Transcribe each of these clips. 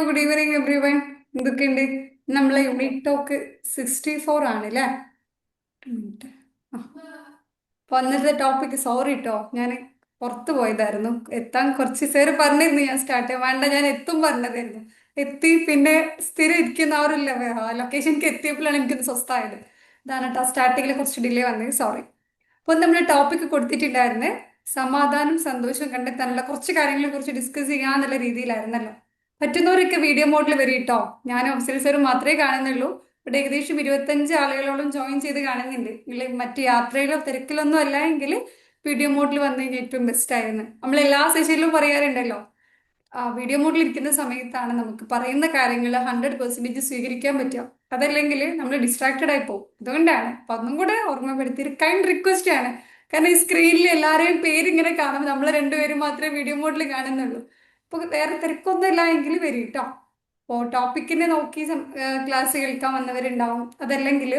Good evening every one. എന്തൊക്കെയുണ്ട്? നമ്മളെ unit talk 64 ആണ് അല്ലേ? മിനിറ്റ്. ആ. അപ്പൊ അന്നത്തെ ടോപ്പിക് സോറി കേട്ടോ, ഞാൻ പുറത്ത് പോയതായിരുന്നു. എത്താൻ കുറച്ച് പേര് പറഞ്ഞിരുന്നു ഞാൻ സ്റ്റാർട്ട് ചെയ്യാൻ വേണ്ട, ഞാൻ എത്തും പറഞ്ഞതായിരുന്നു. എത്തി പിന്നെ സ്ഥിരം ഇരിക്കുന്ന ആ ഒരു ലൊക്കേഷനിലേക്ക് എത്തിയപ്പോഴാണ് എനിക്കൊന്ന് സ്വസ്ഥമായത്. ഇതാണ് കേട്ടോ സ്റ്റാർട്ടിങ്ങിൽ കുറച്ച് ഡിലേ വന്നത്, സോറി. അപ്പൊ നമ്മൾ ടോപ്പിക് കൊടുത്തിട്ടുണ്ടായിരുന്നേ സമാധാനം സന്തോഷം കണ്ടെത്താനുള്ള കുറച്ച് കാര്യങ്ങളെ കുറിച്ച് ഡിസ്കസ് ചെയ്യാന്നുള്ള രീതിയിലായിരുന്നല്ലോ. പറ്റുന്നവരൊക്കെ വീഡിയോ മോഡിൽ വരും കേട്ടോ. ഞാൻ ഒബ്സർവ് സാർ മാത്രമേ കാണുന്നുള്ളൂ. ഇവിടെ ഏകദേശം 25 ആളുകളോളം ജോയിൻ ചെയ്ത് കാണുന്നുണ്ട്. നിങ്ങൾ മറ്റു യാത്രയിലോ തിരക്കിലൊന്നും അല്ല എങ്കിൽ വീഡിയോ മോഡിൽ വന്നു കഴിഞ്ഞാൽ ഏറ്റവും ബെസ്റ്റ് ആയിരുന്നു. നമ്മൾ എല്ലാ സെഷനിലും പറയാറുണ്ടല്ലോ, വീഡിയോ മോഡിൽ ഇരിക്കുന്ന സമയത്താണ് നമുക്ക് പറയുന്ന കാര്യങ്ങൾ 100% സ്വീകരിക്കാൻ പറ്റുക. അതല്ലെങ്കിൽ നമ്മൾ ഡിസ്ട്രാക്റ്റഡ് ആയി പോകും. അതുകൊണ്ടാണ് അപ്പൊ ഒന്നും കൂടെ ഓർമ്മപ്പെടുത്തി ഒരു കൈൻഡ് റിക്വസ്റ്റ് ആണ്. കാരണം ഈ സ്ക്രീനിൽ എല്ലാവരെയും പേര് ഇങ്ങനെ കാണുമ്പോൾ നമ്മൾ രണ്ടുപേരും മാത്രമേ വീഡിയോ മോഡിൽ കാണുന്നുള്ളൂ. ഇപ്പൊ വേറെ തിരക്കൊന്നും ഇല്ല എങ്കിൽ വരും കേട്ടോ. അപ്പോൾ ടോപ്പിക്കിനെ നോക്കി ക്ലാസ് കേൾക്കാൻ വന്നവരുണ്ടാവും. അതല്ലെങ്കിൽ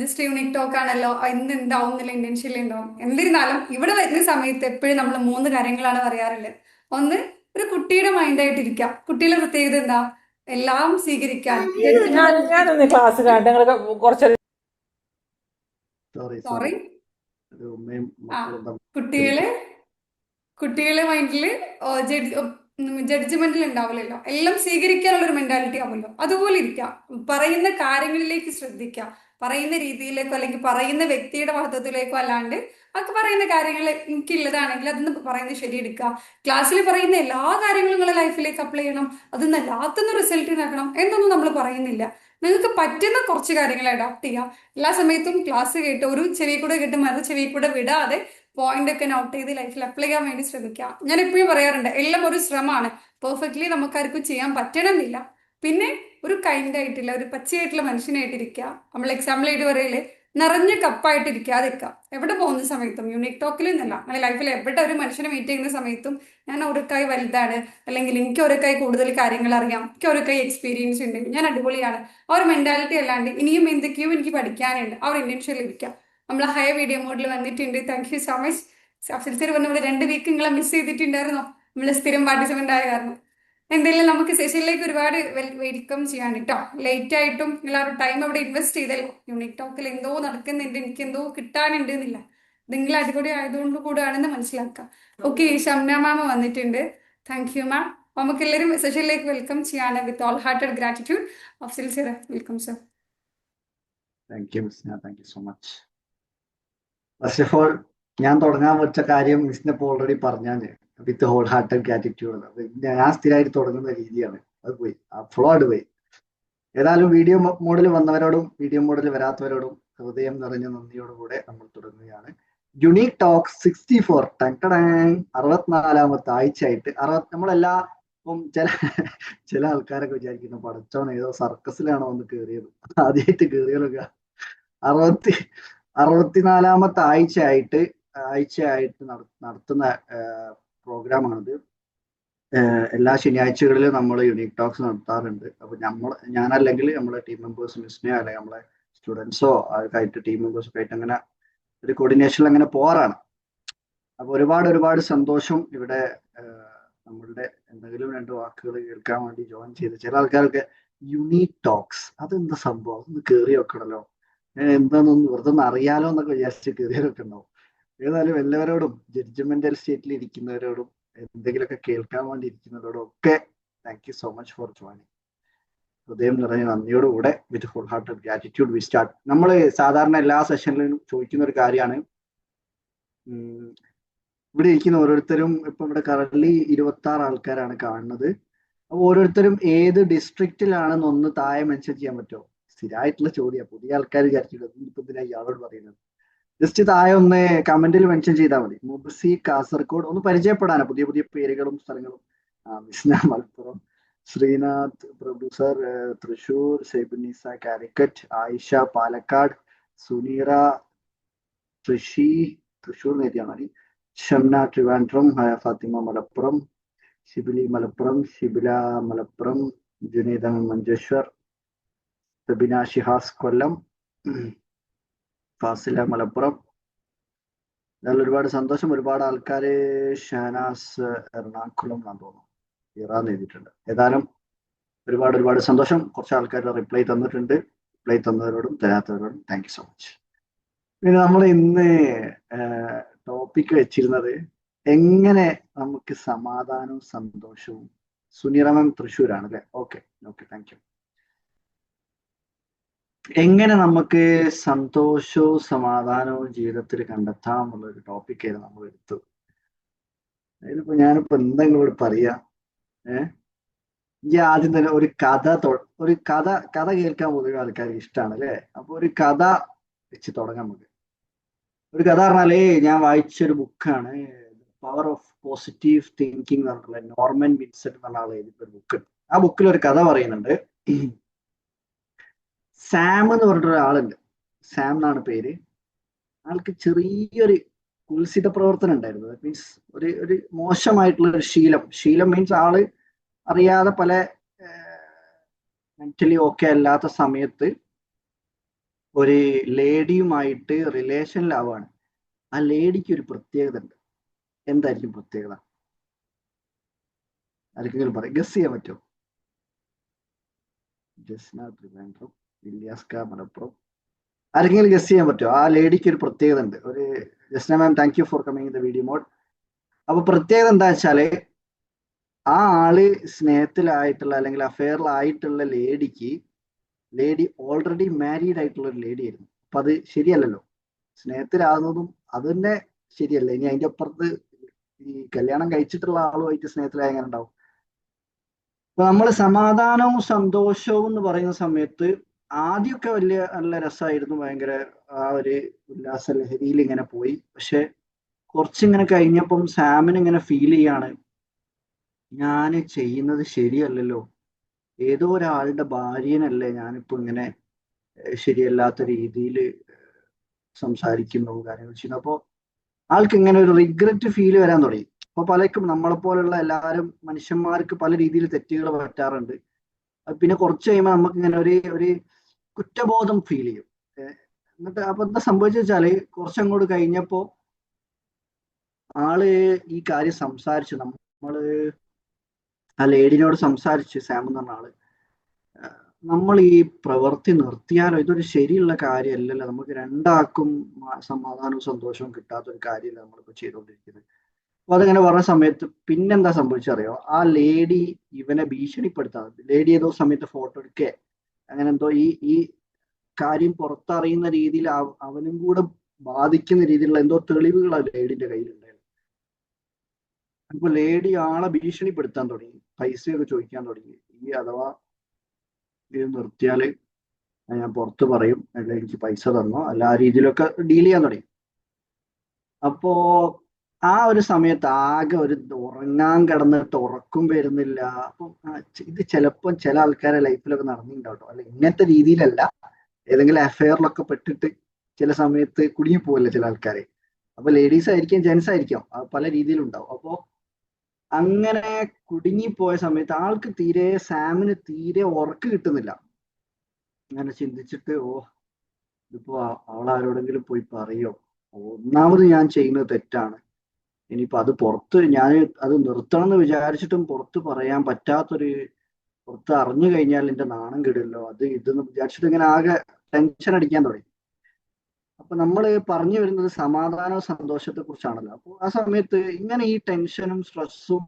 ജസ്റ്റ് യൂണിക് ടോക്ക് ആണല്ലോ, ഇന്ന് ഉണ്ടാവും എന്നുള്ള ഇന്റൻഷ്യൽ ഉണ്ടാവും. എന്നിരുന്നാലും ഇവിടെ വരുന്ന സമയത്ത് എപ്പോഴും നമ്മൾ മൂന്ന് കാര്യങ്ങളാണ് പറയാറുള്ളത്. ഒന്ന്, ഒരു കുട്ടിയുടെ മൈൻഡായിട്ടിരിക്കാം. കുട്ടിയുടെ പ്രത്യേകത എന്താ? എല്ലാം സ്വീകരിക്കാൻ. ഞാനൊന്ന് ക്ലാസ് കാണട്ടെ. നിങ്ങൾ കുറച്ചൊരു സോറി സോറി. അത് ഉമ്മയും ആ, മക്കളും തമ്മിൽ കുട്ടികളെ കുട്ടികളെ മൈൻഡിൽ ജഡ്ജ്മെന്റിൽ ഉണ്ടാവില്ലല്ലോ. എല്ലാം സ്വീകരിക്കാനുള്ള ഒരു മെന്റാലിറ്റി ആവുമല്ലോ. അതുപോലെ ഇരിക്കാം. പറയുന്ന കാര്യങ്ങളിലേക്ക് ശ്രദ്ധിക്കാം. പറയുന്ന രീതിയിലേക്കോ അല്ലെങ്കിൽ പറയുന്ന വ്യക്തിയുടെ മഹത്വത്തിലേക്കോ അല്ലാണ്ട് ഒക്കെ പറയുന്ന കാര്യങ്ങൾ എനിക്കുള്ളതാണെങ്കിൽ അതൊന്ന് പറയുന്നത് ശരിയെടുക്കുക. ക്ലാസ്സിൽ പറയുന്ന എല്ലാ കാര്യങ്ങളും നിങ്ങളുടെ ലൈഫിലേക്ക് അപ്ലൈ ചെയ്യണം, അതൊന്നും എല്ലാത്തൊന്നും റിസൾട്ട് ഉണ്ടാക്കണം എന്നൊന്നും നമ്മൾ പറയുന്നില്ല. നിങ്ങൾക്ക് പറ്റുന്ന കുറച്ച് കാര്യങ്ങൾ അഡോപ്റ്റ് ചെയ്യാം. എല്ലാ സമയത്തും ക്ലാസ് കേട്ട് ഒരു ചെവി കൂടെ കേട്ട് മറു ചെവി കൂടെ വിടാതെ പോയിന്റ് ഒക്കെ നോട്ട് ചെയ്ത് ലൈഫിൽ അപ്ലൈ ചെയ്യാൻ വേണ്ടി ശ്രമിക്കുക. ഞാൻ എപ്പോഴും പറയാറുണ്ട്, എല്ലാം ഒരു ശ്രമമാണ്. പെർഫെക്റ്റ്ലി നമുക്കാർക്കും ചെയ്യാൻ പറ്റണമെന്നില്ല. പിന്നെ ഒരു കൈൻഡ് ആയിട്ടുള്ള ഒരു പച്ചയായിട്ടുള്ള മനുഷ്യനായിട്ടിരിക്കുക. നമ്മൾ എക്സാമ്പിളായിട്ട് പറയല്, നിറഞ്ഞ കപ്പായിട്ടിരിക്കാതിരിക്കുക. എവിടെ പോകുന്ന സമയത്തും യൂണിക് ടോക്കിൽ നിന്നല്ല, അങ്ങനെ ലൈഫിൽ എവിടെ ഒരു മനുഷ്യനെ മീറ്റ് ചെയ്യുന്ന സമയത്തും ഞാൻ ഓരോക്കായി വലുതാണ്, അല്ലെങ്കിൽ എനിക്ക് ഓരോക്കായി കൂടുതൽ കാര്യങ്ങൾ അറിയാം, എനിക്ക് ഓരോക്കായി എക്സ്പീരിയൻസ് ഉണ്ട്, ഞാൻ അടിപൊളിയാണ്, ആ ഒരു മെന്റാലിറ്റി അല്ലാണ്ട് ഇനിയും എന്തൊക്കെയോ എനിക്ക് പഠിക്കാനുണ്ട്, ആ ഒരു ഇന്റൻഷ്യൽ ഇരിക്കുക. നമ്മൾ ഹൈ വീഡിയോ മോഡിൽ വന്നിട്ടുണ്ട്. Thank you so much. Afsal sir പറഞ്ഞ പോലെ 2 വീക്ക് നിങ്ങളെ മിസ് ചെയ്തിട്ടുണ്ടായിരുന്നോ? നമ്മൾ സ്ഥിരം പാർട്ടിസിപ്പന്റ് ആയ കാരണം. എന്തായാലും നമുക്ക് സെഷനിലേക്ക് ഒരുപാട് വെൽക്കം ചെയ്യാൻ കേട്ടോ. ലേറ്റ് ആയിട്ടും നിങ്ങൾ ആ ഒരു ടൈം അവിടെ ഇൻവെസ്റ്റ് ചെയ്തല്ലോ. യൂണിക് ടോക്കിൽ എന്തോ നടക്കുന്നുണ്ട്, എനിക്ക് എന്തോ കിട്ടാനുണ്ട് എന്നില്ല. നിങ്ങൾ അടിപൊളി ആയതുകൊണ്ട് കൂടാണെന്ന് മനസ്സിലാക്കാം. ഓക്കെ, ഷംന മാമ വന്നിട്ടുണ്ട്. Thank you ma'am. നമുക്ക് എല്ലാവരും സെഷനിലേക്ക് വെൽക്കം ചെയ്യാണ് with all hearted gratitude. Afsal sir, welcome sir. Thank you Misna, thank you so much. First of all, ഞാൻ തുടങ്ങാൻ വെച്ച കാര്യം മിസ്സിനെ ഇപ്പോൾ ഓൾറെഡി പറഞ്ഞാൽ വിത്ത് ഹോൾ ഹാർട്ടഡ് ഗ്രാറ്റിറ്റ്യൂഡ്. അത് ഞാൻ സ്ഥിരമായിട്ട് തുടങ്ങുന്ന രീതിയാണ്. അത് പോയി, ആ ഫ്ലോ അത് പോയി. ഏതായാലും വീഡിയോ മോഡിൽ വന്നവരോടും വീഡിയോ മോഡിൽ വരാത്തവരോടും ഹൃദയം നിറഞ്ഞ നന്ദിയോടുകൂടെ നമ്മൾ തുടങ്ങുകയാണ്. യുണീക് ടോക്ക് 64 64ാമത്തെ ആഴ്ചയായിട്ട് നമ്മളെല്ലാ ഇപ്പം ചില ആൾക്കാരൊക്കെ വിചാരിക്കുന്നു പടച്ചോൻ ഏതോ സർക്കസിലാണോ വന്ന് കയറിയത്, ആദ്യമായിട്ട് കയറിയതൊക്കെ. 64ാമത്തെ ആഴ്ചയായിട്ട് നടത്തുന്ന പ്രോഗ്രാമാണിത്. എല്ലാ ശനിയാഴ്ചകളിലും നമ്മൾ യുണീക് ടോക്സ് നടത്താറുണ്ട്. അപ്പൊ ഞാനല്ലെങ്കിൽ നമ്മളെ ടീം മെമ്പേഴ്സ്, മിസ്നെയോ അല്ലെങ്കിൽ നമ്മളെ സ്റ്റുഡൻസോ ആയിട്ട് ടീം മെമ്പേഴ്സ് ഒക്കെ ആയിട്ട് അങ്ങനെ ഒരു കോർഡിനേഷനിൽ അങ്ങനെ പോകാറാണ്. അപ്പൊ ഒരുപാട് സന്തോഷം ഇവിടെ നമ്മളുടെ എന്തെങ്കിലും 2 വാക്കുകൾ കേൾക്കാൻ വേണ്ടി ജോയിൻ ചെയ്ത് ചില ആൾക്കാർക്ക് യുണീക് ടോക്സ് അതെന്താ സംഭവം, അതൊന്ന് കയറി വെക്കണല്ലോ, എന്താണെന്നൊന്ന് വെറുതെ ഒന്ന് അറിയാലോ എന്നൊക്കെ വിചാരിച്ച് കയറിയവരൊക്കെ ഉണ്ടാവും. ഏതായാലും എല്ലാവരോടും ജഡ്ജ്മെന്റൽ സ്റ്റേറ്റിൽ ഇരിക്കുന്നവരോടും എന്തെങ്കിലുമൊക്കെ കേൾക്കാൻ വേണ്ടി ഇരിക്കുന്നവരോടും ഒക്കെ thank you so much for joining. ഹൃദയം നിറഞ്ഞ നന്ദിയോടുകൂടെ with full hearted gratitude we start. നമ്മൾ സാധാരണ എല്ലാ സെഷനിലും ചോദിക്കുന്ന ഒരു കാര്യമാണ്, ഇവിടെ ഇരിക്കുന്ന ഓരോരുത്തരും ഇപ്പൊ ഇവിടെ കറന്റ് 26 ആൾക്കാരാണ് കാണുന്നത്. അപ്പൊ ഓരോരുത്തരും ഏത് ഡിസ്ട്രിക്റ്റിലാണെന്ന് ഒന്ന് താഴെ മെൻഷൻ ചെയ്യാൻ പറ്റുമോ? സ്ഥിരമായിട്ടുള്ള ചോദ്യം, പുതിയ ആൾക്കാർ വിചാരിച്ചില്ല ഇപ്പൊ ഇതിനാ ഇയാളോട് പറയുന്നത്. ജസ്റ്റ് താഴെ ഒന്ന് കമന്റിൽ മെൻഷൻ ചെയ്താൽ മതി. മുബസി കാസർഗോഡ്, ഒന്ന് പരിചയപ്പെടാനോ പുതിയ പുതിയ പേരുകളും സ്ഥലങ്ങളും. മിസ്ന മലപ്പുറം, ശ്രീനാഥ് പ്രൊഡ്യൂസർ തൃശൂർ, സെബിനിസ കാലിക്കറ്റ്, ആയിഷ പാലക്കാട്, സുനീറ തൃശി തൃശൂർ നേരിയാണ് മതി, ഷംന ട്രിവാൻഡ്രം, ഫാത്തിമ മലപ്പുറം, ഷിബിലി മലപ്പുറം, ഷിബില മലപ്പുറം, ജുനൈദ മഞ്ചേശ്വർ, സബിന ഷിഹാസ് കൊല്ലം, ഫാസില മലപ്പുറം. അതിൽ ഒരുപാട് സന്തോഷം. ഒരുപാട് ആൾക്കാര് ഷഹനാസ് എറണാകുളം എന്നാണ് തോന്നുന്നു. ഇറാന്ന് എഴുതിയിട്ടുണ്ട്. ഏതായാലും ഒരുപാട് സന്തോഷം. കുറച്ച് ആൾക്കാർ റിപ്ലൈ തന്നിട്ടുണ്ട്. റിപ്ലൈ തന്നവരോടും തരാത്തവരോടും താങ്ക് യു സോ മച്ച്. പിന്നെ നമ്മൾ ഇന്ന് ടോപ്പിക് വെച്ചിരുന്നത് എങ്ങനെ നമുക്ക് സമാധാനവും സന്തോഷവും. സുനിറമൻ തൃശ്ശൂരാണ് അല്ലെ? Okay thank U. എങ്ങനെ നമുക്ക് സന്തോഷവും സമാധാനവും ജീവിതത്തിൽ കണ്ടെത്താം എന്നുള്ളൊരു ടോപ്പിക്കായിരുന്നു നമ്മൾ എടുത്തു. ഞാനിപ്പോ എന്തെങ്കിലും പറയാ. ഈ ആദ്യം തന്നെ ഒരു കഥ കേൾക്കാൻ പൊതുവെ ആൾക്കാർക്ക് ഇഷ്ടമാണ് അല്ലെ? അപ്പൊ ഒരു കഥ വെച്ച് തുടങ്ങാം നമുക്ക്. ഒരു കഥ പറഞ്ഞാലേ, ഞാൻ വായിച്ചൊരു ബുക്കാണ് പവർ ഓഫ് പോസിറ്റീവ് തിങ്കിങ് എന്ന് പറഞ്ഞിട്ടുള്ള നോർമൻ വിൻസെന്റ് എന്ന ആൾ എഴുതിയൊരു ബുക്ക്. ആ ബുക്കിൽ ഒരു കഥ പറയുന്നുണ്ട്. സാം എന്ന് പറഞ്ഞിട്ടൊരു ആളുണ്ട്. സാം എന്നാണ് പേര്. ആൾക്ക് ചെറിയൊരു കുൽസിത പ്രവർത്തനം ഉണ്ടായിരുന്നു. മീൻസ് ഒരു മോശമായിട്ടുള്ള ഒരു ശീലം മീൻസ് ആള് അറിയാതെ പല മെന്റലി ഓക്കെ അല്ലാത്ത സമയത്ത് ഒരു ലേഡിയുമായിട്ട് റിലേഷനിലാവാണ്. ആ ലേഡിക്ക് ഒരു പ്രത്യേകത ഉണ്ട്. എന്തായിരിക്കും പ്രത്യേകത? ആർക്കെങ്കിലും പറയാം? ഗസ് ചെയ്യാൻ പറ്റുമോ? ജസ്ന ട്രിവാൻഡ്രം, ഇല്യാസ്ക മലപ്പുറം. ആർക്കെങ്കിലും ഗസ് ചെയ്യാൻ പറ്റുമോ? ആ ലേഡിക്ക് ഒരു പ്രത്യേകത ഉണ്ട്. Jasna ma'am, thank you for coming in the video mode. അപ്പൊ പ്രത്യേകത എന്താ വെച്ചാല്, ആ ആള് സ്നേഹത്തിലായിട്ടുള്ള അല്ലെങ്കിൽ അഫെയറിലായിട്ടുള്ള ലേഡി ഓൾറെഡി മാരീഡ് ആയിട്ടുള്ള ഒരു ലേഡി ആയിരുന്നു. അപ്പൊ അത് ശരിയല്ലല്ലോ. സ്നേഹത്തിലാകുന്നതും അത് തന്നെ ശരിയല്ല. ഇനി അതിന്റെ അപ്പുറത്ത് ഈ കല്യാണം കഴിച്ചിട്ടുള്ള ആളുമായിട്ട് സ്നേഹത്തിലായ എങ്ങനെ ഉണ്ടാവും? അപ്പൊ നമ്മൾ സമാധാനവും സന്തോഷവും എന്ന് പറയുന്ന സമയത്ത് ആദ്യമൊക്കെ നല്ല രസമായിരുന്നു. ഭയങ്കര ആ ഒരു ഉല്ലാസ ലഹരിയിൽ ഇങ്ങനെ പോയി. പക്ഷെ കുറച്ചിങ്ങനെ കഴിഞ്ഞപ്പം സാമിന് ഇങ്ങനെ ഫീൽ ചെയ്യാണ്, ഞാൻ ചെയ്യുന്നത് ശരിയല്ലല്ലോ. ഏതോ ഒരാളുടെ ഭാര്യനല്ലേ ഞാനിപ്പോ ഇങ്ങനെ ശരിയല്ലാത്ത രീതിയിൽ സംസാരിക്കുന്നു, കാര്യങ്ങൾ ചെയ്യുന്നു. അപ്പോൾ ആൾക്ക് ഇങ്ങനെ ഒരു റിഗ്രറ്റ് ഫീൽ വരാൻ തുടങ്ങി. അപ്പൊ പലർക്കും നമ്മളെപ്പോലുള്ള എല്ലാവരും മനുഷ്യന്മാർക്ക് പല രീതിയിൽ തെറ്റുകൾ പറ്റാറുണ്ട്. പിന്നെ കുറച്ച് കഴിയുമ്പോൾ നമുക്ക് ഇങ്ങനെ ഒരു കുറ്റബോധം ഫീൽ ചെയ്യും. എന്നിട്ട് അപ്പൊ എന്താ സംഭവിച്ചു വെച്ചാല്, കുറച്ചങ്ങോട്ട് കഴിഞ്ഞപ്പോ ആള് ഈ കാര്യം സംസാരിച്ചു. നമ്മള് ആ ലേഡിനോട് സംസാരിച്ചു. സാം എന്ന് പറഞ്ഞ ആള്, നമ്മൾ ഈ പ്രവൃത്തി നിർത്തിയാലോ, ഇതൊരു ശരിയുള്ള കാര്യമല്ലല്ലോ, നമുക്ക് രണ്ടാൾക്കും സമാധാനവും സന്തോഷവും കിട്ടാത്തൊരു കാര്യമല്ല നമ്മളിപ്പോ ചെയ്തുകൊണ്ടിരിക്കുന്നത്. അപ്പൊ അതിങ്ങനെ പറഞ്ഞ സമയത്ത് പിന്നെന്താ സംഭവിച്ചറിയോ? ആ ലേഡി ഇവനെ ഭീഷണിപ്പെടുത്താൻ. ലേഡി ഏതോ സമയത്ത് ഫോട്ടോ എടുക്കേ അങ്ങനെ എന്തോ ഈ കാര്യം പുറത്തറിയുന്ന രീതിയിൽ അവനും കൂടെ ബാധിക്കുന്ന രീതിയിലുള്ള എന്തോ തെളിവുകൾ ആ ലേഡിന്റെ കയ്യിലുണ്ടായിരുന്നു. അപ്പൊ ലേഡി ആളെ ഭീഷണിപ്പെടുത്താൻ തുടങ്ങി, പൈസയൊക്കെ ചോദിക്കാൻ തുടങ്ങി. ഈ അഥവാ ഇത് നിർത്തിയാല് ഞാൻ പുറത്ത് പറയും, അല്ല എനിക്ക് പൈസ തന്നോ, അല്ല ആ രീതിയിലൊക്കെ ഡീൽ ചെയ്യാൻ തുടങ്ങി. അപ്പോ ആ ഒരു സമയത്ത് ആകെ ഒരു ഉറങ്ങാൻ കിടന്നിട്ട് ഉറക്കം വരുന്നില്ല. അപ്പം ഇത് ചിലപ്പോൾ ചില ആൾക്കാരെ ലൈഫിലൊക്കെ നടന്നിട്ടുണ്ടാവും. അല്ല ഇങ്ങനത്തെ രീതിയിലല്ല, ഏതെങ്കിലും അഫെയറിലൊക്കെ പെട്ടിട്ട് ചില സമയത്ത് കുടുങ്ങി പോകല്ലേ ചില ആൾക്കാരെ. അപ്പൊ ലേഡീസ് ആയിരിക്കാം, ജെന്റ്സ് ആയിരിക്കാം, പല രീതിയിലുണ്ടാവും. അപ്പോ അങ്ങനെ കുടുങ്ങിപ്പോയ സമയത്ത് ആൾക്ക് സാമിന് തീരെ ഉറക്ക് കിട്ടുന്നില്ല. അങ്ങനെ ചിന്തിച്ചിട്ട്, ഇതിപ്പോ അവളാരോടെങ്കിലും പോയി പറയോ? ഒന്നാമത് ഞാൻ ചെയ്യുന്നത് തെറ്റാണ്. ഇനിയിപ്പോ അത് ഞാൻ അത് നിർത്തണം എന്ന് വിചാരിച്ചിട്ടും പുറത്ത് പറയാൻ പറ്റാത്തൊരു, പുറത്ത് അറിഞ്ഞു കഴിഞ്ഞാൽ എന്റെ നാണം കെടുമല്ലോ, അത് ഇതെന്ന് വിചാരിച്ചിട്ട് ഇങ്ങനെ ആകെ ടെൻഷൻ അടിക്കാൻ തുടങ്ങി. അപ്പൊ നമ്മൾ പറഞ്ഞു വരുന്നത് സമാധാനവും സന്തോഷത്തെ കുറിച്ചാണല്ലോ. അപ്പൊ ആ സമയത്ത് ഇങ്ങനെ ഈ ടെൻഷനും സ്ട്രെസ്സും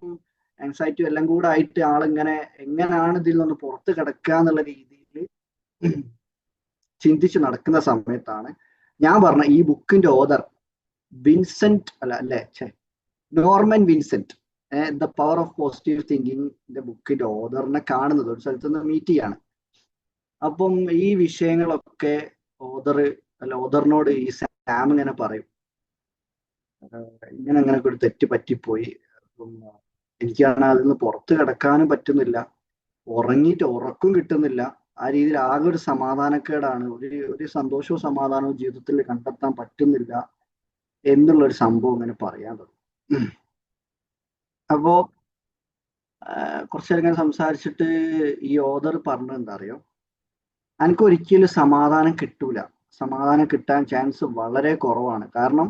ആൻസൈറ്റിയും എല്ലാം കൂടെ ആയിട്ട് ആളിങ്ങനെ എങ്ങനെയാണ് ഇതിൽ നിന്ന് പുറത്ത് കിടക്കുക എന്നുള്ള രീതിയിൽ ചിന്തിച്ച് നടക്കുന്ന സമയത്താണ് ഞാൻ പറഞ്ഞ ഈ ബുക്കിന്റെ author Norman Vincent, the power of positive തിങ്കിങ്ങിന്റെ ബുക്കിന്റെ ഓതറിനെ കാണുന്നത്. ഒരു സ്ഥലത്ത് നിന്ന് മീറ്റ് ചെയ്യാണ്. അപ്പം ഈ വിഷയങ്ങളൊക്കെ ഓതറിനോട് ഈ സാം ഇങ്ങനെ പറയും, അങ്ങനെയൊക്കെ ഒരു തെറ്റ് പറ്റിപ്പോയി. അപ്പം എനിക്കാണ് അതിൽ നിന്ന് പുറത്ത് കിടക്കാനും പറ്റുന്നില്ല, ഉറക്കം കിട്ടുന്നില്ല. ആ രീതിയിൽ ആകെ ഒരു സമാധാനക്കേടാണ്, ഒരു സന്തോഷവും സമാധാനവും ജീവിതത്തിൽ കണ്ടെത്താൻ പറ്റുന്നില്ല എന്നുള്ളൊരു സംഭവം ഇങ്ങനെ പറയാൻ തുടങ്ങും. അപ്പോ കുറച്ചു നേരം ഇങ്ങനെ സംസാരിച്ചിട്ട് ഈ ഓതർ പറഞ്ഞത് എന്താ അറിയോ, എനിക്ക് ഒരിക്കലും സമാധാനം കിട്ടൂല, സമാധാനം കിട്ടാൻ ചാൻസ് വളരെ കുറവാണ്. കാരണം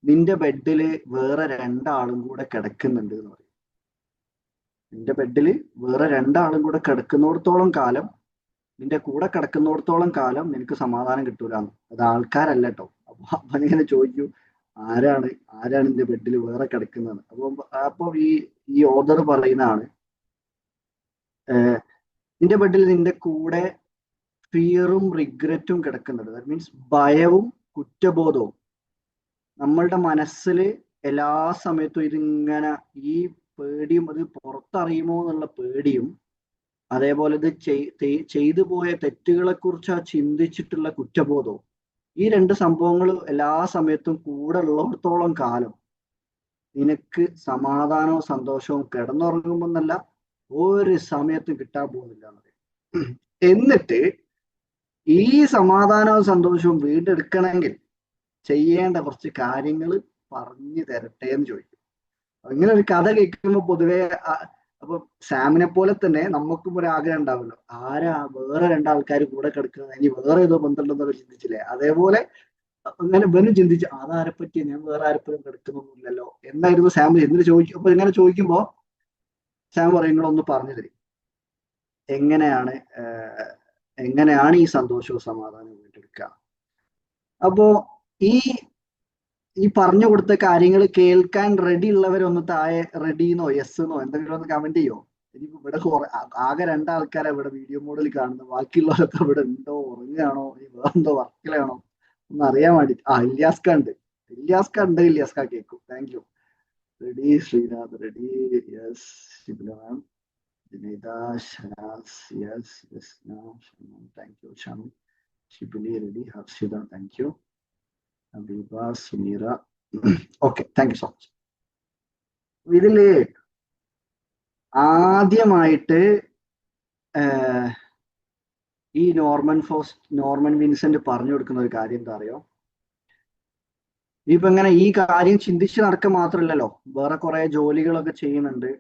നിന്റെ ബെഡില് വേറെ രണ്ടാളും കൂടെ കിടക്കുന്നുണ്ട് എന്ന് പറയും. നിന്റെ ബെഡിൽ വേറെ രണ്ടാളും കൂടെ കിടക്കുന്നിടത്തോളം കാലം, നിന്റെ കൂടെ കിടക്കുന്നിടത്തോളം കാലം നിനക്ക് സമാധാനം കിട്ടൂലെന്ന്. അത് ആൾക്കാരല്ല കേട്ടോ. അപ്പൊ അവനിങ്ങനെ ചോദിക്കൂ, ആരാണ് ആരാണ് നിന്റെ ബെഡിൽ വേറെ കിടക്കുന്നത്? അപ്പൊ ഈ ഓദർ പറയുന്നതാണ്, നിന്റെ ബെഡിൽ നിന്റെ കൂടെ ഫിയറും റിഗ്രറ്റും കിടക്കുന്നുണ്ട്. ദാറ്റ് മീൻസ് ഭയവും കുറ്റബോധവും. നമ്മളുടെ മനസ്സിൽ എല്ലാ സമയത്തും ഇതിങ്ങനെ ഈ പേടിയും, അത് പുറത്തറിയുമോ എന്നുള്ള പേടിയും, അതേപോലെ ഇത് ചെയ്തു പോയ തെറ്റുകളെ കുറിച്ച് ചിന്തിച്ചിട്ടുള്ള കുറ്റബോധവും, ഈ രണ്ട് സംഭവങ്ങൾ എല്ലാ സമയത്തും കൂടെ ഉള്ളിടത്തോളം കാലം നിനക്ക് സമാധാനവും സന്തോഷവും കിടന്നുറങ്ങുമ്പോൾ എന്നല്ല ഒരു സമയത്തും കിട്ടാൻ പോകുന്നില്ല എന്നത്. എന്നിട്ട് ഈ സമാധാനവും സന്തോഷവും വീണ്ടെടുക്കണമെങ്കിൽ ചെയ്യേണ്ട കുറച്ച് കാര്യങ്ങൾ പറഞ്ഞു തരട്ടെ എന്ന് ചോദിക്കും. ഇങ്ങനെ ഒരു കഥ കേൾക്കുമ്പോൾ പൊതുവെ അപ്പൊ സാമിനെ പോലെ തന്നെ നമുക്കും ഒരു ആഗ്രഹം ഉണ്ടാവുമല്ലോ, ആരാ വേറെ രണ്ടാൾക്കാർ കൂടെ കിടക്കുന്നത്, ഇനി വേറെ ഏതോ ബന്ധമുണ്ടെന്നൊക്കെ ചിന്തിച്ചില്ലേ? അതേപോലെ അങ്ങനെ ഇവനും ചിന്തിച്ചു, അതാരെ പറ്റി, ഞാൻ വേറെ ആരെപ്പോഴും കിടക്കുന്നൊന്നുമില്ലല്ലോ എന്നായിരുന്നു സാം. എന്നിട്ട് ചോദിക്കും, അപ്പൊ ഇങ്ങനെ ചോദിക്കുമ്പോ സാം പറയും, നിങ്ങളൊന്ന് പറഞ്ഞു തരും എങ്ങനെയാണ് ഈ സന്തോഷവും സമാധാനവും വീണ്ടെടുക്കുക. അപ്പോ ഈ പറഞ്ഞു കൊടുത്ത കാര്യങ്ങൾ കേൾക്കാൻ റെഡി ഉള്ളവരൊന്ന് താഴെ റെഡിന്നോ യെസ്ന്നോ എന്തെങ്കിലും ഒന്ന് കമന്റ് ചെയ്യോ? ഇനിയിപ്പോ ഇവിടെ ആകെ രണ്ടാൾക്കാരെ ഇവിടെ വീഡിയോ മോഡിൽ കാണുന്നത്, ബാക്കിയുള്ളവരൊക്കെ ഇവിടെ ഉണ്ടോ, ഉറങ്ങുകയാണോ, ഇനി വേറെന്തോ വർക്കിലാണോ ഒന്ന് അറിയാൻ വേണ്ടി. ഇല്യാസ്ക ഉണ്ട്, ഇല്യാസ്ക കേൾക്കും. Thank you. Ready Sreenath, ready, yes. Shibila ma'am, Janeetha, Shanas, yes. Thank you. Shami, Shibili ready, Harshitha, thank you. Habeeba, Sumeera, okay, thank you so much. ഇതില് ആദ്യമായിട്ട് ഈ നോർമൻ വിൻസെന്റ് പറഞ്ഞു കൊടുക്കുന്ന ഒരു കാര്യം എന്താ അറിയോ? ഇപ്പൊ ഇങ്ങനെ ഈ കാര്യം ചിന്തിച്ച് നടക്കുക മാത്രമല്ലല്ലോ, വേറെ കുറെ ജോലികളൊക്കെ ചെയ്യുന്നുണ്ട്.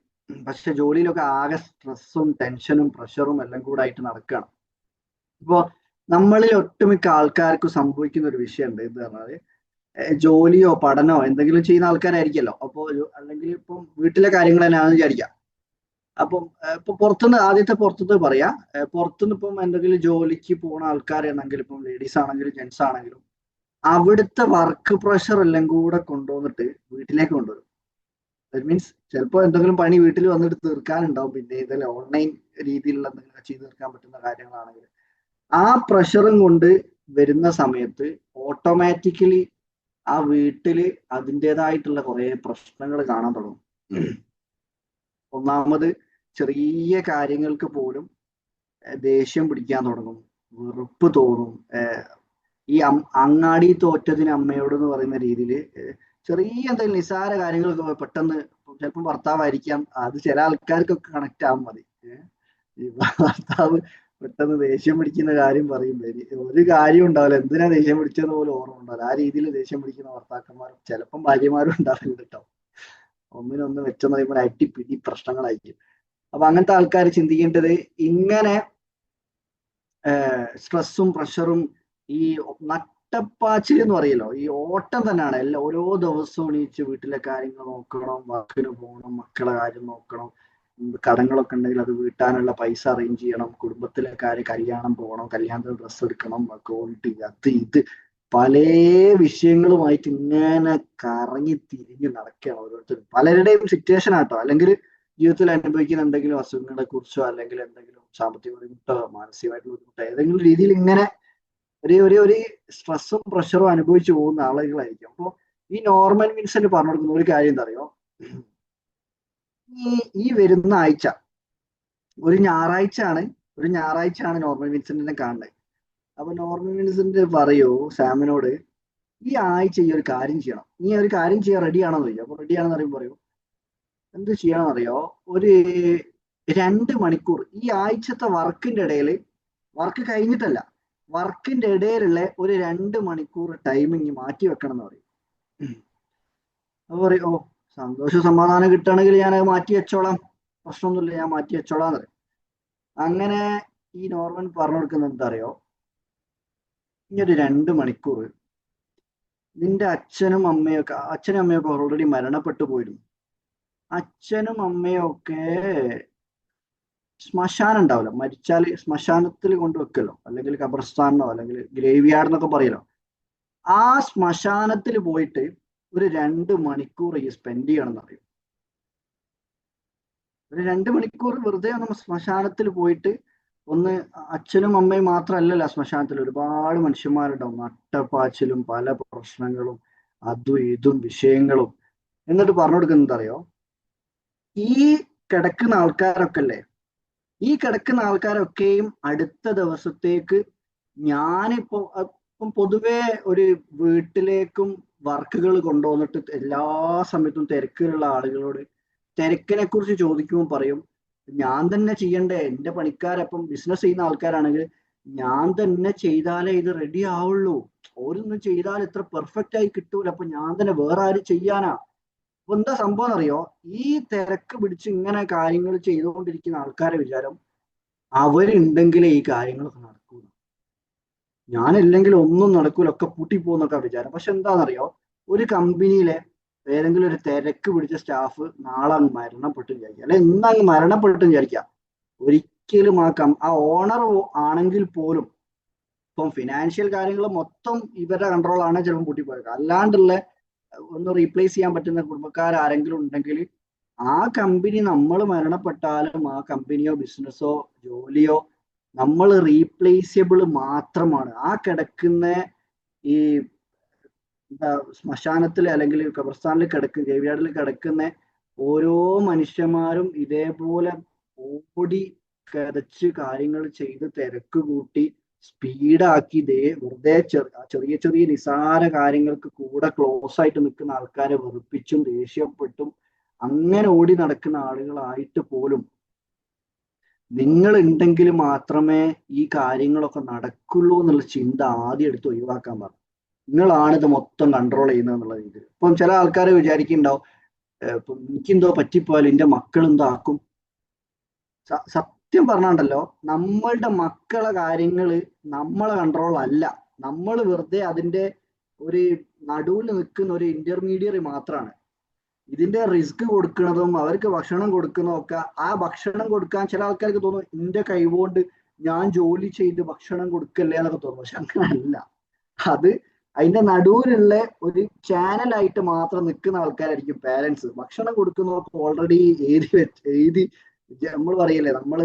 പക്ഷെ ജോലിയിലൊക്കെ ആകെ സ്ട്രെസ്സും ടെൻഷനും പ്രഷറും എല്ലാം കൂടെ ആയിട്ട് നടക്കുകയാണ്. ഇപ്പോ നമ്മളിൽ ഒട്ടുമിക്ക ആൾക്കാർക്കും സംഭവിക്കുന്ന ഒരു വിഷയമുണ്ട്. എന്ന് പറഞ്ഞാല് ജോലിയോ പഠനമോ എന്തെങ്കിലും ചെയ്യുന്ന ആൾക്കാരായിരിക്കല്ലോ. അപ്പോ അല്ലെങ്കിൽ ഇപ്പം വീട്ടിലെ കാര്യങ്ങൾ തന്നെയാണെന്ന് വിചാരിക്കാം. അപ്പം ഇപ്പൊ പുറത്തുനിന്ന് പറയാ, പുറത്തുനിന്ന് ഇപ്പം എന്തെങ്കിലും ജോലിക്ക് പോണ ആൾക്കാരാണെങ്കിൽ, ഇപ്പം ലേഡീസ് ആണെങ്കിലും ജെന്റ്സ് ആണെങ്കിലും, അവിടുത്തെ വർക്ക് പ്രഷർ എല്ലാം കൂടെ കൊണ്ടുവന്നിട്ട് വീട്ടിലേക്ക് കൊണ്ടുവരും. ദാറ്റ് മീൻസ് ചിലപ്പോൾ എന്തെങ്കിലും പണി വീട്ടിൽ വന്നിട്ട് തീർക്കാനുണ്ടാവും. പിന്നെ ഇതെല്ലാം ഓൺലൈൻ രീതിയിലുള്ള എന്തെങ്കിലും ചെയ്ത് തീർക്കാൻ പറ്റുന്ന കാര്യങ്ങളാണെങ്കിൽ ആ പ്രഷറും കൊണ്ട് വരുന്ന സമയത്ത് ഓട്ടോമാറ്റിക്കലി ആ വീട്ടില് അതിൻ്റെതായിട്ടുള്ള കുറെ പ്രശ്നങ്ങൾ കാണാൻ തുടങ്ങും. ഒന്നാമത് ചെറിയ കാര്യങ്ങൾക്ക് പോലും ദേഷ്യം പിടിക്കാൻ തുടങ്ങും, വെറുപ്പ് തോന്നും. ഈ അങ്ങാടി തോറ്റതിന് അമ്മയോട് എന്ന് പറയുന്ന രീതിയിൽ ചെറിയ എന്തെങ്കിലും നിസ്സാര കാര്യങ്ങളൊക്കെ പെട്ടെന്ന്, ചിലപ്പം ഭർത്താവായിരിക്കാം, അത് ചില ആൾക്കാർക്കൊക്കെ കണക്ട് ആവാൻ മതി. ഈ ഭർത്താവ് പെട്ടെന്ന് ദേഷ്യം പിടിക്കുന്ന കാര്യം പറയുമ്പോൾ ഒരു കാര്യം ഉണ്ടാവില്ല, എന്തിനാ ദേഷ്യം പിടിച്ചെന്ന് പോലും ഓർമ്മ ഉണ്ടാവില്ല. ആ രീതിയിൽ ദേഷ്യം പിടിക്കുന്ന ഭർത്താക്കന്മാരും ചിലപ്പം ഭാര്യമാരും ഉണ്ടാവില്ല കേട്ടോ. ഒന്നിനൊന്ന് വെച്ചെന്ന് പറയുമ്പോൾ അടിപ്പിടി പ്രശ്നങ്ങളായിരിക്കും. അപ്പൊ അങ്ങനത്തെ ആൾക്കാർ ചിന്തിക്കേണ്ടത്, ഇങ്ങനെ സ്ട്രെസ്സും പ്രഷറും ഈ നട്ടപ്പാച്ചിൽ എന്ന് പറയല്ലോ, ഈ ഓട്ടം തന്നെയാണ്. എല്ലാം ഓരോ ദിവസവും എണീച്ച് വീട്ടിലെ കാര്യങ്ങൾ നോക്കണം, വർക്കിന് പോകണം, മക്കളെ കാര്യം നോക്കണം, കടങ്ങളൊക്കെ ഉണ്ടെങ്കിൽ അത് വീട്ടാനുള്ള പൈസ അറേഞ്ച് ചെയ്യണം, കുടുംബത്തിലെ കാര്യം, കല്യാണം പോകണം, കല്യാണത്തിന് ഡ്രസ്സ് എടുക്കണം, ക്വാളിറ്റി, അത് ഇത് പല വിഷയങ്ങളുമായിട്ട് ഇങ്ങനെ കറങ്ങി തിരിഞ്ഞ് നടക്കുകയാണ് ഓരോരുത്തരും. പലരുടെയും സിറ്റുവേഷൻ ആട്ടോ, അല്ലെങ്കിൽ ജീവിതത്തിൽ അനുഭവിക്കുന്ന എന്തെങ്കിലും അസുഖങ്ങളെ കുറിച്ചോ, അല്ലെങ്കിൽ എന്തെങ്കിലും സാമ്പത്തിക ബുദ്ധിമുട്ടോ, മാനസികമായിട്ടുള്ള ബുദ്ധിമുട്ടോ, ഏതെങ്കിലും രീതിയിൽ ഇങ്ങനെ ഒരു സ്ട്രെസ്സും പ്രഷറും അനുഭവിച്ചു പോകുന്ന ആളുകളായിരിക്കും. അപ്പോൾ ഈ നോർമൻ വിൻസെന്റ് പറഞ്ഞു കൊടുക്കുന്ന ഒരു കാര്യം എന്താ അറിയോ? ഈ വരുന്ന ആഴ്ച ഒരു ഞായറാഴ്ചയാണ് നോർമൻ വിൻസെന്റിനെ കാണുന്നത്. അപ്പൊ നോർമൻ വിൻസെന്റ് പറയൂ സാമിനോട്, ഈ ആഴ്ച ഈ ഒരു കാര്യം ചെയ്യണം, നീ ഒരു കാര്യം ചെയ്യാൻ റെഡിയാണോന്ന് ചോദിക്കും. അപ്പൊ റെഡിയാണെന്ന് പറയുമ്പോൾ പറയൂ, എന്ത് ചെയ്യണമെന്നറിയോ? ഒരു 2 മണിക്കൂർ ഈ ആഴ്ചത്തെ വർക്കിന്റെ ഇടയിൽ, വർക്ക് കഴിഞ്ഞിട്ടല്ല, വർക്കിന്റെ ഇടയിലുള്ള ഒരു 2 മണിക്കൂർ ടൈമിങ് മാറ്റി വെക്കണം എന്ന് പറയും. അപ്പൊ പറയും, ഓ സന്തോഷ സമാധാനം കിട്ടുകയാണെങ്കിൽ ഞാൻ അത് മാറ്റി വെച്ചോളാം, പ്രശ്നമൊന്നുമില്ല, ഞാൻ മാറ്റി വെച്ചോളാം എന്ന് പറയും. അങ്ങനെ ഈ നോർമൻ പറഞ്ഞു കൊടുക്കുന്നത് എന്താ അറിയോ? ഇനി ഒരു 2 മണിക്കൂർ നിന്റെ അച്ഛനും അമ്മയൊക്കെ ഓൾറെഡി മരണപ്പെട്ടു പോയിരുന്നു. അച്ഛനും അമ്മയും ഒക്കെ ശ്മശാനം ഉണ്ടാവില്ല, മരിച്ചാല് ശ്മശാനത്തിൽ കൊണ്ടുവെക്കല്ലോ, അല്ലെങ്കിൽ ഖബർസ്ഥാനോ അല്ലെങ്കിൽ ഗ്രേവ് യാർഡ് എന്നൊക്കെ പറയല്ലോ. ആ ശ്മശാനത്തിൽ പോയിട്ട് ഒരു 2 മണിക്കൂർ ഈ സ്പെൻഡ് ചെയ്യണം എന്നറിയും. ഒരു 2 മണിക്കൂർ വെറുതെ ഒന്ന് ശ്മശാനത്തിൽ പോയിട്ട് ഒന്ന്, അച്ഛനും അമ്മയും മാത്രമല്ലല്ലോ ശ്മശാനത്തിൽ, ഒരുപാട് മനുഷ്യന്മാരുണ്ടാവും, നട്ടപ്പാച്ചിലും പല പ്രശ്നങ്ങളും അതും ഇതും വിഷയങ്ങളും. എന്നിട്ട് പറഞ്ഞു കൊടുക്കുന്നത് അറിയോ, ഈ കിടക്കുന്ന ആൾക്കാരൊക്കെ അല്ലേ, ഈ കിടക്കുന്ന ആൾക്കാരൊക്കെയും അടുത്ത ദിവസത്തേക്ക് ഞാനിപ്പോ ഇപ്പം പൊതുവെ ഒരു വീട്ടിലേക്കും വർക്കുകൾ കൊണ്ടുവന്നിട്ട് എല്ലാ സമയത്തും തിരക്കിലുള്ള ആളുകളോട് തിരക്കിനെ കുറിച്ച് ചോദിക്കുമ്പോൾ പറയും, ഞാൻ തന്നെ ചെയ്യണ്ടേ, എന്റെ പണിക്കാരപ്പം ബിസിനസ് ചെയ്യുന്ന ആൾക്കാരാണെങ്കിൽ ഞാൻ തന്നെ ചെയ്താലേ ഇത് റെഡി ആവുള്ളൂ, ഓരോന്നും ചെയ്താൽ ഇത്ര പെർഫെക്റ്റ് ആയി കിട്ടൂല, അപ്പൊ ഞാൻ തന്നെ വേറെ ആര് ചെയ്യാനാ. അപ്പൊ എന്താ സംഭവം അറിയോ, ഈ തിരക്ക് പിടിച്ച് ഇങ്ങനെ കാര്യങ്ങൾ ചെയ്തുകൊണ്ടിരിക്കുന്ന ആൾക്കാരെ വിചാരം അവരുണ്ടെങ്കിലേ ഈ കാര്യങ്ങളൊക്കെ നടക്കൂ, ഞാനില്ലെങ്കിൽ ഒന്നും നടക്കൂല, ഒക്കെ പൂട്ടിപ്പോന്നൊക്കെ വിചാരം. പക്ഷെ എന്താണെന്നറിയോ, ഒരു കമ്പനിയിലെ ഏതെങ്കിലും ഒരു തിരക്ക് പിടിച്ച സ്റ്റാഫ് നാളെ അങ്ങ് മരണപ്പെട്ടു വിചാരിക്കുക, അല്ലെ ഇന്ന് അങ്ങ് മരണപ്പെട്ടു വിചാരിക്കുക, ഒരിക്കലും ആ ഓണർ ആണെങ്കിൽ പോലും ഇപ്പം ഫിനാൻഷ്യൽ കാര്യങ്ങൾ മൊത്തം ഇവരുടെ കൺട്രോളാണ് ചിലപ്പോൾ പൂട്ടിപ്പോയത്, അല്ലാണ്ടുള്ള ഒന്ന് റീപ്ലേസ് ചെയ്യാൻ പറ്റുന്ന കുടുംബക്കാർ ആരെങ്കിലും ഉണ്ടെങ്കിൽ ആ കമ്പനി നമ്മൾ മരണപ്പെട്ടാലും ആ കമ്പനിയോ ബിസിനസ്സോ ജോലിയോ നമ്മൾ റീപ്ലേസബിൾ മാത്രമാണ്. ആ കിടക്കുന്ന ഈ എന്താ ശ്മശാനത്തിൽ അല്ലെങ്കിൽ ഖബർസ്ഥാനിൽ കിടക്കുന്ന ഗ്രേവ്യാർഡിൽ കിടക്കുന്ന ഓരോ മനുഷ്യന്മാരും ഇതേപോലെ ഓടി കിതച്ച് കാര്യങ്ങൾ ചെയ്ത് തിരക്ക് കൂട്ടി സ്പീഡാക്കി വെറുതെ ചെറിയ ചെറിയ നിസാര കാര്യങ്ങൾക്ക് കൂടെ ക്ലോസ് ആയിട്ട് നിൽക്കുന്ന ആൾക്കാരെ വെറുപ്പിച്ചും ദേഷ്യപ്പെട്ടും അങ്ങനെ ഓടി നടക്കുന്ന ആളുകളായിട്ട് പോലും നിങ്ങൾ ഉണ്ടെങ്കിൽ മാത്രമേ ഈ കാര്യങ്ങളൊക്കെ നടക്കുള്ളൂ എന്നുള്ള ചിന്ത ആദ്യം എടുത്ത് ഒഴിവാക്കാൻ പറഞ്ഞു. നിങ്ങളാണ് ഇത് മൊത്തം കൺട്രോൾ ചെയ്യുന്നത് എന്നുള്ള രീതിയിൽ. ഇപ്പം ചില ആൾക്കാർ വിചാരിക്കുന്നുണ്ടാവും, ഇപ്പം എനിക്കെന്തോ പറ്റിപ്പോയാൽ എൻ്റെ മക്കൾ എന്താക്കും. സത്യം പറഞ്ഞാണ്ടല്ലോ, നമ്മളുടെ മക്കളെ കാര്യങ്ങള് നമ്മളെ കൺട്രോൾ അല്ല, നമ്മൾ വെറുതെ അതിന്റെ ഒരു നടുവിൽ നിൽക്കുന്ന ഒരു ഇന്റർമീഡിയറി മാത്രമാണ്. ഇതിന്റെ റിസ്ക് കൊടുക്കുന്നതും അവർക്ക് ഭക്ഷണം കൊടുക്കുന്നതും ഒക്കെ, ആ ഭക്ഷണം കൊടുക്കാൻ ചില ആൾക്കാർക്ക് തോന്നും എന്റെ കൈകൊണ്ട് ഞാൻ ജോലി ചെയ്ത് ഭക്ഷണം കൊടുക്കല്ലേ എന്നൊക്കെ തോന്നും. പക്ഷെ അങ്ങനല്ല. അത് അതിന്റെ നടുവിലുള്ള ഒരു ചാനലായിട്ട് മാത്രം നിൽക്കുന്ന ആൾക്കാരായിരിക്കും പേരൻസ്. ഭക്ഷണം കൊടുക്കുന്നവർക്ക് ഓൾറെഡി എഴുതി നമ്മൾ പറയില്ലേ, നമ്മൾ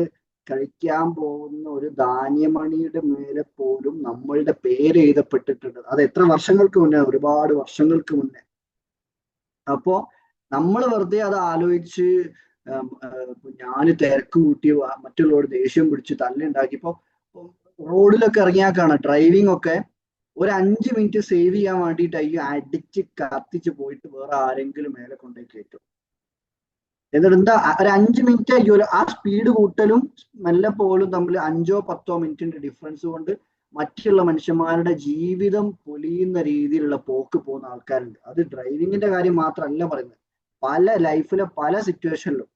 കഴിക്കാൻ പോകുന്ന ഒരു ധാന്യമണിയുടെ മേലെ പോലും നമ്മളുടെ പേര് എഴുതപ്പെട്ടിട്ടുണ്ട്. അത് എത്ര വർഷങ്ങൾക്ക് മുന്നേ, ഒരുപാട് വർഷങ്ങൾക്ക് മുന്നേ. അപ്പോ നമ്മൾ വെറുതെ അത് ആലോചിച്ച് ഞാൻ തിരക്ക് കൂട്ടി മറ്റുള്ളവരോട് ദേഷ്യം പിടിച്ച് തല്ലുണ്ടാക്കി. ഇപ്പൊ റോഡിലൊക്കെ ഇറങ്ങിയാൽ കാണാം, ഡ്രൈവിംഗ് ഒക്കെ ഒരു 5 മിനിറ്റ് സേവ് ചെയ്യാൻ വേണ്ടിയിട്ടായിരിക്കും അടിച്ച് കത്തിച്ച് പോയിട്ട് വേറെ ആരെങ്കിലും മേലെ കൊണ്ടുപോയി കയറ്റും. എന്നിട്ട് എന്താ ഒരു 5 മിനിറ്റ് ആയിരിക്കുമല്ലോ, ആ സ്പീഡ് കൂട്ടലും മെല്ലെ പോലും തമ്മിൽ 5-10 മിനിറ്റിന്റെ ഡിഫറൻസ് കൊണ്ട് മറ്റുള്ള മനുഷ്യന്മാരുടെ ജീവിതം പൊലിയുന്ന രീതിയിലുള്ള പോക്ക് പോകുന്ന ആൾക്കാരുണ്ട്. അത് ഡ്രൈവിങ്ങിന്റെ കാര്യം മാത്രമല്ല പറയുന്നത്, പല ലൈഫിലെ പല സിറ്റുവേഷനിലും.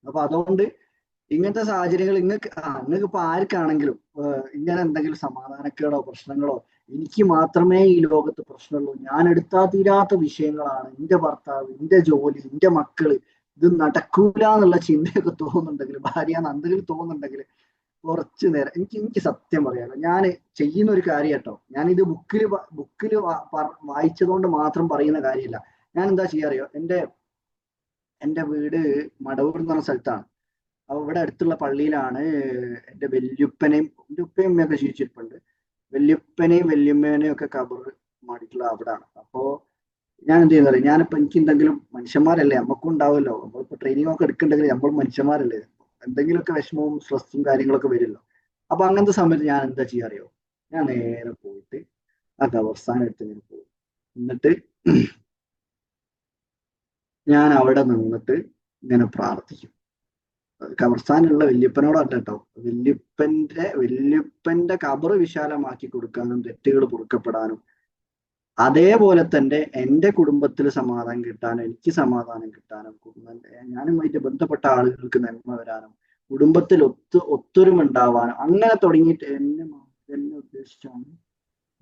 അപ്പൊ അതുകൊണ്ട് ഇങ്ങനത്തെ സാഹചര്യങ്ങൾ നിങ്ങൾക്ക് ഇപ്പൊ ആർക്കാണെങ്കിലും ഇങ്ങനെ എന്തെങ്കിലും സമാധാനക്കേടോ പ്രശ്നങ്ങളോ, എനിക്ക് മാത്രമേ ഈ ലോകത്ത് പ്രശ്നമുള്ളൂ, ഞാൻ എടുത്താൽ തീരാത്ത വിഷയങ്ങളാണ്, എന്റെ ഭർത്താവ്, എന്റെ ജോലി, എന്റെ മക്കള്, ഇത് നടക്കൂല എന്നുള്ള ചിന്തയൊക്കെ തോന്നുന്നുണ്ടെങ്കിൽ, ഭാര്യയാന്ന് എന്തെങ്കിലും തോന്നുന്നുണ്ടെങ്കിൽ കുറച്ചു നേരം എനിക്ക് സത്യം പറയാലോ, ഞാൻ ചെയ്യുന്ന ഒരു കാര്യം കേട്ടോ, ഞാനിത് ബുക്കിൽ വായിച്ചതുകൊണ്ട് മാത്രം പറയുന്ന കാര്യമില്ല. ഞാൻ എന്താ ചെയ്യാറിയോ, എന്റെ വീട് മടവൂർ എന്ന് പറഞ്ഞ സ്ഥലത്താണ്. അപ്പൊ ഇവിടെ അടുത്തുള്ള പള്ളിയിലാണ് എന്റെ വല്യുപ്പനെയും, എന്റെ ഉപ്പയും ഉമ്മയൊക്കെ ജീവിച്ചിരിപ്പുണ്ട്, വല്യുപ്പനെയും വല്യമ്മേനെയും ഒക്കെ കബർ മാടിയിട്ടുള്ള അവിടാണ്. അപ്പോ ഞാൻ എന്ത് ചെയ്യുന്നത്, ഞാനിപ്പോ എനിക്ക് എന്തെങ്കിലും, മനുഷ്യന്മാരല്ലേ നമുക്കും ഉണ്ടാവുമല്ലോ, നമ്മളിപ്പോ ട്രെയിനിങ് ഒക്കെ എടുക്കണ്ടെങ്കിൽ നമ്മൾ മനുഷ്യന്മാരല്ലേ, എന്തെങ്കിലുമൊക്കെ വിഷമവും സ്ട്രെസ്സും കാര്യങ്ങളൊക്കെ വരുമല്ലോ. അപ്പൊ അങ്ങനത്തെ സമയത്ത് ഞാൻ എന്താ ചെയ്യാറിയോ, ഞാൻ നേരെ പോയിട്ട് ആ ഖബർസ്ഥാൻ എടുത്ത് ഇങ്ങനെ പോകും. എന്നിട്ട് ഞാൻ അവിടെ നിന്നിട്ട് ഇങ്ങനെ പ്രാർത്ഥിക്കും. ഖബർസ്ഥാനുള്ള വല്യപ്പനോടല്ല കേട്ടോ, വല്യപ്പന്റെ കബറ് വിശാലമാക്കി കൊടുക്കാനും തെറ്റുകൾ പൊറുക്കപ്പെടാനും, അതേപോലെ തന്നെ എൻ്റെ കുടുംബത്തിൽ സമാധാനം കിട്ടാനും എനിക്ക് സമാധാനം കിട്ടാനും, ഞാനുമായിട്ട് ബന്ധപ്പെട്ട ആളുകൾക്ക് നന്മ വരാനും, കുടുംബത്തിൽ ഒത്തൊരുമ ഉണ്ടാവാനും, അങ്ങനെ തുടങ്ങിയിട്ട് എന്നെ ഉദ്ദേശിച്ചാണ്,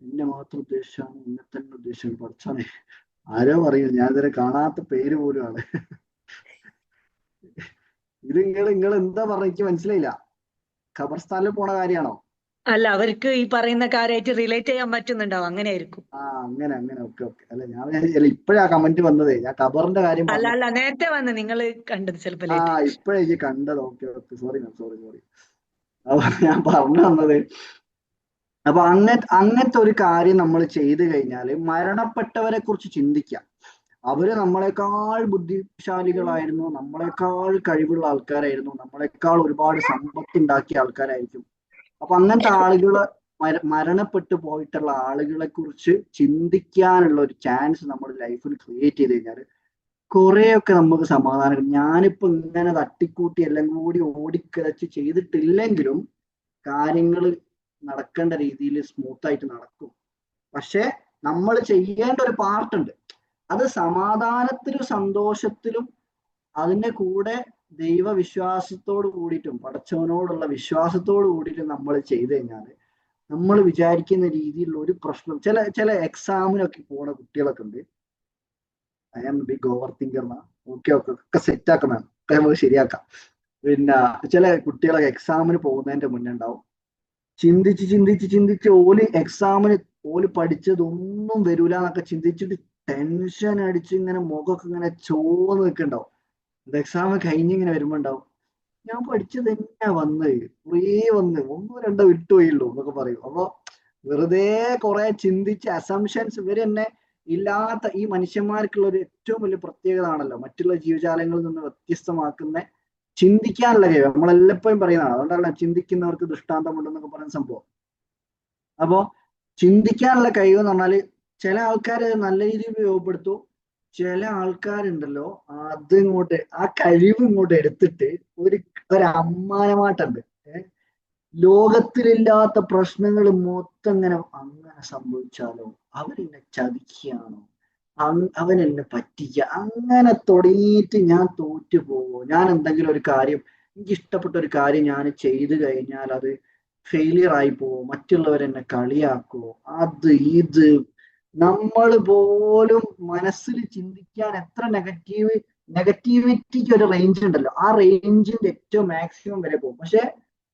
എന്നെ മാത്രം ഉദ്ദേശിച്ചാണ്, എന്നെ തന്നെ ഉദ്ദേശിച്ചാണ്. പഠിച്ചാണ് ആരോ പറയും, ഞാൻ ഇതുവരെ കാണാത്ത പേര് പോലുമാണ്. നിങ്ങൾ എന്താ പറഞ്ഞ എനിക്ക് മനസ്സിലായില്ല. ഖബർസ്ഥാനിൽ പോണ കാര്യമാണോ? അല്ല, അവർക്ക് ഈ പറയുന്ന കാര്യമായിട്ട് റിലേറ്റ് ചെയ്യാൻ പറ്റുന്നുണ്ടാവും, അങ്ങനെയായിരിക്കും. അങ്ങനെ ഓക്കെ ഓക്കെ. അല്ല ഞാൻ അല്ല ഇപ്പഴാ കമന്റ് വന്നതേ, ഞാൻ ഖബറിന്റെ കാര്യം അല്ല പറഞ്ഞു. അല്ല, നേരത്തെ വന്ന് നിങ്ങൾ കണ്ടത് ചിലപ്പോ ലേറ്റ്. ഇപ്പഴേ എനിക്ക് കണ്ടത്. Okay okay, sorry sorry. അപ്പൊ ഞാൻ പറഞ്ഞു വന്നത്, അപ്പൊ അങ്ങനത്തെ ഒരു കാര്യം നമ്മൾ ചെയ്തു കഴിഞ്ഞാൽ മരണപ്പെട്ടവരെ കുറിച്ച് ചിന്തിക്കാം. അവര് നമ്മളെക്കാൾ ബുദ്ധിശാലികളായിരുന്നു, നമ്മളെക്കാൾ കഴിവുള്ള ആൾക്കാരായിരുന്നു, നമ്മളെക്കാൾ ഒരുപാട് സമ്പത്ത് ഉണ്ടാക്കിയ ആൾക്കാരായിരിക്കും. അപ്പൊ അങ്ങനത്തെ ആളുകള് മരണപ്പെട്ടു പോയിട്ടുള്ള ആളുകളെ കുറിച്ച് ചിന്തിക്കാനുള്ള ഒരു ചാൻസ് നമ്മുടെ ലൈഫിൽ ക്രിയേറ്റ് ചെയ്ത് കഴിഞ്ഞാൽ കുറെയൊക്കെ നമുക്ക് സമാധാനം. ഞാനിപ്പോ ഇങ്ങനെ തട്ടിക്കൂട്ടി എല്ലാം കൂടി ഓടിക്കിളച്ച് ചെയ്തിട്ടില്ലെങ്കിലും കാര്യങ്ങൾ നടക്കേണ്ട രീതിയിൽ സ്മൂത്ത് ആയിട്ട് നടക്കും. പക്ഷെ നമ്മൾ ചെയ്യേണ്ട ഒരു പാർട്ടുണ്ട്. അത് സമാധാനത്തിലും സന്തോഷത്തിലും അതിന്റെ കൂടെ ദൈവവിശ്വാസത്തോട് കൂടിയിട്ടും പടച്ചവനോടുള്ള വിശ്വാസത്തോട് കൂടിയിട്ടും നമ്മൾ ചെയ്തു കഴിഞ്ഞാൽ നമ്മൾ വിചാരിക്കുന്ന രീതിയിലുള്ള ഒരു പ്രശ്നം, ചില എക്സാമിനൊക്കെ പോണ കുട്ടികളൊക്കെ ഉണ്ട്. I am big over thinker. Okay ഒക്കെ സെറ്റ് ആക്കണം, ഒക്കെ നമുക്ക് ശരിയാക്കാം. പിന്നെ ചില കുട്ടികളൊക്കെ എക്സാമിന് പോകുന്നതിന്റെ മുന്നേ ഉണ്ടാവും ചിന്തിച്ച് ഓല് പഠിച്ചതൊന്നും വരൂല എന്നൊക്കെ ചിന്തിച്ചിട്ട് ടെൻഷൻ അടിച്ച് ഇങ്ങനെ മുഖമൊക്കെ ഇങ്ങനെ ചോന്ന് നിൽക്കുന്നുണ്ടാവും. എക്സാം കഴിഞ്ഞിങ്ങനെ വരുമ്പോ ഉണ്ടാവും, ഞാൻ പഠിച്ചത് തന്നെയാ കുറേ ഒന്നോ രണ്ടോ വിട്ടുപോയുള്ളൂ എന്നൊക്കെ പറയും. അപ്പൊ വെറുതെ കുറെ ചിന്തിച്ച് അസംഷൻസ് ഇവര് തന്നെ ഇല്ലാത്ത ഈ മനുഷ്യന്മാർക്കുള്ള ഒരു ഏറ്റവും വലിയ പ്രത്യേകത ആണല്ലോ മറ്റുള്ള ജീവജാലങ്ങളിൽ നിന്ന് വ്യത്യസ്തമാക്കുന്ന ചിന്തിക്കാനുള്ള കഴിവ്. നമ്മളെല്ലാപ്പോഴും പറയുന്നതാണ്. അതുകൊണ്ടാണ് ചിന്തിക്കുന്നവർക്ക് ദൃഷ്ടാന്തമുണ്ടെന്നൊക്കെ പറയുന്ന സംഭവം. അപ്പോ ചിന്തിക്കാനുള്ള കഴിവ് എന്ന് പറഞ്ഞാല് ചില ആൾക്കാർ നല്ല രീതിയിൽ ഉപയോഗപ്പെടുത്തു, ചില ആൾക്കാരുണ്ടല്ലോ അതിങ്ങോട്ട് ആ കഴിവ് ഇങ്ങോട്ട് എടുത്തിട്ട് ഒരു അമ്മാനമാട്ടുണ്ട്. ലോകത്തിലില്ലാത്ത പ്രശ്നങ്ങൾ മൊത്തം അങ്ങനെ സംഭവിച്ചാലോ, അവരെന്നെ ചതിക്കുകയാണോ, അവൻ എന്നെ പറ്റിക്കുക, അങ്ങനെ തുടങ്ങിയിട്ട് ഞാൻ തോറ്റു പോവോ, ഞാൻ എന്തെങ്കിലും ഒരു കാര്യം എനിക്ക് ഇഷ്ടപ്പെട്ട ഒരു കാര്യം ഞാൻ ചെയ്തു കഴിഞ്ഞാൽ അത് ഫെയിലിയർ ആയി പോവോ, മറ്റുള്ളവരെന്നെ കളിയാക്കുവോ, അത് ഇത് നമ്മൾ പോലും മനസ്സിൽ ചിന്തിക്കാൻ എത്ര നെഗറ്റിവിറ്റിക്ക് ഒരു റേഞ്ച് ഉണ്ടല്ലോ, ആ റേഞ്ചിന്റെ ഏറ്റവും മാക്സിമം വരെ പോകും. പക്ഷെ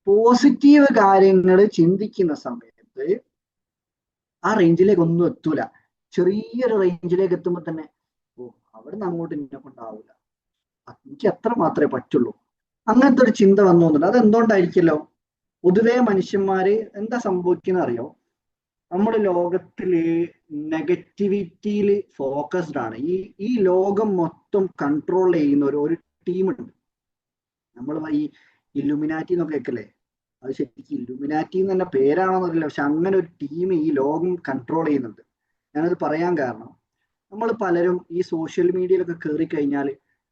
പോസിറ്റീവ് കാര്യങ്ങൾ ചിന്തിക്കുന്ന സമയത്ത് ആ റേഞ്ചിലേക്ക് ഒന്നും എത്തൂല. ചെറിയൊരു റേഞ്ചിലേക്ക് എത്തുമ്പോ തന്നെ അവിടെ നിന്ന് അങ്ങോട്ട് എന്നെ കൊണ്ടാവില്ല, എനിക്ക് എത്ര മാത്രമേ പറ്റുള്ളൂ, അങ്ങനത്തെ ഒരു ചിന്ത വന്നു തോന്നുന്നുണ്ട്. അതെന്തുകൊണ്ടായിരിക്കല്ലോ? പൊതുവെ മനുഷ്യന്മാര് എന്താ സംഭവിക്കുന്ന അറിയോ, നമ്മുടെ ലോകത്തില് നെഗറ്റിവിറ്റിയിൽ ഫോക്കസ്ഡ് ആണ്. ഈ ലോകം മൊത്തം കൺട്രോൾ ചെയ്യുന്ന ഒരു ടീമുണ്ട്. നമ്മൾ ഈ ഇല്ലുമിനാറ്റി എന്നൊക്കെ കേൾക്കല്ലേ, അത് ശരിക്കും ഇല്ലുമിനാറ്റി എന്ന് തന്നെ പേരാണോന്നറിയില്ല, പക്ഷെ അങ്ങനെ ഒരു ടീം ഈ ലോകം കൺട്രോൾ ചെയ്യുന്നുണ്ട്. ഞാനത് പറയാൻ കാരണം, നമ്മൾ പലരും ഈ സോഷ്യൽ മീഡിയയിലൊക്കെ കയറി കഴിഞ്ഞാൽ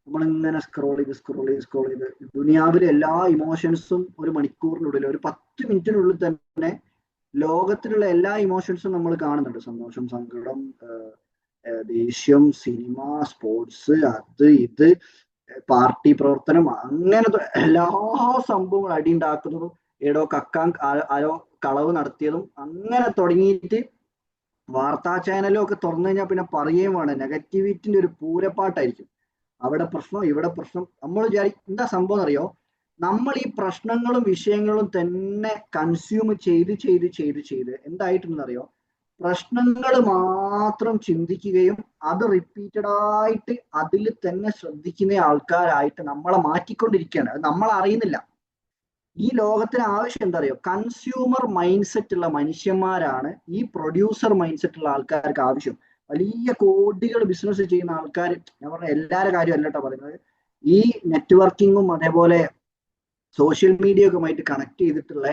നമ്മളിങ്ങനെ സ്ക്രോൾ ചെയ്ത് ദുനിയാവിലെ എല്ലാ ഇമോഷൻസും ഒരു മണിക്കൂറിനുള്ളിൽ, ഒരു 10 മിനിറ്റിനുള്ളിൽ തന്നെ ലോകത്തിലുള്ള എല്ലാ ഇമോഷൻസും നമ്മൾ കാണുന്നുണ്ട്. സന്തോഷം, സങ്കടം, ദേഷ്യം, സിനിമ, സ്പോർട്സ്, അത് ഇത്, പാർട്ടി പ്രവർത്തനം, അങ്ങനെ എല്ലാ സംഭവങ്ങളും അടിയുണ്ടാക്കുന്നതും ഏടോ കക്കാൻ ആരോ കളവ് നടത്തിയതും അങ്ങനെ തുടങ്ങിയിട്ട് വാർത്താ ചാനലും ഒക്കെ തുറന്നു കഴിഞ്ഞാൽ പിന്നെ പറയുകയും വേണം, നെഗറ്റിവിറ്റിന്റെ ഒരു പൂരപ്പാട്ടായിരിക്കും. അവിടെ പ്രശ്നം, ഇവിടെ പ്രശ്നം. നമ്മൾ എന്താ സംഭവം അറിയോ, നമ്മൾ ഈ പ്രശ്നങ്ങളും വിഷയങ്ങളും തന്നെ കൺസ്യൂം ചെയ്ത് എന്തായിട്ടുണ്ടെന്നറിയോ, പ്രശ്നങ്ങൾ മാത്രം ചിന്തിക്കുകയും അത് റിപ്പീറ്റഡ് ആയിട്ട് അതിൽ തന്നെ ശ്രദ്ധിക്കുന്ന ആൾക്കാരായിട്ട് നമ്മളെ മാറ്റിക്കൊണ്ടിരിക്കുകയാണ്. അത് നമ്മൾ അറിയുന്നില്ല. ഈ ലോകത്തിന് ആവശ്യം എന്താ അറിയോ, കൺസ്യൂമർ മൈൻഡ് സെറ്റ് ഉള്ള മനുഷ്യന്മാരാണ് ഈ പ്രൊഡ്യൂസർ മൈൻഡ് സെറ്റ് ഉള്ള ആൾക്കാർക്ക് ആവശ്യം. വലിയ കോടികൾ ബിസിനസ് ചെയ്യുന്ന ആൾക്കാർ, ഞാൻ പറഞ്ഞ എല്ലാവരുടെ കാര്യം അല്ല കേട്ടോ പറയുന്നത്, ഈ നെറ്റ്വർക്കിങ്ങും അതേപോലെ സോഷ്യൽ മീഡിയ ഒക്കെ ആയിട്ട് കണക്ട് ചെയ്തിട്ടുള്ള,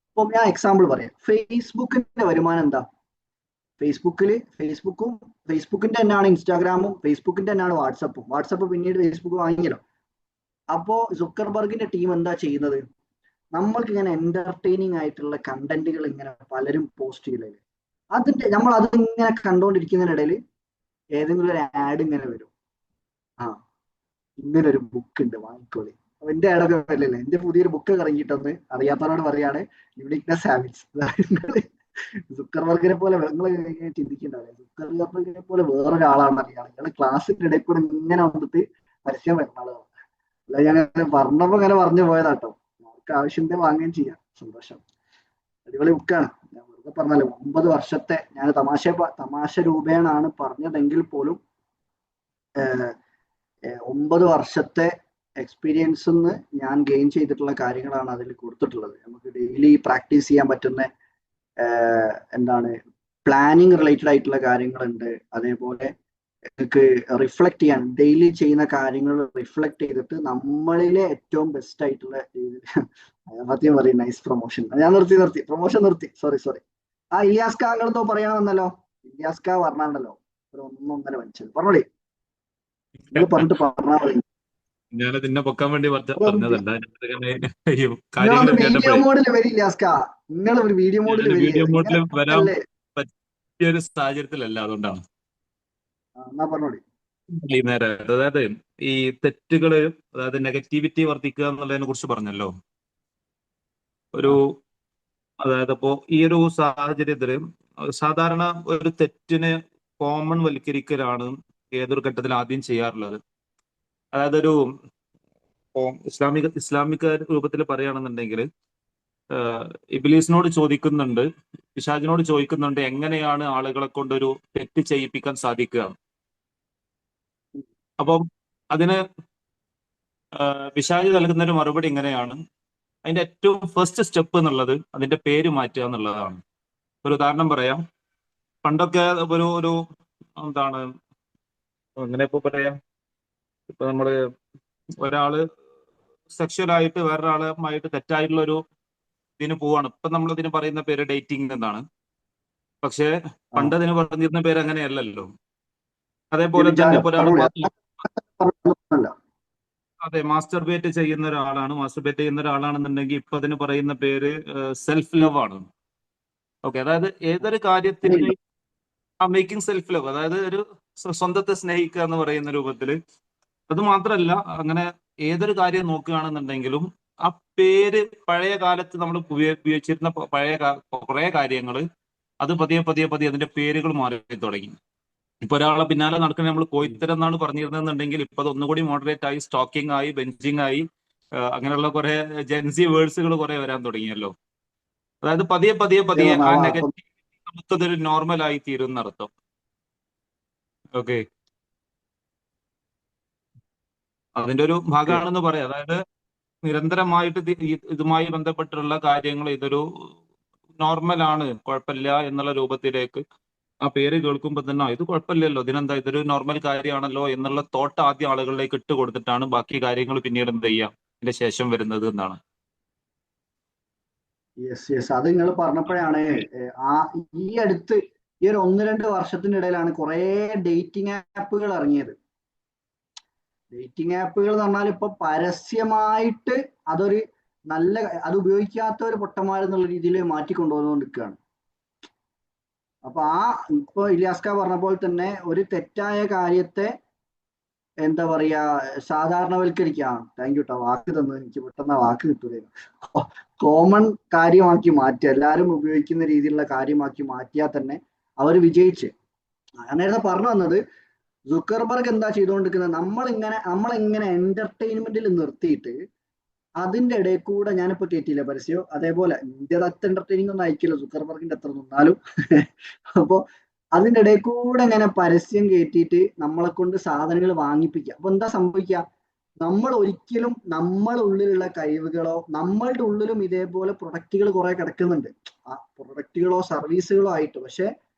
ഇപ്പം ഞാൻ എക്സാമ്പിൾ പറയാം, ഫേസ്ബുക്കിന്റെ വരുമാനം എന്താ? ഫേസ്ബുക്കിന്റെ തന്നെയാണ് ഇൻസ്റ്റാഗ്രാമും, ഫേസ്ബുക്കിന്റെ തന്നെയാണ് വാട്സപ്പ് പിന്നീട് ഫേസ്ബുക്ക് വാങ്ങിയല്ലോ. അപ്പോ സുക്കർബർഗിന്റെ ടീം എന്താ ചെയ്യുന്നത്, നമ്മൾക്ക് ഇങ്ങനെ എന്റർടൈനിങ് ആയിട്ടുള്ള കണ്ടന്റുകൾ ഇങ്ങനെ പലരും പോസ്റ്റ് ചെയ്യില്ലേ, നമ്മൾ അതിങ്ങനെ കണ്ടുകൊണ്ടിരിക്കുന്നതിനിടയിൽ ഏതെങ്കിലും ഒരു ആഡ് ഇങ്ങനെ വരും, ഇങ്ങനെ ഒരു ബുക്ക് ഉണ്ട് വാങ്ങിക്കോളി. അപ്പൊ എന്റെ ആഡൊക്കെ വരില്ലേ, എന്റെ പുതിയൊരു ബുക്ക് ഇറങ്ങിയിട്ടൊന്ന് അറിയാത്തവരോട് പറയാണ്, യൂണിക്നെസ് ഹാബിറ്റ്സ്. സുക്കർബർഗിനെ പോലെ നിങ്ങൾ ചിന്തിക്കണ്ടാവില്ല, സുക്കർബർഗിനെ പോലെ വേറൊരാളാണ് അറിയാം. നിങ്ങള് ക്ലാസ്സിന്റെ ഇടയിൽ കൂടെ ഇങ്ങനെ വന്നിട്ട് പരസ്യം വരുന്ന ആളാണ്. അല്ല, ഞാൻ പറഞ്ഞപ്പോ ഇങ്ങനെ പറഞ്ഞു പോയതാട്ടോ. നമുക്ക് ആവശ്യത്തെ വാങ്ങുകയും ചെയ്യാം. സന്തോഷം. അടിപൊളി ബുക്കാണ്. ഞാൻ വെറുതെ പറഞ്ഞല്ലോ, 9 വർഷത്തെ, ഞാൻ തമാശ രൂപേണാണ് പറഞ്ഞതെങ്കിൽ പോലും 9 വർഷത്തെ എക്സ്പീരിയൻസ് ഞാൻ ഗെയിൻ ചെയ്തിട്ടുള്ള കാര്യങ്ങളാണ് അതിൽ കൊടുത്തിട്ടുള്ളത്. നമുക്ക് ഡെയിലി പ്രാക്ടീസ് ചെയ്യാൻ പറ്റുന്ന എന്താണ് പ്ലാനിങ് റിലേറ്റഡ് ആയിട്ടുള്ള കാര്യങ്ങളുണ്ട്. അതേപോലെ നിങ്ങൾക്ക് റിഫ്ലക്ട് ചെയ്യാൻ, ഡെയിലി ചെയ്യുന്ന കാര്യങ്ങൾ റിഫ്ലക്ട് ചെയ്തിട്ട് നമ്മളിലെ ഏറ്റവും ബെസ്റ്റ് ആയിട്ടുള്ള രീതിയിൽ ആദ്യം പറയും നൈസ് പ്രൊമോഷൻ. ഞാൻ നിർത്തി പ്രൊമോഷൻ നിർത്തി. സോറി. ആ ഇലിയാസ്ക അങ്ങനെന്തോ പറയാൻ വന്നല്ലോ. ഇലിയാസ്ക പറഞ്ഞാണ്ടല്ലോ ഒരു 1.5 മനുഷ്യൻ പറഞ്ഞോളി. നിങ്ങൾ പറഞ്ഞിട്ട് പറഞ്ഞാൽ മതി. ഞാനത് നിന്നെ പൊക്കാൻ വേണ്ടി പറഞ്ഞതല്ല. ഈ നിങ്ങളൊന്ന് കാര്യങ്ങൾ വീഡിയോ കേട്ടപ്പോഴേ മോഡിൽ വരില്ല ഇലിയാസ്ക. നിങ്ങൾ ഒരു വീഡിയോ മോഡിൽ ഞാനൊരു വരിക. വീഡിയോ മോഡിൽ ഇങ്ങനെ വരാൻ അല്ലേ? പറ്റിയ ഒരു സാഹചര്യത്തിലല്ല, അതുകൊണ്ടാണ് എന്നാ പറഞ്ഞോളി. ഈ നേരം. അതായത് ഈ തെറ്റുകള്, അതായത് നെഗറ്റിവിറ്റി വർദ്ധിക്കുക എന്നുള്ളതിനെ കുറിച്ച് പറഞ്ഞല്ലോ. ഒരു അതായത് ഇപ്പോ ഈ ഒരു സാഹചര്യത്തില് സാധാരണ ഒരു തെറ്റിനെ കോമൺ വൽക്കരിക്കലാണ് ഏതൊരു ഘട്ടത്തിൽ ആദ്യം ചെയ്യാറുള്ളത്. അതായത് ഒരു ഇസ്ലാമിക രൂപത്തിൽ പറയുകയാണെന്നുണ്ടെങ്കിൽ ഇബ്ലീസിനോട് ചോദിക്കുന്നുണ്ട്, പിശാചിനോട് ചോദിക്കുന്നുണ്ട്, എങ്ങനെയാണ് ആളുകളെ കൊണ്ടൊരു തെറ്റ് ചെയ്യിപ്പിക്കാൻ സാധിക്കുക. അപ്പം അതിന് പിശാചി നൽകുന്ന ഒരു മറുപടി ഇങ്ങനെയാണ്. അതിന്റെ ഏറ്റവും ഫസ്റ്റ് സ്റ്റെപ്പ് എന്നുള്ളത് അതിന്റെ പേര് മാറ്റുക എന്നുള്ളതാണ്. ഒരു ഉദാഹരണം പറയാം. പണ്ടൊക്കെ ഒരു എന്താണ്, എങ്ങനെ ഇപ്പൊ പറയാം, ഇപ്പൊ നമ്മള് ഒരാള് സെക്ഷുവലായിട്ട് വേറൊരാളുമായിട്ട് തെറ്റായിട്ടുള്ള ഒരു ഇതിന് പോവാണ്. ഇപ്പൊ നമ്മൾ ഇതിന് പറയുന്ന പേര് ഡേറ്റിംഗ് എന്നാണ്. പക്ഷെ പണ്ട് അതിന് പറഞ്ഞിരുന്ന പേര് അങ്ങനെയല്ലല്ലോ. അതേപോലെ തന്നെ ഇപ്പൊ ഒരാൾ മാസ്റ്റർബേറ്റ് ചെയ്യുന്ന ഒരാളാണെന്നുണ്ടെങ്കിൽ ഇപ്പൊ അതിന് പറയുന്ന പേര് സെൽഫ് ലവ് ആണ്. ഓക്കെ, അതായത് ഏതൊരു കാര്യത്തിന് മേക്കിംഗ് സെൽഫ് ലവ്, അതായത് ഒരു സ്വന്തത്തെ സ്നേഹിക്കുക എന്ന് പറയുന്ന രൂപത്തില്. അത് മാത്രമല്ല, അങ്ങനെ ഏതൊരു കാര്യം നോക്കുകയാണെന്നുണ്ടെങ്കിലും ആ പേര്, പഴയ കാലത്ത് നമ്മൾ ഉപയോഗിച്ചിരുന്ന കുറെ കാര്യങ്ങൾ, അത് പതിയെ അതിന്റെ പേരുകൾ മാറി തുടങ്ങി. ഇപ്പൊ ഒരാളെ പിന്നാലെ നടക്കുന്ന നമ്മൾ കോയിത്തരം എന്നാണ് പറഞ്ഞിരുന്നെന്നുണ്ടെങ്കിൽ ഇപ്പൊ അത് ഒന്നുകൂടി മോഡറേറ്റ് ആയി, സ്റ്റോക്കിംഗ് ആയി, ബെഞ്ചിങ് ആയി, അങ്ങനെയുള്ള കുറെ ജെൻസി വേർഡ്സുകൾ കുറെ വരാൻ തുടങ്ങിയല്ലോ. അതായത് പതിയെ ആ നെഗറ്റീവ് നമുക്കതൊരു നോർമൽ ആയി തീരും എന്നർത്ഥം. ഓക്കെ, അതിന്റെ ഒരു ഭാഗമാണെന്ന് പറയാം. അതായത് നിരന്തരമായിട്ട് ഇതുമായി ബന്ധപ്പെട്ടുള്ള കാര്യങ്ങൾ ഇതൊരു നോർമലാണ്, കുഴപ്പമില്ല എന്നുള്ള രൂപത്തിലേക്ക് ആ പേര് കേൾക്കുമ്പോൾ തന്നെ ഇത് കുഴപ്പമില്ലല്ലോ, ഇതിനെന്താ, ഇതൊരു നോർമൽ കാര്യമാണല്ലോ എന്നുള്ള തോട്ട് ആദ്യം ആളുകളിലേക്ക് ഇട്ട് കൊടുത്തിട്ടാണ് ബാക്കി കാര്യങ്ങൾ പിന്നീട് എന്ത് ചെയ്യാം ഇതിന്റെ ശേഷം വരുന്നത് എന്നാണ്. യെസ്, അത് നിങ്ങൾ പറഞ്ഞപ്പോഴാണ് ഈ അടുത്ത് ഈ ഒരു 1-2 വർഷത്തിനിടയിലാണ് കുറെ ഡേറ്റിംഗ് ആപ്പുകൾ ഇറങ്ങിയത്. ഡേറ്റിംഗ് ആപ്പുകൾ എന്ന് പറഞ്ഞാൽ ഇപ്പൊ പരസ്യമായിട്ട് അതൊരു നല്ല, അത് ഉപയോഗിക്കാത്തവർ പൊട്ടന്മാരെന്നുള്ള രീതിയിൽ മാറ്റിക്കൊണ്ടുവന്നുകൊണ്ടിരിക്കുകയാണ്. അപ്പൊ ഇപ്പൊ ഇലിയാസ്ക പറഞ്ഞ പോലെ തന്നെ ഒരു തെറ്റായ കാര്യത്തെ എന്താ പറയാ സാധാരണവൽക്കരിക്കാം. താങ്ക് യു കേട്ടോ, വാക്ക് തന്നു. എനിക്ക് പെട്ടെന്ന് വാക്ക് കിട്ടൂല. കോമൺ കാര്യമാക്കി മാറ്റുക, എല്ലാവരും ഉപയോഗിക്കുന്ന രീതിയിലുള്ള കാര്യമാക്കി മാറ്റിയാൽ തന്നെ അവർ വിജയിച്ച്. ഞാൻ നേരത്തെ പറഞ്ഞു വന്നത്, സുക്കർബർഗ് എന്താ ചെയ്തുകൊണ്ടിരിക്കുന്നത്, നമ്മളെങ്ങനെ എന്റർടൈൻമെന്റിൽ നിർത്തിയിട്ട് അതിന്റെ ഇടയിൽ കൂടെ, ഞാനിപ്പോ കേട്ടില്ല പരസ്യം, അതേപോലെ ഇന്ത്യയുടെ അത്ര എന്റർടൈനിങ് ഒന്നും അയക്കില്ല സുക്കർബർഗിന്റെ അത്ര നിന്നാലും. അപ്പോ അതിന്റെ ഇടയിൽ കൂടെ ഇങ്ങനെ പരസ്യം കയറ്റിയിട്ട് നമ്മളെ കൊണ്ട് സാധനങ്ങൾ വാങ്ങിപ്പിക്കുക. അപ്പൊ എന്താ സംഭവിക്കുക, നമ്മൾ ഒരിക്കലും നമ്മളുള്ളിലുള്ള കഴിവുകളോ, നമ്മളുടെ ഉള്ളിലും ഇതേപോലെ പ്രൊഡക്റ്റുകൾ കുറെ കിടക്കുന്നുണ്ട്, ആ പ്രൊഡക്റ്റുകളോ സർവീസുകളോ ആയിട്ട്. പക്ഷെ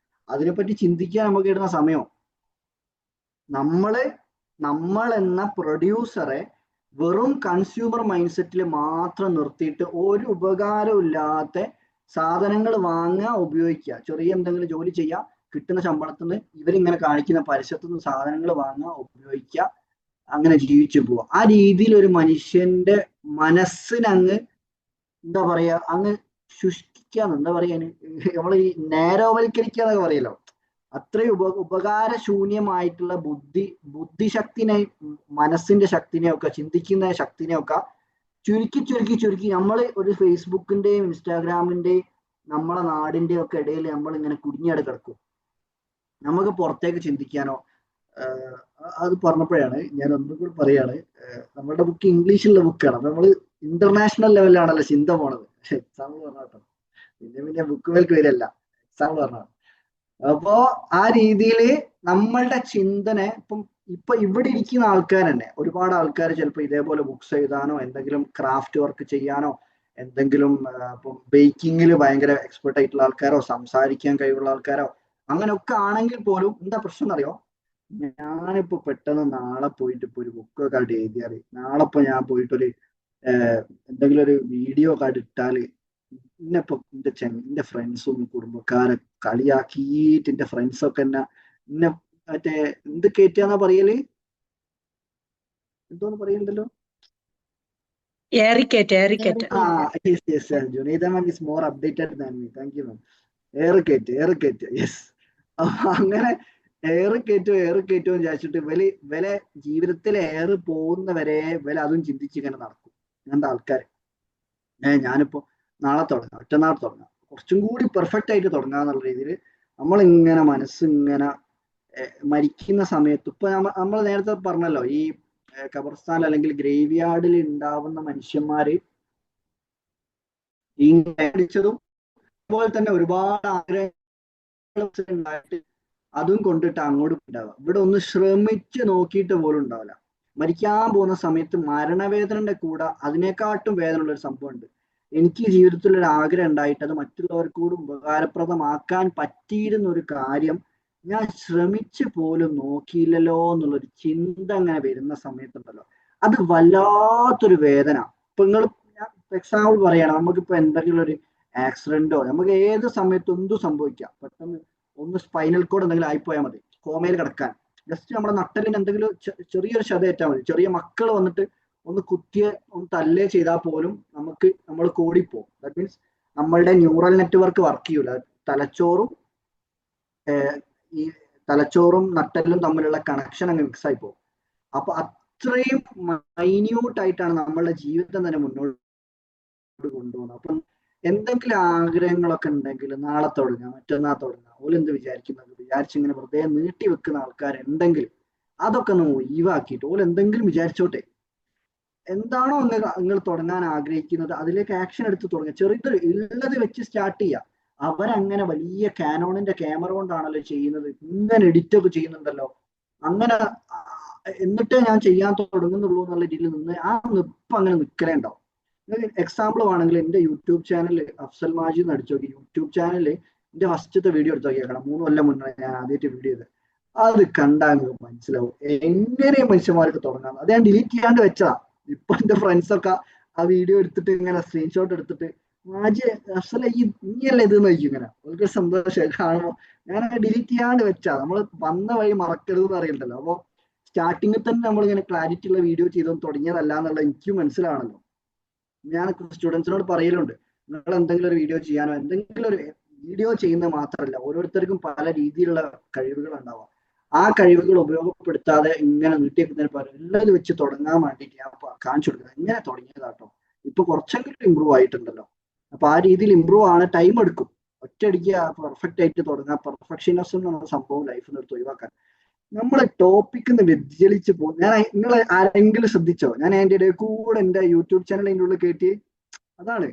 അതിനെപ്പറ്റി ചിന്തിക്കാൻ നമുക്ക് ഇടുന്ന സമയം, നമ്മൾ എന്ന പ്രൊഡ്യൂസറെ വെറും കൺസ്യൂമർ മൈൻഡ് സെറ്റിൽ മാത്രം നിർത്തിയിട്ട് ഒരു ഉപകാരവും ഇല്ലാത്ത സാധനങ്ങൾ വാങ്ങുക, ഉപയോഗിക്കുക, ചെറിയ എന്തെങ്കിലും ജോലി ചെയ്യുക, കിട്ടുന്ന ശമ്പളത്തിൽ നിന്ന് ഇവരിങ്ങനെ കാണിക്കുന്ന പരസ്യത്തിൽ നിന്ന് സാധനങ്ങൾ വാങ്ങുക, ഉപയോഗിക്കുക, അങ്ങനെ ജീവിച്ചു പോവുക. ആ രീതിയിൽ ഒരു മനുഷ്യന്റെ മനസ്സിനങ്ങ് എന്താ പറയാ, അങ്ങ് ശുഷ്കിക്കാന്ന്, എന്താ പറയാ, നമ്മൾ ഈ നേരോവൽക്കരിക്കുക എന്നൊക്കെ പറയല്ലോ, അത്രയും ഉപകാരശൂന്യമായിട്ടുള്ള ബുദ്ധിശക്തിനെ, മനസ്സിന്റെ ശക്തിനെയൊക്കെ, ചിന്തിക്കുന്ന ശക്തിനെയൊക്കെ ചുരുക്കി നമ്മൾ ഒരു ഫേസ്ബുക്കിന്റെയും ഇൻസ്റ്റാഗ്രാമിന്റെയും നമ്മളെ നാടിന്റെയും ഒക്കെ ഇടയിൽ നമ്മൾ ഇങ്ങനെ കുടുങ്ങിയാട് കിടക്കും. നമുക്ക് പുറത്തേക്ക് ചിന്തിക്കാനോ, അത് പറഞ്ഞപ്പോഴാണ് ഞാൻ ഒന്നും കൂടി പറയാണ്, നമ്മുടെ ബുക്ക് ഇംഗ്ലീഷിലുള്ള ബുക്കാണ്. അപ്പൊ നമ്മള് ഇന്റർനാഷണൽ ലെവലിലാണല്ലോ ചിന്ത പോണത്. എക്സാമ്പിൾ പറഞ്ഞോ. പിന്നെ ബുക്ക് മേൽക്ക് വരില്ല, എക്സാമ്പിൾ പറഞ്ഞോ. അപ്പോ ആ രീതിയില് നമ്മളുടെ ചിന്തനെ ഇപ്പൊ ഇവിടെ ഇരിക്കുന്ന ആൾക്കാർ തന്നെ ഒരുപാട് ആൾക്കാർ ചിലപ്പോൾ ഇതേപോലെ ബുക്സ് എഴുതാനോ എന്തെങ്കിലും ക്രാഫ്റ്റ് വർക്ക് ചെയ്യാനോ എന്തെങ്കിലും ഇപ്പം ബേക്കിങ്ങിൽ ഭയങ്കര എക്സ്പെർട്ട് ആയിട്ടുള്ള ആൾക്കാരോ സംസാരിക്കാൻ കഴിവുള്ള ആൾക്കാരോ അങ്ങനെയൊക്കെ ആണെങ്കിൽ പോലും എന്താ പ്രശ്നം എന്നറിയോ? ഞാനിപ്പോ പെട്ടെന്ന് നാളെ പോയിട്ട് ഇപ്പൊ ഒരു ബുക്കൊക്കെ ആയിട്ട് എഴുതിയാല് നാളെ ഇപ്പൊ ഞാൻ പോയിട്ടൊരു എന്തെങ്കിലും ഒരു വീഡിയോ ഒക്കെ ഇട്ടാല് ഇന്നിപ്പോ എന്റെ ഫ്രണ്ട്സും കുടുംബക്കാരെ കളിയാക്കിയിട്ട് എന്റെ ഫ്രണ്ട്സൊക്കെ എന്നെ മറ്റേ എന്ത് കയറ്റാന്നാ പറയല്, എന്തോന്ന് പറയുന്നുണ്ടല്ലോ. ഏറിക്കേറ്റ് ആ yes yes, Junaida ma'am is more updated than me, thank you ma'am. ഏറ് കയറ്റ് യെസ്. അങ്ങനെ ഏറ് കയറ്റും വിചാരിച്ചിട്ട് ഇവലെ ജീവിതത്തിൽ ഏറ് പോകുന്നവരെ ഇവലെ അതും ചിന്തിച്ച് ഇങ്ങനെ നടക്കും അങ്ങനത്തെ ആൾക്കാര്. ഞാനിപ്പോ നാളെ തുടങ്ങാം, മറ്റന്നാൾ തുടങ്ങാം, കുറച്ചും കൂടി പെർഫെക്റ്റ് ആയിട്ട് തുടങ്ങാന്നുള്ള രീതിയിൽ നമ്മളിങ്ങനെ മനസ്സിങ്ങനെ മരിക്കുന്ന സമയത്ത് ഇപ്പൊ നമ്മൾ നേരത്തെ പറഞ്ഞല്ലോ, ഈ ഖബർസ്ഥാൻ അല്ലെങ്കിൽ ഗ്രേവ് യാർഡിൽ ഉണ്ടാവുന്ന മനുഷ്യന്മാര് ഈ അടിച്ചതും അതുപോലെ തന്നെ ഒരുപാട് ആഗ്രഹങ്ങൾ ഉണ്ടായിട്ട് അതും കൊണ്ടിട്ട് അങ്ങോട്ട് ഉണ്ടാവുക. ഇവിടെ ഒന്ന് ശ്രമിച്ച് നോക്കിയിട്ട് പോലും ഉണ്ടാവില്ല. മരിക്കാൻ പോകുന്ന സമയത്ത് മരണവേദനയുടെ കൂടെ അതിനേക്കാട്ടും വേദന ഉള്ള ഒരു സംഭവം ഉണ്ട്. എനിക്ക് ജീവിതത്തിൽ ഒരു ആഗ്രഹം ഉണ്ടായിട്ട് അത് മറ്റുള്ളവർക്ക് കൂടി ഉപകാരപ്രദമാക്കാൻ പറ്റിയിരുന്ന ഒരു കാര്യം ഞാൻ ശ്രമിച്ചു പോലും നോക്കിയില്ലല്ലോ എന്നുള്ളൊരു ചിന്ത അങ്ങനെ വരുന്ന സമയത്തുണ്ടല്ലോ, അത് വല്ലാത്തൊരു വേദന. ഇപ്പൊ നിങ്ങൾ എക്സാമ്പിൾ പറയാണ്, നമുക്കിപ്പോ എന്തെങ്കിലും ഒരു ആക്സിഡന്റോ നമുക്ക് ഏത് സമയത്ത് എന്തും സംഭവിക്കാം. പെട്ടെന്ന് ഒന്ന് സ്പൈനൽ കോഡ് എന്തെങ്കിലും ആയിപ്പോയാൽ മതി, കോമയിൽ കിടക്കാൻ. ജസ്റ്റ് നമ്മുടെ നട്ടലിന് എന്തെങ്കിലും ചെറിയൊരു ക്ഷതയേറ്റാൽ മതി, ചെറിയ മക്കൾ വന്നിട്ട് ഒന്ന് കുത്തിയെ ഒന്ന് തല്ലേ ചെയ്താൽ പോലും നമ്മൾ കൂടിപ്പോവും. ദാറ്റ് മീൻസ് നമ്മളുടെ ന്യൂറൽ നെറ്റ്വർക്ക് വർക്ക് ചെയ്യൂല. ഈ തലച്ചോറും നട്ടലും തമ്മിലുള്ള കണക്ഷൻ അങ്ങ് മിക്സ് ആയി പോകും. അപ്പൊ അത്രയും മൈന്യൂട്ട് ആയിട്ടാണ് നമ്മളുടെ ജീവിതം തന്നെ മുന്നോട്ട് കൊണ്ടുപോകുന്നത്. അപ്പം എന്തെങ്കിലും ആഗ്രഹങ്ങളൊക്കെ ഉണ്ടെങ്കിൽ നാളെ തുടങ്ങാം, മറ്റന്നാൾ തുടങ്ങാം, ഓലെന്ത് വിചാരിച്ചിങ്ങനെ വെറുതെ നീട്ടി വെക്കുന്ന ആൾക്കാരുണ്ടെങ്കിൽ അതൊക്കെ ഒന്ന് ഒഴിവാക്കിയിട്ട് ഓലെന്തെങ്കിലും വിചാരിച്ചോട്ടെ. എന്താണോ നിങ്ങൾ തുടങ്ങാൻ ആഗ്രഹിക്കുന്നത് അതിലേക്ക് ആക്ഷൻ എടുത്ത് തുടങ്ങുക. ചെറുത് ഉള്ളത് വെച്ച് സ്റ്റാർട്ട് ചെയ്യുക. അവരങ്ങനെ വലിയ കാനോണിന്റെ ക്യാമറ കൊണ്ടാണല്ലോ ചെയ്യുന്നത്, ഇങ്ങനെ എഡിറ്റ് ഒക്കെ ചെയ്യുന്നുണ്ടല്ലോ. അങ്ങനെ എന്നിട്ടേ ഞാൻ ചെയ്യാൻ തുടങ്ങുന്നുള്ളൂ എന്നുള്ള രീതിയിൽ നിന്ന് ഇപ്പം അങ്ങനെ നിൽക്കലേണ്ടാവും. എക്സാമ്പിൾ ആണെങ്കിൽ എന്റെ യൂട്യൂബ് ചാനൽ അഫ്സൽ മാജിദ് അടിച്ചു നോക്കി. യൂട്യൂബ് ചാനലിൽ എന്റെ ഫസ്റ്റത്തെ വീഡിയോ എടുത്ത് നോക്കിയേക്കണം, 3 കൊല്ലം മുന്നേ ഞാൻ ആദ്യമായിട്ട് വീഡിയോ ചെയ്ത്. അത് കണ്ടാൽ മനസ്സിലാവും എങ്ങനെയും മനുഷ്യന്മാർക്ക് തുടങ്ങാം. അത് ഞാൻ ഡിലീറ്റ് ചെയ്യാണ്ട് വെച്ചതാ. ഇപ്പൊ എന്റെ ഫ്രണ്ട്സൊക്കെ ആ വീഡിയോ എടുത്തിട്ട് ഇങ്ങനെ സ്ക്രീൻഷോട്ട് എടുത്തിട്ട് മാജി അഫ്സല ഇനിയല്ല ഇത് നോക്കി ഇങ്ങനെ ഒരു സന്തോഷം കാണുമ്പോൾ ഞാൻ ഡിലീറ്റ് ചെയ്യാണ്ട് വെച്ചാ. നമ്മൾ വന്ന വഴി മറക്കരുത് എന്ന് അറിയണ്ടല്ലോ. അപ്പൊ സ്റ്റാർട്ടിങ്ങിൽ തന്നെ നമ്മളിങ്ങനെ ക്ലാരിറ്റി ഉള്ള വീഡിയോ ചെയ്തൊന്നും തുടങ്ങിയതല്ല എന്നുള്ള എനിക്ക് മനസ്സിലാണല്ലോ. ഞാൻ സ്റ്റുഡൻസിനോട് പറയലുണ്ട്, നിങ്ങൾ എന്തെങ്കിലും ഒരു വീഡിയോ ചെയ്യാനോ എന്തെങ്കിലും ഒരു വീഡിയോ ചെയ്യുന്നത് മാത്രമല്ല, ഓരോരുത്തർക്കും പല രീതിയിലുള്ള കഴിവുകൾ ഉണ്ടാവാം. ആ കഴിവുകൾ ഉപയോഗപ്പെടുത്താതെ ഇങ്ങനെ നീട്ടിവെക്കുന്നതിന് പകരം എല്ലാം വെച്ച് തുടങ്ങാൻ വേണ്ടിയിട്ട് ഞാൻ കാണിച്ചു കൊടുക്കുന്നത്. ഇങ്ങനെ തുടങ്ങിയതാട്ടോ, ഇപ്പൊ കുറച്ചെങ്കിലും ഇമ്പ്രൂവ് ആയിട്ടുണ്ടല്ലോ. അപ്പൊ ആ രീതിയിൽ ഇമ്പ്രൂവ് ആണ്, ടൈം എടുക്കും. ഒറ്റയടിക്ക് പെർഫെക്റ്റ് ആയിട്ട് തുടങ്ങാം. പെർഫെക്ഷനിസം എന്ന സംഭവം ലൈഫിൽ നിന്ന് എടുത്ത് ഒഴിവാക്കാൻ നമ്മളെ ടോപ്പിക്കിന്ന് വ്യതിചലിച്ച് പോകും. നിങ്ങൾ ആരെങ്കിലും ശ്രദ്ധിച്ചോ? ഞാൻ അതിന്റെ ഇടയിൽ കൂടെ എന്റെ യൂട്യൂബ് ചാനൽ അതിൻ്റെ ഉള്ളിൽ കയറ്റി. അതാണ്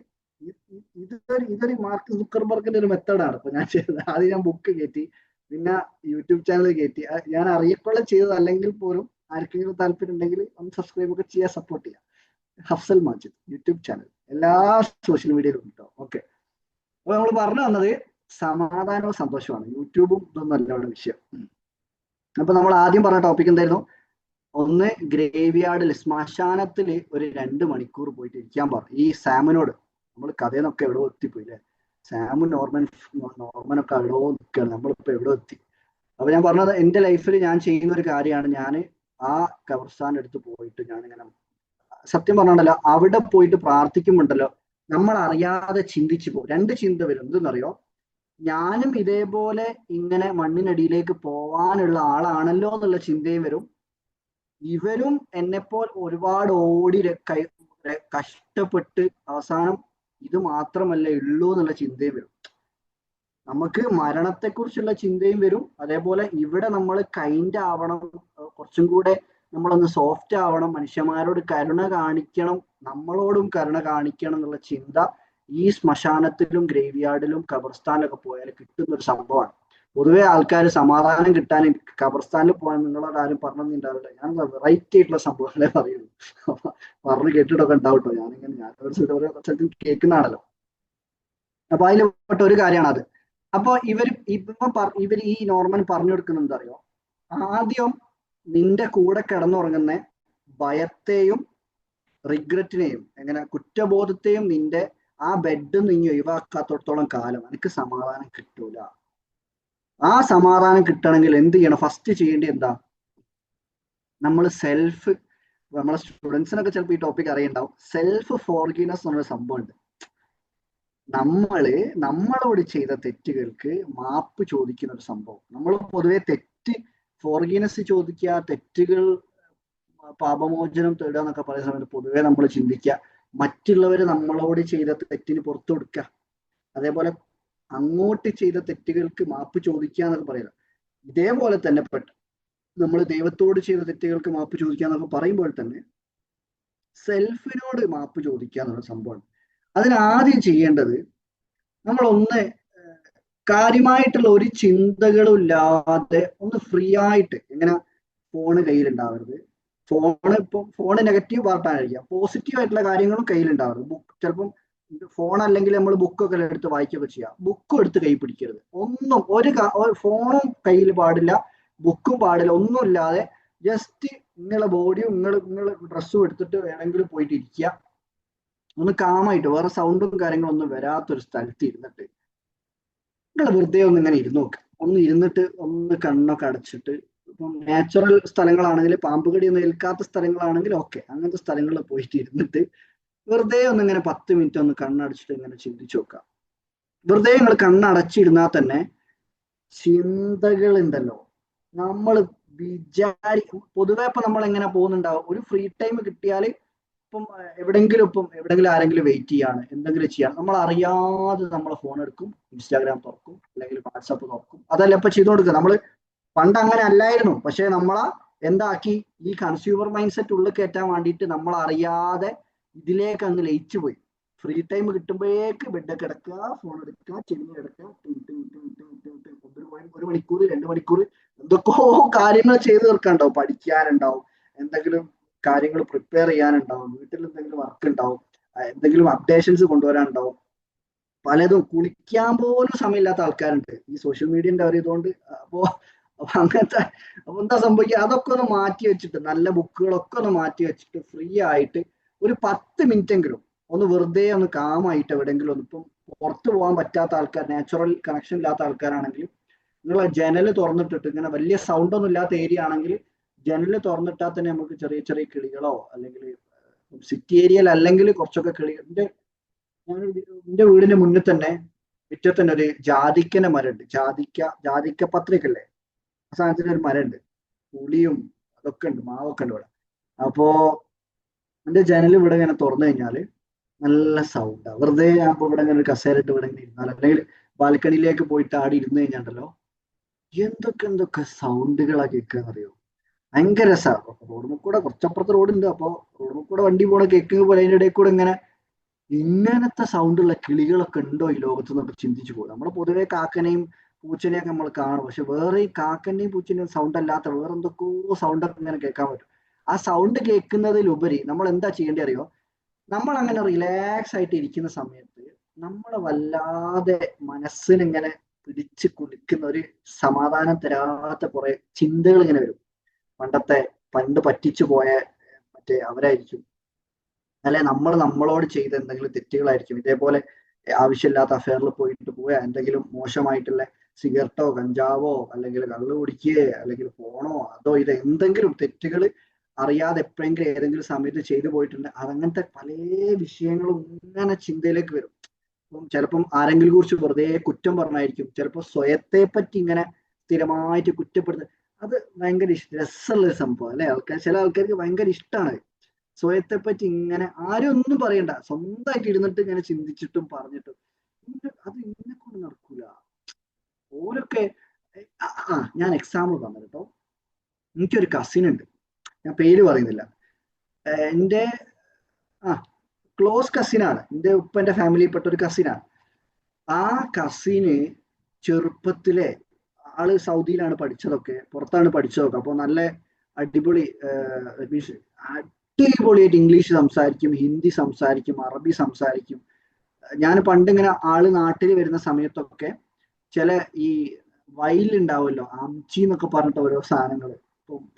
ഇതൊരു മാർക്ക് സുക്കർബർഗിന്റെ ഒരു മെത്തേഡാണ് ഇപ്പൊ ഞാൻ ചെയ്തത്. ആദ്യം ഞാൻ ബുക്ക് കയറ്റി, പിന്നെ യൂട്യൂബ് ചാനൽ കയറ്റി. ഞാൻ അറിയക്കൊള്ള ചെയ്തത് അല്ലെങ്കിൽ പോലും ആർക്കെങ്കിലും താല്പര്യം ഉണ്ടെങ്കിൽ ഒന്ന് സബ്സ്ക്രൈബ് ഒക്കെ ചെയ്യാൻ സപ്പോർട്ട് ചെയ്യാം. അഫ്സൽ മാജിദ് യൂട്യൂബ് ചാനൽ എല്ലാ സോഷ്യൽ മീഡിയയിലും കിട്ടും. ഓക്കെ, അപ്പൊ നമ്മൾ പറഞ്ഞു വന്നത് സമാധാനവും സന്തോഷമാണ്. യൂട്യൂബും ഇതൊന്നും അല്ല ഇവിടെ വിഷയം. അപ്പൊ നമ്മൾ ആദ്യം പറഞ്ഞ ടോപ്പിക് എന്തായിരുന്നു? ഒന്ന്, ഗ്രേവ് യാർഡിൽ ശ്മശാനത്തില് ഒരു 2 മണിക്കൂർ പോയിട്ട് ഇരിക്കാൻ പറഞ്ഞു. ഈ സാമിനോട് നമ്മൾ കഥയെന്നൊക്കെ എവിടെ എത്തിപ്പോയി അല്ലെ? സാമും നോർമനൊക്കെ എവിടെയോ നിൽക്കുകയാണ്, നമ്മളിപ്പോ എവിടെ എത്തി. അപ്പൊ ഞാൻ പറഞ്ഞത് എന്റെ ലൈഫിൽ ഞാൻ ചെയ്യുന്ന ഒരു കാര്യമാണ്. ഞാൻ ആ ഖബർസ്ഥാന്റെ അടുത്ത് പോയിട്ട് ഞാനിങ്ങനെ സത്യം പറഞ്ഞാണ്ടല്ലോ, അവിടെ പോയിട്ട് പ്രാർത്ഥിക്കുമ്പോണ്ടല്ലോ നമ്മൾ അറിയാതെ ചിന്തിച്ചു പോകും. 2 ചിന്ത വരും. എന്തെന്നറിയോ? ഞാനും ഇതേപോലെ ഇങ്ങനെ മണ്ണിനടിയിലേക്ക് പോവാനുള്ള ആളാണല്ലോ എന്നുള്ള ചിന്തയും വരും. ഇവരും എന്നെപ്പോൾ ഒരുപാട് ഓടി കഷ്ടപ്പെട്ട് അവസാനം ഇത് മാത്രമല്ല ഉള്ളൂ എന്നുള്ള ചിന്തയും വരും. നമുക്ക് മരണത്തെക്കുറിച്ചുള്ള ചിന്തയും വരും. അതേപോലെ ഇവിടെ നമ്മൾ കൈൻഡ് ആവണം, കുറച്ചും കൂടെ നമ്മളൊന്ന് സോഫ്റ്റ് ആവണം, മനുഷ്യന്മാരോട് കരുണ കാണിക്കണം, നമ്മളോടും കരുണ കാണിക്കണം എന്നുള്ള ചിന്ത ഈ ശ്മശാനത്തിലും ഗ്രേവ് യാർഡിലും ഖബർസ്ഥാനിലൊക്കെ പോയാൽ കിട്ടുന്ന ഒരു സംഭവമാണ്. പൊതുവെ ആൾക്കാർ സമാധാനം കിട്ടാൻ ഖബർസ്ഥാനിൽ പോകാൻ നിങ്ങളോട് ആരും പറഞ്ഞിട്ടുണ്ടാവില്ല. ഞാൻ വെറൈറ്റി ആയിട്ടുള്ള സംഭവങ്ങളെ പറയുള്ളൂ. പറഞ്ഞു കേട്ടിട്ടൊക്കെ ഉണ്ടാവട്ടോ. ഞാൻ ഓരോ സ്ഥലത്തും കേൾക്കുന്നതാണല്ലോ. അപ്പൊ അതിൽ പെട്ട ഒരു കാര്യമാണ് അത്. അപ്പൊ ഇവർ ഈ നോർമൻ പറഞ്ഞു കൊടുക്കുന്നത് എന്താ അറിയോ, ആദ്യം നിന്റെ കൂടെ കിടന്നുറങ്ങുന്ന ഭയത്തെയും റിഗ്രറ്റിനെയും എങ്ങനെ കുറ്റബോധത്തെയും നിന്റെ ആ ബെഡ് നീ ഒഴിവാക്കാത്തോടത്തോളം കാലം എനിക്ക് സമാധാനം കിട്ടൂല. ആ സമാധാനം കിട്ടണമെങ്കിൽ എന്ത് ചെയ്യണം? ഫസ്റ്റ് ചെയ്യേണ്ടത് എന്താ? നമ്മൾ നമ്മളെ സ്റ്റുഡൻസിനൊക്കെ ചിലപ്പോൾ ഈ ടോപ്പിക് അറിയുണ്ടാവും. സെൽഫ് ഫോർഗീവ്നെസ് എന്നൊരു സംഭവം ഉണ്ട്. നമ്മളോട് ചെയ്ത തെറ്റുകൾക്ക് മാപ്പ് ചോദിക്കുന്ന ഒരു സംഭവം. നമ്മൾ പൊതുവെ ഫോർഗീവ്നെസ് ചോദിക്കുക, തെറ്റുകൾ പാപമോചനം തേടുക എന്നൊക്കെ പറയുന്ന സമയത്ത് പൊതുവെ നമ്മൾ ചിന്തിക്കുക മറ്റുള്ളവർ നമ്മളോട് ചെയ്ത തെറ്റിന് പുറത്തു കൊടുക്കുക, അതേപോലെ അങ്ങോട്ട് ചെയ്ത തെറ്റുകൾക്ക് മാപ്പ് ചോദിക്കുക എന്നൊക്കെ പറയുക. ഇതേപോലെ തന്നെ നമ്മൾ ദൈവത്തോട് ചെയ്ത തെറ്റുകൾക്ക് മാപ്പ് ചോദിക്കുക എന്നൊക്കെ പറയുമ്പോൾ തന്നെ സെൽഫിനോട് മാപ്പ് ചോദിക്കുക എന്നുള്ള സംഭവമാണ്. അതിനാദ്യം ചെയ്യേണ്ടത് നമ്മളൊന്ന് കാര്യമായിട്ടുള്ള ഒരു ചിന്തകളും ഇല്ലാതെ ഒന്ന് ഫ്രീ ആയിട്ട്, എങ്ങനെ ഫോണ് കയ്യിലുണ്ടാവരുത്. ഫോണ് നെഗറ്റീവ് പാർട്ടായിരിക്കാം, പോസിറ്റീവ് ആയിട്ടുള്ള കാര്യങ്ങളും കയ്യിലുണ്ടാവരുത്. ചിലപ്പം ഫോൺ അല്ലെങ്കിൽ നമ്മൾ ബുക്കൊക്കെ എടുത്ത് വായിക്കുകയൊക്കെ ചെയ്യാം. ബുക്കും എടുത്ത് കൈ പിടിക്കരുത്. ഒന്നും ഫോണും കയ്യിൽ പാടില്ല, ബുക്കും പാടില്ല, ഒന്നുമില്ലാതെ ജസ്റ്റ് നിങ്ങളെ ബോഡിയും നിങ്ങളെ ഡ്രസ്സും എടുത്തിട്ട് വേണമെങ്കിലും പോയിട്ട് ഇരിക്കുക. ഒന്ന് കാമായിട്ട്, വേറെ സൗണ്ടും കാര്യങ്ങളൊന്നും വരാത്തൊരു സ്ഥലത്ത് ഇരുന്നിട്ട് നിങ്ങൾ വെറുതെ ഒന്ന് ഇങ്ങനെ ഇരുന്ന് നോക്കുക. ഒന്ന് ഇരുന്നിട്ട് ഒന്ന് കണ്ണൊക്കെ അടച്ചിട്ട്, ഇപ്പം നാച്ചുറൽ സ്ഥലങ്ങളാണെങ്കിൽ, പാമ്പ് കടിയൊന്നും ഏൽക്കാത്ത സ്ഥലങ്ങളാണെങ്കിൽ ഓക്കെ, അങ്ങനത്തെ സ്ഥലങ്ങളിൽ പോയിട്ട് ഇരുന്നിട്ട് വെറുതെ ഒന്ന് ഇങ്ങനെ 10 മിനിറ്റ് ഒന്ന് കണ്ണടച്ചിട്ട് ഇങ്ങനെ ചിന്തിച്ചു നോക്കാം. വെറുതെ നിങ്ങൾ കണ്ണടച്ചിരുന്നാൽ തന്നെ ചിന്തകൾ ഉണ്ടല്ലോ, നമ്മൾ പൊതുവെ ഇപ്പൊ നമ്മൾ എങ്ങനെ പോകുന്നുണ്ടാവും, ഒരു ഫ്രീ ടൈം കിട്ടിയാൽ ഇപ്പം എവിടെങ്കിലും ആരെങ്കിലും വെയിറ്റ് ചെയ്യാണ്, എന്തെങ്കിലും ചെയ്യാണ്, നമ്മൾ അറിയാതെ നമ്മളെ ഫോൺ എടുക്കും, ഇൻസ്റ്റാഗ്രാം തുറക്കും, അല്ലെങ്കിൽ വാട്സാപ്പ് തുറക്കും. അതല്ല ഇപ്പൊ ചെയ്തു കൊടുക്കുക. നമ്മൾ പണ്ട് അങ്ങനെ അല്ലായിരുന്നു, പക്ഷെ നമ്മളെ എന്താക്കി, ഈ കൺസ്യൂമർ മൈൻഡ് സെറ്റ് ഉള്ളിൽ കയറ്റാൻ വേണ്ടിയിട്ട് നമ്മൾ അറിയാതെ ഇതിലേക്ക് അങ്ങ് ലയിച്ചു പോയി. ഫ്രീ ടൈം കിട്ടുമ്പോഴേക്ക് ബെഡ് കിടക്കുക, ഫോൺ എടുക്കുക, ചെരിഞ്ഞ് കിടക്കുക, 1 മണിക്കൂർ 2 മണിക്കൂർ എന്തൊക്കെയോ കാര്യങ്ങൾ ചെയ്തു തീർക്കാനുണ്ടാവും. പഠിക്കാനുണ്ടാവും, എന്തെങ്കിലും കാര്യങ്ങൾ പ്രിപ്പയർ ചെയ്യാനുണ്ടാവും, വീട്ടിൽ എന്തെങ്കിലും വർക്ക് ഉണ്ടാവും, എന്തെങ്കിലും അപ്ഡേഷൻസ് കൊണ്ടുവരാനുണ്ടാവും, പലതും. കുളിക്കാൻ പോലും സമയമില്ലാത്ത ആൾക്കാരുണ്ട് ഈ സോഷ്യൽ മീഡിയന്റെ ഒരു ഇതുകൊണ്ട്. അപ്പോ എന്താ സംഭവിക്കുക, അതൊക്കെ ഒന്ന് മാറ്റി വെച്ചിട്ട്, നല്ല ബുക്കുകളൊക്കെ ഒന്ന് മാറ്റി വെച്ചിട്ട് ഫ്രീ ആയിട്ട് ഒരു 10 മിനിറ്റ് എങ്കിലും ഒന്ന് വെറുതെ ഒന്ന് കാമായിട്ട് എവിടെയെങ്കിലും ഒന്ന്, ഇപ്പം പുറത്തു പോകാൻ പറ്റാത്ത ആൾക്കാർ, നാച്ചുറൽ കണക്ഷൻ ഇല്ലാത്ത ആൾക്കാരാണെങ്കിൽ നിങ്ങൾ ജനൽ തുറന്നിട്ടിട്ട്, ഇങ്ങനെ വലിയ സൗണ്ട് ഒന്നും ഇല്ലാത്ത ഏരിയ ആണെങ്കിൽ ജനൽ തുറന്നിട്ടാൽ തന്നെ നമുക്ക് ചെറിയ ചെറിയ കിളികളോ, അല്ലെങ്കിൽ സിറ്റി ഏരിയയിൽ അല്ലെങ്കിൽ കുറച്ചൊക്കെ കിളികൾ. എന്റെ വീടിന്റെ മുന്നിൽ തന്നെ മുറ്റത്ത് തന്നെ ഒരു ജാതിക്കന്റെ മരമുണ്ട്. ജാതിക്ക പത്രികല്ലേ, ആ സാധനത്തിന് ഒരു മരമുണ്ട്. പുളിയും അതൊക്കെ ഉണ്ട്, മാവൊക്കെ ഉണ്ട് ഇവിടെ. അപ്പോ എന്റെ ജനൽ ഇവിടെ ഇങ്ങനെ തുറന്നു കഴിഞ്ഞാല് നല്ല സൗണ്ടാണ്. വെറുതെ ഞാൻ ഇപ്പൊ ഇവിടെ ഇങ്ങനെ ഒരു കസേരയിട്ട് ഇവിടെ ഇങ്ങനെ ഇരുന്നാൽ, അല്ലെങ്കിൽ ബാൽക്കണിയിലേക്ക് പോയിട്ട് ആടി ഇരുന്ന് കഴിഞ്ഞാണ്ടല്ലോ, എന്തൊക്കെ സൗണ്ടുകളാ കേൾക്കുകയെന്നറിയോ, ഭയങ്കര രസമാണ്. റോഡ് കൂടെ കുറച്ചപ്പുറത്ത് റോഡുണ്ട്, അപ്പൊ റോഡ് കൂടെ വണ്ടി പോണ കേൾക്കുന്ന പോലെ അതിന്റെ ഇടയിൽ കൂടെ ഇങ്ങനത്തെ സൗണ്ടുള്ള കിളികളൊക്കെ ഉണ്ടോ ഈ ലോകത്ത് എന്നൊക്കെ ചിന്തിച്ചു പോകും. നമ്മൾ പൊതുവെ കാക്കനെയും പൂച്ചനെയൊക്കെ നമ്മൾ കാണും, പക്ഷെ വേറെ ഈ കാക്കന്റെയും പൂച്ചന്റെയും സൗണ്ട് അല്ലാത്ത വേറെ എന്തൊക്കെയോ സൗണ്ടൊക്കെ ഇങ്ങനെ കേൾക്കാൻ പറ്റും. ആ സൗണ്ട് കേൾക്കുന്നതിലുപരി നമ്മൾ എന്താ ചെയ്യേണ്ടി അറിയോ, നമ്മൾ അങ്ങനെ റിലാക്സ് ആയിട്ട് ഇരിക്കുന്ന സമയത്ത് നമ്മളെ വല്ലാതെ മനസ്സിനിങ്ങനെ പിടിച്ച് കുലുക്കുന്ന ഒരു സമാധാനം തരാത്ത കുറെ ചിന്തകൾ ഇങ്ങനെ വരും. പണ്ട് പറ്റിച്ചു പോയ മറ്റേ അവരായിരിക്കും, അല്ലെ നമ്മളോട് ചെയ്ത എന്തെങ്കിലും തെറ്റുകളായിരിക്കും. ഇതേപോലെ ആവശ്യമില്ലാത്ത അഫെയറിൽ പോയാൽ എന്തെങ്കിലും മോശമായിട്ടുള്ള സിഗരറ്റോ കഞ്ചാവോ അല്ലെങ്കിൽ കള്ളു കുടിക്കുകയോ അല്ലെങ്കിൽ ഫോണോ അതോ ഇത് എന്തെങ്കിലും തെറ്റുകൾ അറിയാതെ എപ്പോഴെങ്കിലും ഏതെങ്കിലും സമയത്ത് ചെയ്തു പോയിട്ടുണ്ട്. അതങ്ങനത്തെ പല വിഷയങ്ങളും ഇങ്ങനെ ചിന്തയിലേക്ക് വരും. ചിലപ്പം ആരെങ്കിലും കുറിച്ച് വെറുതെ കുറ്റം പറഞ്ഞായിരിക്കും, ചിലപ്പോൾ സ്വയത്തെ പറ്റി ഇങ്ങനെ സ്ഥിരമായിട്ട് കുറ്റപ്പെടുന്നത്. അത് ഭയങ്കര രസമുള്ളൊരു സംഭവം അല്ലെ. ചില ആൾക്കാർക്ക് ഭയങ്കര ഇഷ്ടമാണ് സ്വയത്തെ പറ്റി ഇങ്ങനെ ആരും ഒന്നും പറയണ്ട, സ്വന്തമായിട്ട് ഇരുന്നിട്ട് ഇങ്ങനെ ചിന്തിച്ചിട്ടും പറഞ്ഞിട്ടും. അത് ഇന്നെ കൊണ്ട് നടക്കൂല. ഓരൊക്കെ ഞാൻ എക്സാമ്പിൾ പറഞ്ഞു കേട്ടോ. എനിക്കൊരു കസിൻ ഉണ്ട്. ഞാൻ പേര് പറയുന്നില്ല. എൻ്റെ ക്ലോസ് കസിനാണ്, എൻ്റെ ഉപ്പൻ്റെ ഫാമിലിയിൽപ്പെട്ട ഒരു കസിനാണ്. ആ കസിന് ചെറുപ്പത്തിലെ ആള് സൗദിയിലാണ് പഠിച്ചതൊക്കെ, പുറത്താണ് പഠിച്ചതൊക്കെ. അപ്പോൾ നല്ല അടിപൊളി അടിപൊളിയായിട്ട് ഇംഗ്ലീഷ് സംസാരിക്കും, ഹിന്ദി സംസാരിക്കും, അറബി സംസാരിക്കും. ഞാൻ പണ്ടിങ്ങനെ ആള് നാട്ടിൽ വരുന്ന സമയത്തൊക്കെ ചില ഈ വയലുണ്ടാവുമല്ലോ, അംചി എന്നൊക്കെ പറഞ്ഞിട്ട് ഓരോ സാധനങ്ങൾ,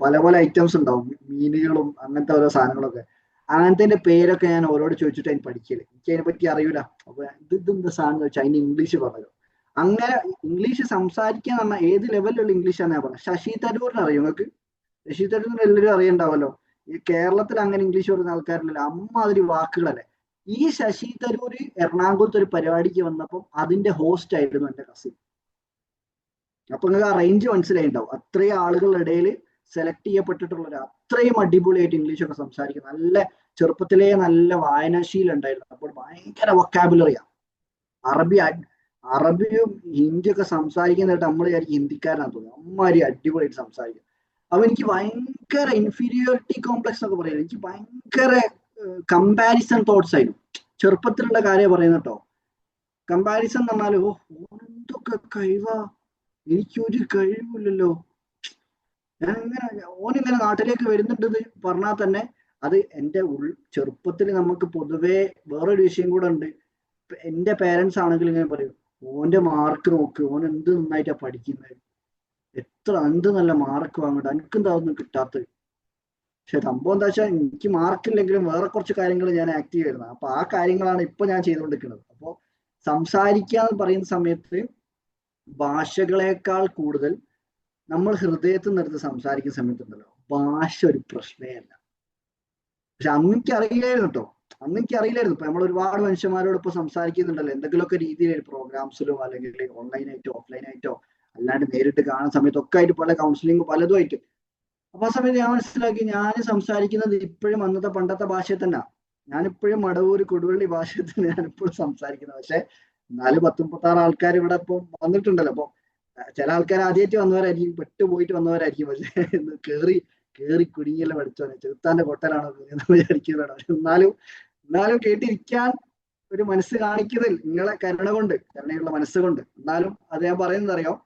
പല പല ഐറ്റംസ് ഉണ്ടാവും, മീനുകളും അങ്ങനത്തെ ഓരോ സാധനങ്ങളൊക്കെ. അങ്ങനത്തെ പേരൊക്കെ ഞാൻ ഓരോട് ചോദിച്ചിട്ട് അതിന് പഠിക്കല്. എനിക്ക് അതിനെ പറ്റി അറിയൂല. അപ്പൊ ഇതെന്താ സാധനം ചോദിച്ചാൽ അതിന് ഇംഗ്ലീഷ് പറഞ്ഞു. അങ്ങനെ ഇംഗ്ലീഷ് സംസാരിക്കാൻ പറഞ്ഞാൽ ഏത് ലെവലിലുള്ള ഇംഗ്ലീഷാണ് ഞാൻ പറഞ്ഞത്. ശശി തരൂരിനെ അറിയോ നിങ്ങൾക്ക്? ശശി തരൂരിനെ എല്ലാവരും അറിയണ്ടാവല്ലോ. ഈ കേരളത്തിൽ അങ്ങനെ ഇംഗ്ലീഷ് പറയുന്ന ആൾക്കാരില്ല, അമ്മാതിരി വാക്കുകളല്ലേ. ഈ ശശി തരൂര് എറണാകുളത്ത് ഒരു പരിപാടിക്ക് വന്നപ്പം അതിന്റെ ഹോസ്റ്റ് ആയിരുന്നു എന്റെ കസിൻ. അപ്പൊ നിങ്ങൾക്ക് ആ റേഞ്ച് മനസ്സിലായിണ്ടാവും. അത്രയും ആളുകളുടെ ഇടയിൽ സെലക്ട് ചെയ്യപ്പെട്ടിട്ടുള്ള ഒരു അത്രയും അടിപൊളിയായിട്ട് ഇംഗ്ലീഷ് ഒക്കെ സംസാരിക്കും. നല്ല ചെറുപ്പത്തിലേ നല്ല വായനാശീലം ഉണ്ടായിരുന്നു. അപ്പോൾ ഭയങ്കര വൊക്കാബുലറിയാണ്. അറബിയും ഹിന്ദിയൊക്കെ സംസാരിക്കുന്നതായിട്ട് നമ്മൾ വിചാരിക്കും ഹിന്ദിക്കാരനാന്ന് തോന്നുന്നു. അമ്മാതിരി അടിപൊളിയായിട്ട് സംസാരിക്കും. അപ്പൊ എനിക്ക് ഭയങ്കര ഇൻഫീരിയോറിറ്റി കോംപ്ലക്സ് എന്നൊക്കെ പറയുന്നത്, എനിക്ക് ഭയങ്കര കമ്പാരിസൺ തോട്ട്സ് ആയിരുന്നു. ചെറുപ്പത്തിലുള്ള കാര്യം പറയുന്നത് കേട്ടോ. കമ്പാരിസൺ എന്ന് പറഞ്ഞാൽ ഓനെന്തൊക്കെ കഴിവാ, എനിക്കൊരു കഴിവില്ലല്ലോ, ഓനിങ്ങനെ നാട്ടിലേക്ക് വരുന്നുണ്ടെന്ന് പറഞ്ഞാൽ തന്നെ അത് എൻ്റെ ചെറുപ്പത്തിൽ നമുക്ക് പൊതുവേ വേറൊരു വിഷയം കൂടെ ഉണ്ട്. എൻ്റെ പേരൻസ് ആണെങ്കിൽ ഇങ്ങനെ പറയും, ഓന്റെ മാർക്ക് നോക്ക്, ഓൻ എന്ത് നന്നായിട്ടാ പഠിക്കുന്നത്, എന്ത് നല്ല മാർക്ക് വാങ്ങണ്ട, എനിക്കെന്താ ഒന്നും കിട്ടാത്തത്. പക്ഷെ സംഭവം എന്താ വെച്ചാൽ എനിക്ക് മാർക്കില്ലെങ്കിലും വേറെ കുറച്ച് കാര്യങ്ങൾ ഞാൻ ആക്റ്റീവ് ആയിരുന്നു. അപ്പൊ ആ കാര്യങ്ങളാണ് ഇപ്പൊ ഞാൻ ചെയ്തുകൊണ്ടിരിക്കുന്നത്. അപ്പോൾ സംസാരിക്കുക എന്ന് പറയുന്ന സമയത്ത് ഭാഷകളെക്കാൾ കൂടുതൽ നമ്മൾ ഹൃദയത്തിൽ നിന്നെടുത്ത് സംസാരിക്കുന്ന സമയത്തുണ്ടല്ലോ, ഭാഷ ഒരു പ്രശ്നമേ അല്ല. പക്ഷെ അന്നെനിക്ക് അറിയില്ലായിരുന്നു കേട്ടോ, അന്നെനിക്ക് അറിയില്ലായിരുന്നു. ഇപ്പൊ നമ്മൾ ഒരുപാട് മനുഷ്യന്മാരോട് ഇപ്പൊ സംസാരിക്കുന്നുണ്ടല്ലോ, എന്തെങ്കിലുമൊക്കെ രീതിയിൽ പ്രോഗ്രാംസിലോ അല്ലെങ്കിൽ ഓൺലൈനായിട്ടോ ഓഫ്ലൈനായിട്ടോ അല്ലാണ്ട് നേരിട്ട് കാണുന്ന സമയത്തൊക്കെ ആയിട്ട് പല കൗൺസിലിംഗ് പലതും ആയിട്ട്. അപ്പൊ ആ സമയത്ത് ഞാൻ മനസ്സിലാക്കി, ഞാൻ സംസാരിക്കുന്നത് ഇപ്പോഴും അന്നത്തെ പണ്ടത്തെ ഭാഷയിൽ തന്നെ. ഞാനിപ്പോഴും മടവൂര് കൊടുവള്ളി ഭാഷയിൽ തന്നെ ഞാനിപ്പോഴും സംസാരിക്കുന്നത്. പക്ഷെ 40-36 ആൾക്കാർ ഇവിടെ ഇപ്പം വന്നിട്ടുണ്ടല്ലോ. അപ്പൊ ചില ആൾക്കാർ ആദ്യമായിട്ട് വന്നവരായിരിക്കും, പെട്ടുപോയിട്ട് വന്നവരായിരിക്കും. പക്ഷെ കേറി കുടുങ്ങിയല്ല പഠിച്ചോനെ, ചെറുത്താന്റെ കൊട്ടലാണോ എന്ന് വിചാരിക്കുന്നതാണ്. എന്നാലും കേട്ടിരിക്കാൻ ഒരു മനസ്സ് കാണിക്കുന്നതിൽ നിങ്ങളെ കരുണയുള്ള മനസ്സുകൊണ്ട്. എന്നാലും അത് ഞാൻ പറയുന്നത് അറിയാം,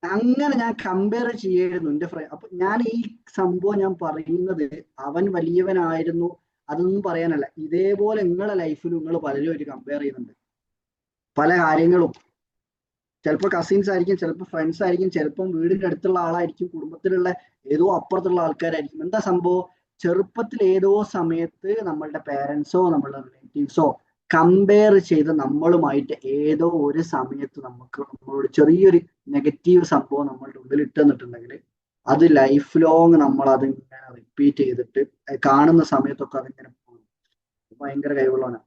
അങ്ങനെ ഞാൻ കമ്പയർ ചെയ്യായിരുന്നു എന്റെ ഫ്രണ്ട്. അപ്പൊ ഞാൻ ഈ സംഭവം ഞാൻ പറയുന്നത് അവൻ വലിയവനായിരുന്നു അതൊന്നും പറയാനല്ല. ഇതേപോലെ നിങ്ങളെ ലൈഫിൽ നിങ്ങൾ പലരും ഒരു കമ്പയർ ചെയ്യുന്നുണ്ട് പല കാര്യങ്ങളും. ചിലപ്പോൾ കസിൻസ് ആയിരിക്കും, ചിലപ്പോൾ ഫ്രണ്ട്സ് ആയിരിക്കും, ചിലപ്പം വീടിന്റെ അടുത്തുള്ള ആളായിരിക്കും, കുടുംബത്തിലുള്ള ഏതോ അപ്പുറത്തുള്ള ആൾക്കാരായിരിക്കും. എന്താ സംഭവം, ചെറുപ്പത്തിൽ ഏതോ സമയത്ത് നമ്മളുടെ പേരൻസോ നമ്മളുടെ റിലേറ്റീവ്സോ കമ്പയർ ചെയ്ത് നമ്മളുമായിട്ട് ഏതോ ഒരു സമയത്ത് നമ്മളോട് ചെറിയൊരു നെഗറ്റീവ് സംഭവം നമ്മളുടെ ഉള്ളിൽ ഇട്ടുന്നിട്ടുണ്ടെങ്കിൽ അത് ലൈഫ് ലോങ് നമ്മൾ അതിങ്ങനെ റിപ്പീറ്റ് ചെയ്തിട്ട് കാണുന്ന സമയത്തൊക്കെ അതിങ്ങനെ പോകും. ഭയങ്കര കഴിവുള്ളവനാണ്,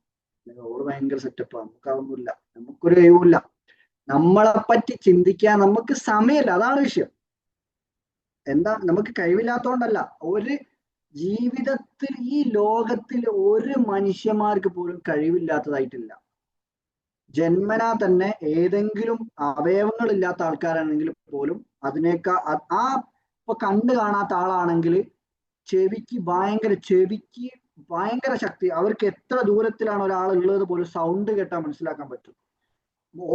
ഓള് ഭയങ്കര സെറ്റപ്പാണ്, നമുക്കതൊന്നുമില്ല, നമുക്കൊരു കഴിവില്ല, നമ്മളെ പറ്റി ചിന്തിക്കാൻ നമുക്ക് സമയമില്ല. അതാണ് വിഷയം. എന്താ, നമുക്ക് കഴിവില്ലാത്തോണ്ടല്ല, ഒരു ജീവിതത്തിൽ ഈ ലോകത്തിൽ ഒരു മനുഷ്യന്മാർക്ക് പോലും കഴിവില്ലാത്തതായിട്ടില്ല. ജന്മനാ തന്നെ ഏതെങ്കിലും അവയവങ്ങൾ ഇല്ലാത്ത ആൾക്കാരാണെങ്കിൽ പോലും അതിനേക്കാൾ ഇപ്പൊ കണ്ണ് കാണാത്ത ആളാണെങ്കിൽ ചെവിക്ക് ഭയങ്കര ശക്തി, അവർക്ക് എത്ര ദൂരത്തിലാണ് ഒരാൾ ഉള്ളത് പോലും സൗണ്ട് കേട്ടാൽ മനസ്സിലാക്കാൻ പറ്റും.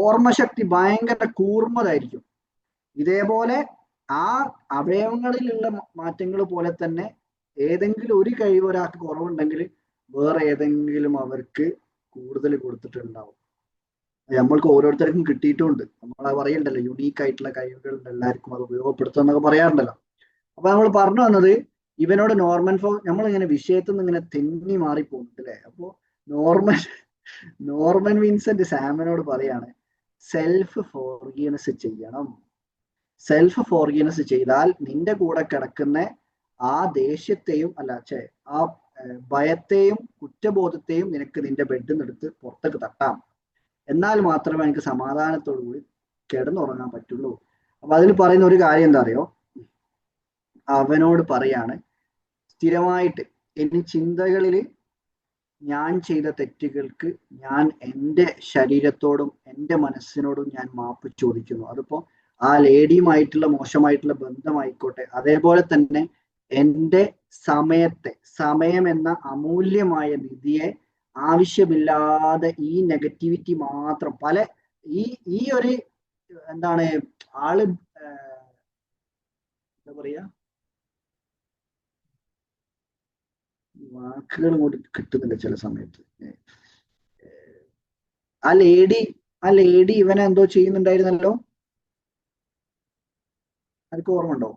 ഓർമ്മശക്തി ഭയങ്കര കൂർമ്മതായിരിക്കും. ഇതേപോലെ ആ അവയവങ്ങളിലുള്ള മാറ്റങ്ങൾ പോലെ തന്നെ ഏതെങ്കിലും ഒരു കഴിവ് ഒരാൾക്ക് കുറവുണ്ടെങ്കിൽ വേറെ ഏതെങ്കിലും അവർക്ക് കൂടുതൽ കൊടുത്തിട്ടുണ്ടാവും. നമ്മൾക്ക് ഓരോരുത്തർക്കും കിട്ടിയിട്ടുമുണ്ട്. നമ്മൾ പറയണ്ടല്ലോ, യുണീക്ക് ആയിട്ടുള്ള കഴിവുകളുണ്ട് എല്ലാവർക്കും, അത് ഉപയോഗപ്പെടുത്തുക എന്നൊക്കെ പറയാറുണ്ടല്ലോ. അപ്പൊ നമ്മൾ പറഞ്ഞു വന്നത്, ഇവനോട് നമ്മളിങ്ങനെ വിഷയത്തിൽ നിന്ന് ഇങ്ങനെ തെന്നി മാറി പോകുന്നുണ്ട് അല്ലെ. അപ്പോ നോർമൻ വിൻസെന്റ് സാമിനോട് പറയാണ്, സെൽഫ് ഫോർഗീവ്നെസ് ചെയ്യണം. സെൽഫ് ഫോർഗീവ്നെസ് ചെയ്താൽ നിന്റെ കൂടെ കിടക്കുന്ന ആ ദേഷ്യത്തെയും ആ ഭയത്തെയും കുറ്റബോധത്തെയും നിനക്ക് നിന്റെ ബെഡിൽ നിന്നെടുത്ത് പുറത്തേക്ക് തട്ടാം. എന്നാൽ മാത്രമേ എനിക്ക് സമാധാനത്തോടു കൂടി കിടന്നുറങ്ങാൻ പറ്റുള്ളൂ. അപ്പൊ അതിൽ പറയുന്ന ഒരു കാര്യം എന്താ അറിയോ, അവനോട് പറയാണ്, സ്ഥിരമായിട്ട് ഇനി ചിന്തകളിൽ ഞാൻ ചെയ്ത തെറ്റുകൾക്ക് ഞാൻ എൻ്റെ ശരീരത്തോടും എൻ്റെ മനസ്സിനോടും ഞാൻ മാപ്പ് ചോദിക്കുന്നു. അതിപ്പോ ആ ലേഡിയുമായിട്ടുള്ള മോശമായിട്ടുള്ള ബന്ധമായിക്കോട്ടെ, അതേപോലെ തന്നെ എൻ്റെ സമയം എന്ന അമൂല്യമായ നിധിയെ ആവശ്യമില്ലാതെ ഈ നെഗറ്റിവിറ്റി മാത്രം ഈ ഒരു എന്താണ് ആള് എന്താ പറയാ, വാക്കുകൾ കൂടി കിട്ടുന്നില്ല ചില സമയത്ത്. ആ ലേഡി ഇവനെ എന്തോ ചെയ്യുന്നുണ്ടായിരുന്നല്ലോ, അതൊക്കെ ഓർമ്മ ഉണ്ടോ?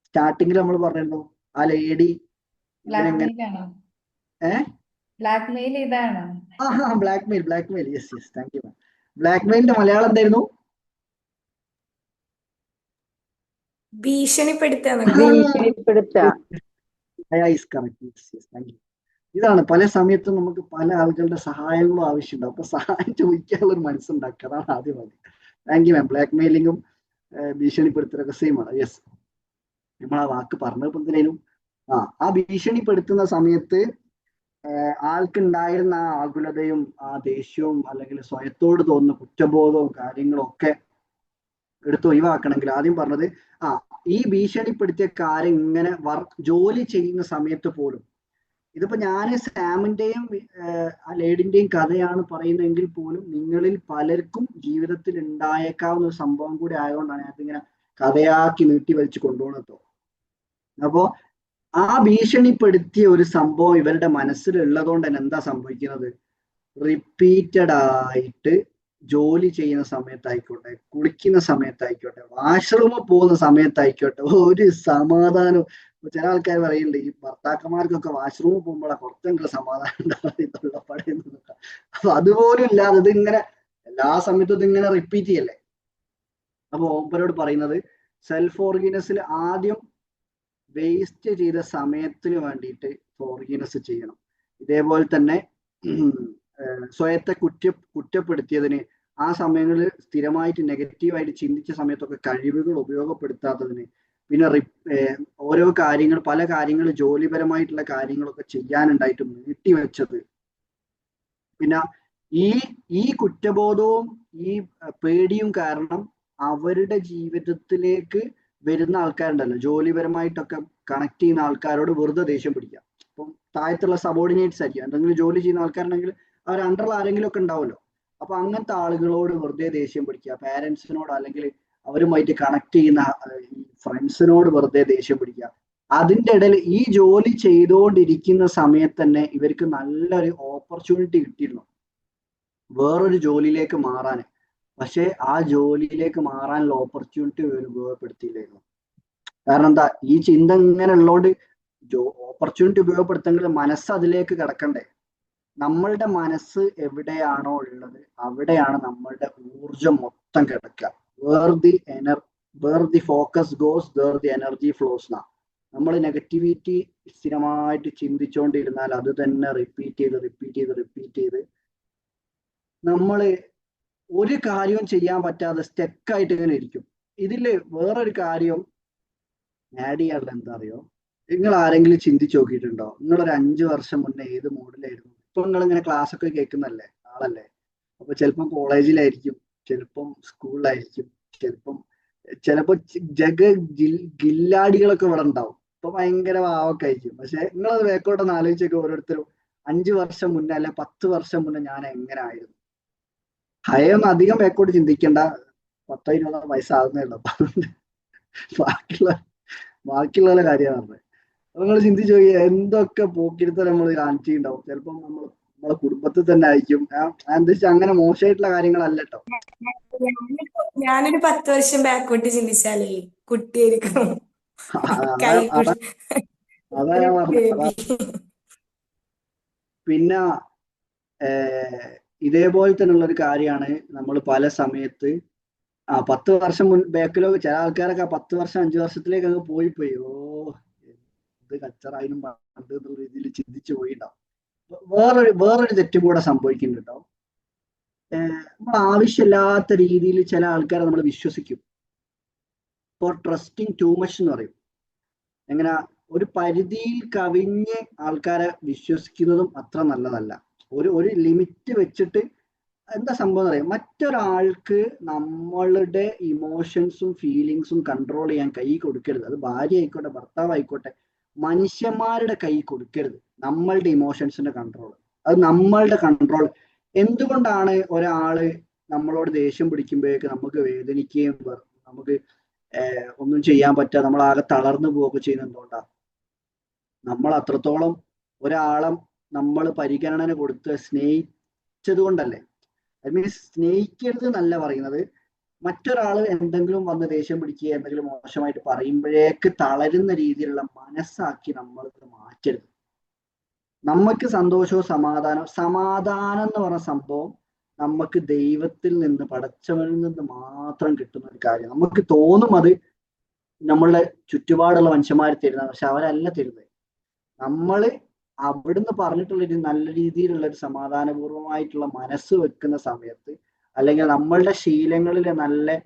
സ്റ്റാർട്ടിങ്ങിൽ നമ്മൾ പറഞ്ഞിരുന്നു ആ ലേഡി ബ്ലാക്ക്മെയിൽ ഇതാണോ? Blackmail yes thank you. ബ്ലാക്ക്മെയിലിന്റെ മലയാളം എന്തായിരുന്നു? ഭീഷണിപ്പെടുത്തുക. ഇതാണ് പല സമയത്തും നമുക്ക് പല ആളുകളുടെ സഹായങ്ങളും ആവശ്യമുണ്ടാവും. അപ്പൊ സഹായം ചോദിക്കാനുള്ള ഒരു മനസ്സുണ്ടാക്കുക, അതാണ് ആദ്യം മതി. Thank you ma'am. ബ്ലാക്ക്മെയിലിങ്ങും ഭീഷണിപ്പെടുത്തലൊക്കെ സെയിം ആണ്. യെസ്, നമ്മൾ ആ വാക്ക് പറഞ്ഞപ്പോഴത്തേനും ആ ഭീഷണിപ്പെടുത്തുന്ന സമയത്ത് ആൾക്കുണ്ടായിരുന്ന ആ ആകുലതയും ആ ദേഷ്യവും അല്ലെങ്കിൽ സ്വയത്തോട് തോന്നുന്ന കുറ്റബോധവും കാര്യങ്ങളും ഒക്കെ എടുത്ത് ഒഴിവാക്കണമെങ്കിൽ ആദ്യം പറഞ്ഞത് ഈ ഭീഷണിപ്പെടുത്തിയ കാര്യം ഇങ്ങനെ ജോലി ചെയ്യുന്ന സമയത്ത് പോലും, ഇതിപ്പോ ഞാൻ സാമിന്റെയും ആ ലേഡിന്റെയും കഥയാണ് പറയുന്നതെങ്കിൽ പോലും നിങ്ങളിൽ പലർക്കും ജീവിതത്തിൽ ഉണ്ടായേക്കാവുന്ന ഒരു സംഭവം കൂടി ആയതുകൊണ്ടാണ് അതിങ്ങനെ കഥയാക്കി നീട്ടി വലിച്ചു കൊണ്ടുപോകുന്നത്. അപ്പോ ആ ഭീഷണിപ്പെടുത്തിയ ഒരു സംഭവം ഇവരുടെ മനസ്സിലുള്ളതുകൊണ്ട് തന്നെ എന്താ സംഭവിക്കുന്നത്? റിപ്പീറ്റഡ് ആയിട്ട് ജോലി ചെയ്യുന്ന സമയത്തായിക്കോട്ടെ, കുളിക്കുന്ന സമയത്തായിക്കോട്ടെ, വാഷ്റൂമിൽ പോകുന്ന സമയത്തായിക്കോട്ടെ, ഒരു സമാധാനം. ചില ആൾക്കാർ പറയുന്നുണ്ട് ഈ ഭർത്താക്കന്മാർക്കൊക്കെ വാഷ്റൂമിൽ പോകുമ്പോഴാണ് കുറച്ചെങ്കിലും സമാധാനം ഉണ്ടാവുക പറയുന്നതൊക്കെ. അപ്പൊ അതുപോലും ഇല്ലാതെ ഇതിങ്ങനെ എല്ലാ സമയത്തും ഇതിങ്ങനെ റിപ്പീറ്റ് ചെയ്യല്ലേ. അപ്പൊ ഓപ്പരോട് പറയുന്നത് സെൽഫ് ഫോർഗീവ്നെസ്സിൽ ആദ്യം വേസ്റ്റ് ചെയ്ത സമയത്തിന് വേണ്ടിയിട്ട് ഫോർഗീവ്നെസ് ചെയ്യണം. ഇതേപോലെ തന്നെ സ്വയത്തെ കുറ്റപ്പെടുത്തിയതിന്, ആ സമയങ്ങളിൽ സ്ഥിരമായിട്ട് നെഗറ്റീവായിട്ട് ചിന്തിച്ച സമയത്തൊക്കെ കഴിവുകൾ ഉപയോഗപ്പെടുത്താത്തതിന്, പിന്നെ ഓരോ കാര്യങ്ങൾ പല കാര്യങ്ങൾ ജോലിപരമായിട്ടുള്ള കാര്യങ്ങളൊക്കെ ചെയ്യാനുണ്ടായിട്ട് നീട്ടിവെച്ചത്, പിന്നെ ഈ കുറ്റബോധവും ഈ പേടിയും കാരണം അവരുടെ ജീവിതത്തിലേക്ക് വരുന്ന ആൾക്കാരുണ്ടല്ലോ, ജോലിപരമായിട്ടൊക്കെ കണക്ട് ചെയ്യുന്ന ആൾക്കാരോട് വെറുതെ ദേഷ്യം പിടിക്കാം. അപ്പം താഴത്തുള്ള സബോർഡിനേറ്റ്സ് ആയിരിക്കും, എന്തെങ്കിലും ജോലി ചെയ്യുന്ന ആൾക്കാരുണ്ടെങ്കിൽ അവർ അണ്ടറിൽ ആരെങ്കിലും ഒക്കെ ഉണ്ടാവുമല്ലോ. അപ്പൊ അങ്ങനത്തെ ആളുകളോട് വെറുതെ ദേഷ്യം പിടിക്കുക, പാരന്റ്സിനോട് അല്ലെങ്കിൽ അവരുമായിട്ട് കണക്ട് ചെയ്യുന്ന ഫ്രണ്ട്സിനോട് വെറുതെ ദേഷ്യം പിടിക്കുക. അതിൻ്റെ ഇടയിൽ ഈ ജോലി ചെയ്തുകൊണ്ടിരിക്കുന്ന സമയത്ത് തന്നെ ഇവർക്ക് നല്ലൊരു ഓപ്പർച്യൂണിറ്റി കിട്ടിയിരുന്നു വേറൊരു ജോലിയിലേക്ക് മാറാൻ. പക്ഷെ ആ ജോലിയിലേക്ക് മാറാനുള്ള ഓപ്പർച്യൂണിറ്റി ഇവർ ഉപയോഗപ്പെടുത്തിയില്ലായിരുന്നു. കാരണം എന്താ, ഈ ചിന്ത ഇങ്ങനെ ഉള്ളതുകൊണ്ട് ഓപ്പർച്യൂണിറ്റി ഉപയോഗപ്പെടുത്തെങ്കിൽ മനസ്സ് അതിലേക്ക് കിടക്കണ്ടേ. നമ്മളുടെ മനസ്സ് എവിടെയാണോ ഉള്ളത് അവിടെയാണ് നമ്മളുടെ ഊർജം മൊത്തം കിടക്കുക. Where the focus goes there the energy flows എന്നാ. നമ്മൾ നെഗറ്റിവിറ്റി സ്ഥിരമായിട്ട് ചിന്തിച്ചുകൊണ്ടിരുന്നാൽ അത് തന്നെ റിപ്പീറ്റ് ചെയ്ത് നമ്മൾ ഒരു കാര്യവും ചെയ്യാൻ പറ്റാതെ സ്റ്റെക്കായിട്ട് ഇങ്ങനെ ഇരിക്കും. ഇതില് വേറൊരു കാര്യം ആഡ് ചെയ്യാനുള്ള എന്താ അറിയോ, നിങ്ങൾ ആരെങ്കിലും ചിന്തിച്ചു നോക്കിയിട്ടുണ്ടോ? നിങ്ങളൊരു 5 വർഷം മുന്നേ ഏത് മോഡിലായിരുന്നു? ഇപ്പൊ നിങ്ങൾ ഇങ്ങനെ ക്ലാസ് ഒക്കെ കേൾക്കുന്നല്ലേ ആളല്ലേ, അപ്പൊ ചിലപ്പം കോളേജിലായിരിക്കും, ചിലപ്പം സ്കൂളിലായിരിക്കും, ചിലപ്പോ ഗില്ലാടികളൊക്കെ ഇവിടെ ഉണ്ടാവും. ഇപ്പൊ ഭയങ്കര വാവൊക്കെ ആയിരിക്കും. പക്ഷെ നിങ്ങളത് വേക്കോട്ടൊന്ന് ആലോചിച്ചൊക്കെ ഓരോരുത്തരും 5 വർഷം മുന്നേ അല്ലെ 10 വർഷം മുന്നേ ഞാൻ എങ്ങനെ ആയിരുന്നു. ഹയൊന്നും അധികം വേക്കോട്ട് ചിന്തിക്കേണ്ട, 10-20 വയസ്സാകുന്നേ ഉള്ളൂ. ബാക്കിയുള്ള കാര്യമാണ് പറഞ്ഞത്. അപ്പൊ നിങ്ങൾ ചിന്തിച്ചു നോക്കിയാൽ എന്തൊക്കെ പോക്കിരുത്തം നമ്മൾ കാണിച്ചിട്ടുണ്ടാവും. ചിലപ്പം നമ്മളെ കുടുംബത്തിൽ തന്നെ ആയിരിക്കും. എന്താ വെച്ചാൽ അങ്ങനെ മോശമായിട്ടുള്ള കാര്യങ്ങളല്ല കേട്ടോ. ഞാനൊരു 10 വർഷം ബാക്കോട്ട് ചിന്തിച്ചാലേ കുട്ടിയായിരിക്കും. അതാ ഞാൻ പറഞ്ഞത്. പിന്നെ ഇതേപോലെ തന്നെയുള്ള ഒരു കാര്യമാണ് നമ്മൾ പല സമയത്ത് 10 വർഷം ബാക്കിലോ ചില ആൾക്കാരൊക്കെ 10 വർഷം 5 വർഷത്തിലേക്ക് അങ്ങ് പോയി ഇത് കച്ചറായാലും പണ്ട് എന്നുള്ള രീതിയിൽ ചിന്തിച്ചു പോയിണ്ടാവും. വേറൊരു തെറ്റും കൂടെ സംഭവിക്കുന്നുണ്ട് കേട്ടോ. നമ്മൾ ആവശ്യമില്ലാത്ത രീതിയിൽ ചില ആൾക്കാരെ നമ്മൾ വിശ്വസിക്കും. ഫോർ ട്രസ്റ്റിംഗ് ടു മച്ച് എന്ന് പറയും. എങ്ങനെ ഒരു പരിധിയിൽ കവിഞ്ഞ് ആൾക്കാരെ വിശ്വസിക്കുന്നതും അത്ര നല്ലതല്ല. ഒരു ലിമിറ്റ് വെച്ചിട്ട് എന്താ സംഭവം എന്ന് പറയാം, മറ്റൊരാൾക്ക് നമ്മളുടെ ഇമോഷൻസും ഫീലിങ്സും കൺട്രോൾ ചെയ്യാൻ കൈ കൊടുക്കരുത്. അത് ഭാര്യ ആയിക്കോട്ടെ, ഭർത്താവ് ആയിക്കോട്ടെ, മനുഷ്യന്മാരുടെ കൈ കൊടുക്കരുത് നമ്മളുടെ ഇമോഷൻസിന്റെ കൺട്രോൾ. അത് നമ്മളുടെ കൺട്രോൾ. എന്തുകൊണ്ടാണ് ഒരാള് നമ്മളോട് ദേഷ്യം പിടിക്കുമ്പോഴേക്ക് നമുക്ക് വേദനിക്കുകയും നമുക്ക് ഒന്നും ചെയ്യാൻ പറ്റാതെ നമ്മൾ ആകെ തളർന്നു പോവുകയൊക്കെ ചെയ്യുന്നത് എന്തുകൊണ്ടാണ്? നമ്മൾ അത്രത്തോളം ഒരാളെ നമ്മൾ പരിഗണന കൊടുത്ത് സ്നേഹിച്ചത് കൊണ്ടല്ലേ. ഐ മീൻസ് സ്നേഹിക്കരുത് എന്നല്ല പറയുന്നത്, മറ്റൊരാൾ എന്തെങ്കിലും വന്ന് ദേഷ്യം പിടിക്കുക എന്തെങ്കിലും മോശമായിട്ട് പറയുമ്പോഴേക്ക് തളരുന്ന രീതിയിലുള്ള മനസ്സാക്കി നമ്മൾ മാറ്റരുത്. നമുക്ക് സന്തോഷവും സമാധാനം എന്ന് പറഞ്ഞ സംഭവം നമുക്ക് ദൈവത്തിൽ നിന്ന്, പടച്ചവനിൽ നിന്ന് മാത്രം കിട്ടുന്ന ഒരു കാര്യം. നമുക്ക് തോന്നും അത് നമ്മളുടെ ചുറ്റുപാടുള്ള മനുഷ്യന്മാർ തരുന്നത്, പക്ഷെ അവരല്ല തരുന്നത്. നമ്മൾ അവിടുന്ന് പറഞ്ഞിട്ടുള്ള ഒരു നല്ല രീതിയിലുള്ള ഒരു സമാധാനപൂർവമായിട്ടുള്ള മനസ്സ് വെക്കുന്ന സമയത്ത്, അല്ലെങ്കിൽ നമ്മളുടെ ശീലങ്ങളിൽ നല്ല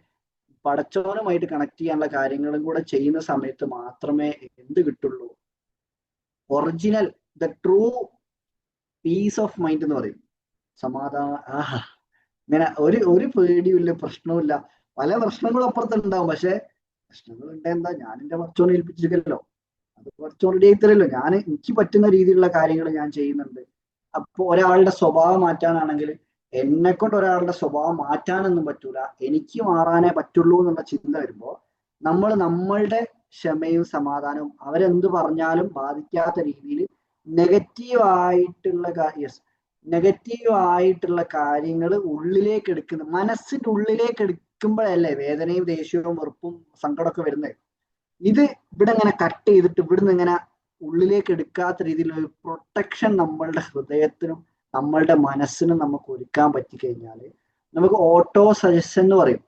പടച്ചവനുമായിട്ട് കണക്ട് ചെയ്യാനുള്ള കാര്യങ്ങളും കൂടെ ചെയ്യുന്ന സമയത്ത് മാത്രമേ എന്ത് കിട്ടുള്ളൂ? Original, the true peace of mind എന്ന് പറയും. ഇങ്ങനെ ഒരു പേടിയുമില്ല, പ്രശ്നവുമില്ല. പല പ്രശ്നങ്ങളും അപ്പുറത്തുണ്ടാവും, പക്ഷെ പ്രശ്നങ്ങൾ ഉണ്ടെന്താ, ഞാൻ എന്റെ പടച്ചോനെ ഏൽപ്പിച്ചിരിക്കല്ലോ, അത് പടച്ചോൻ റെഡി ആയി തരല്ലോ. എനിക്ക് പറ്റുന്ന രീതിയിലുള്ള കാര്യങ്ങൾ ഞാൻ ചെയ്യുന്നുണ്ട്. അപ്പൊ ഒരാളുടെ സ്വഭാവം മാറ്റാനാണെങ്കിൽ എന്നെ കൊണ്ട് ഒരാളുടെ സ്വഭാവം മാറ്റാനൊന്നും പറ്റൂല, എനിക്ക് മാറാനേ പറ്റുള്ളൂ എന്നുള്ള ചിന്ത വരുമ്പോൾ നമ്മൾ നമ്മളുടെ ക്ഷമയും സമാധാനവും അവരെന്ത് പറഞ്ഞാലും ബാധിക്കാത്ത രീതിയിൽ നെഗറ്റീവ് ആയിട്ടുള്ള കാര്യങ്ങൾ ഉള്ളിലേക്ക് എടുക്കുന്ന, മനസ്സിന്റെ ഉള്ളിലേക്ക് എടുക്കുമ്പോഴല്ലേ വേദനയും ദേഷ്യവും വെറുപ്പും സങ്കടമൊക്കെ വരുന്നത്. ഇത് ഇവിടെ ഇങ്ങനെ കട്ട് ചെയ്തിട്ട് ഇവിടുന്ന് ഇങ്ങനെ ഉള്ളിലേക്ക് എടുക്കാത്ത രീതിയിലുള്ള ഒരു പ്രൊട്ടക്ഷൻ നമ്മളുടെ ഹൃദയത്തിനും നമ്മളുടെ മനസ്സിനും നമുക്ക് ഒരുക്കാൻ പറ്റിക്കഴിഞ്ഞാൽ നമുക്ക് ഓട്ടോ സജഷൻ എന്ന് പറയും.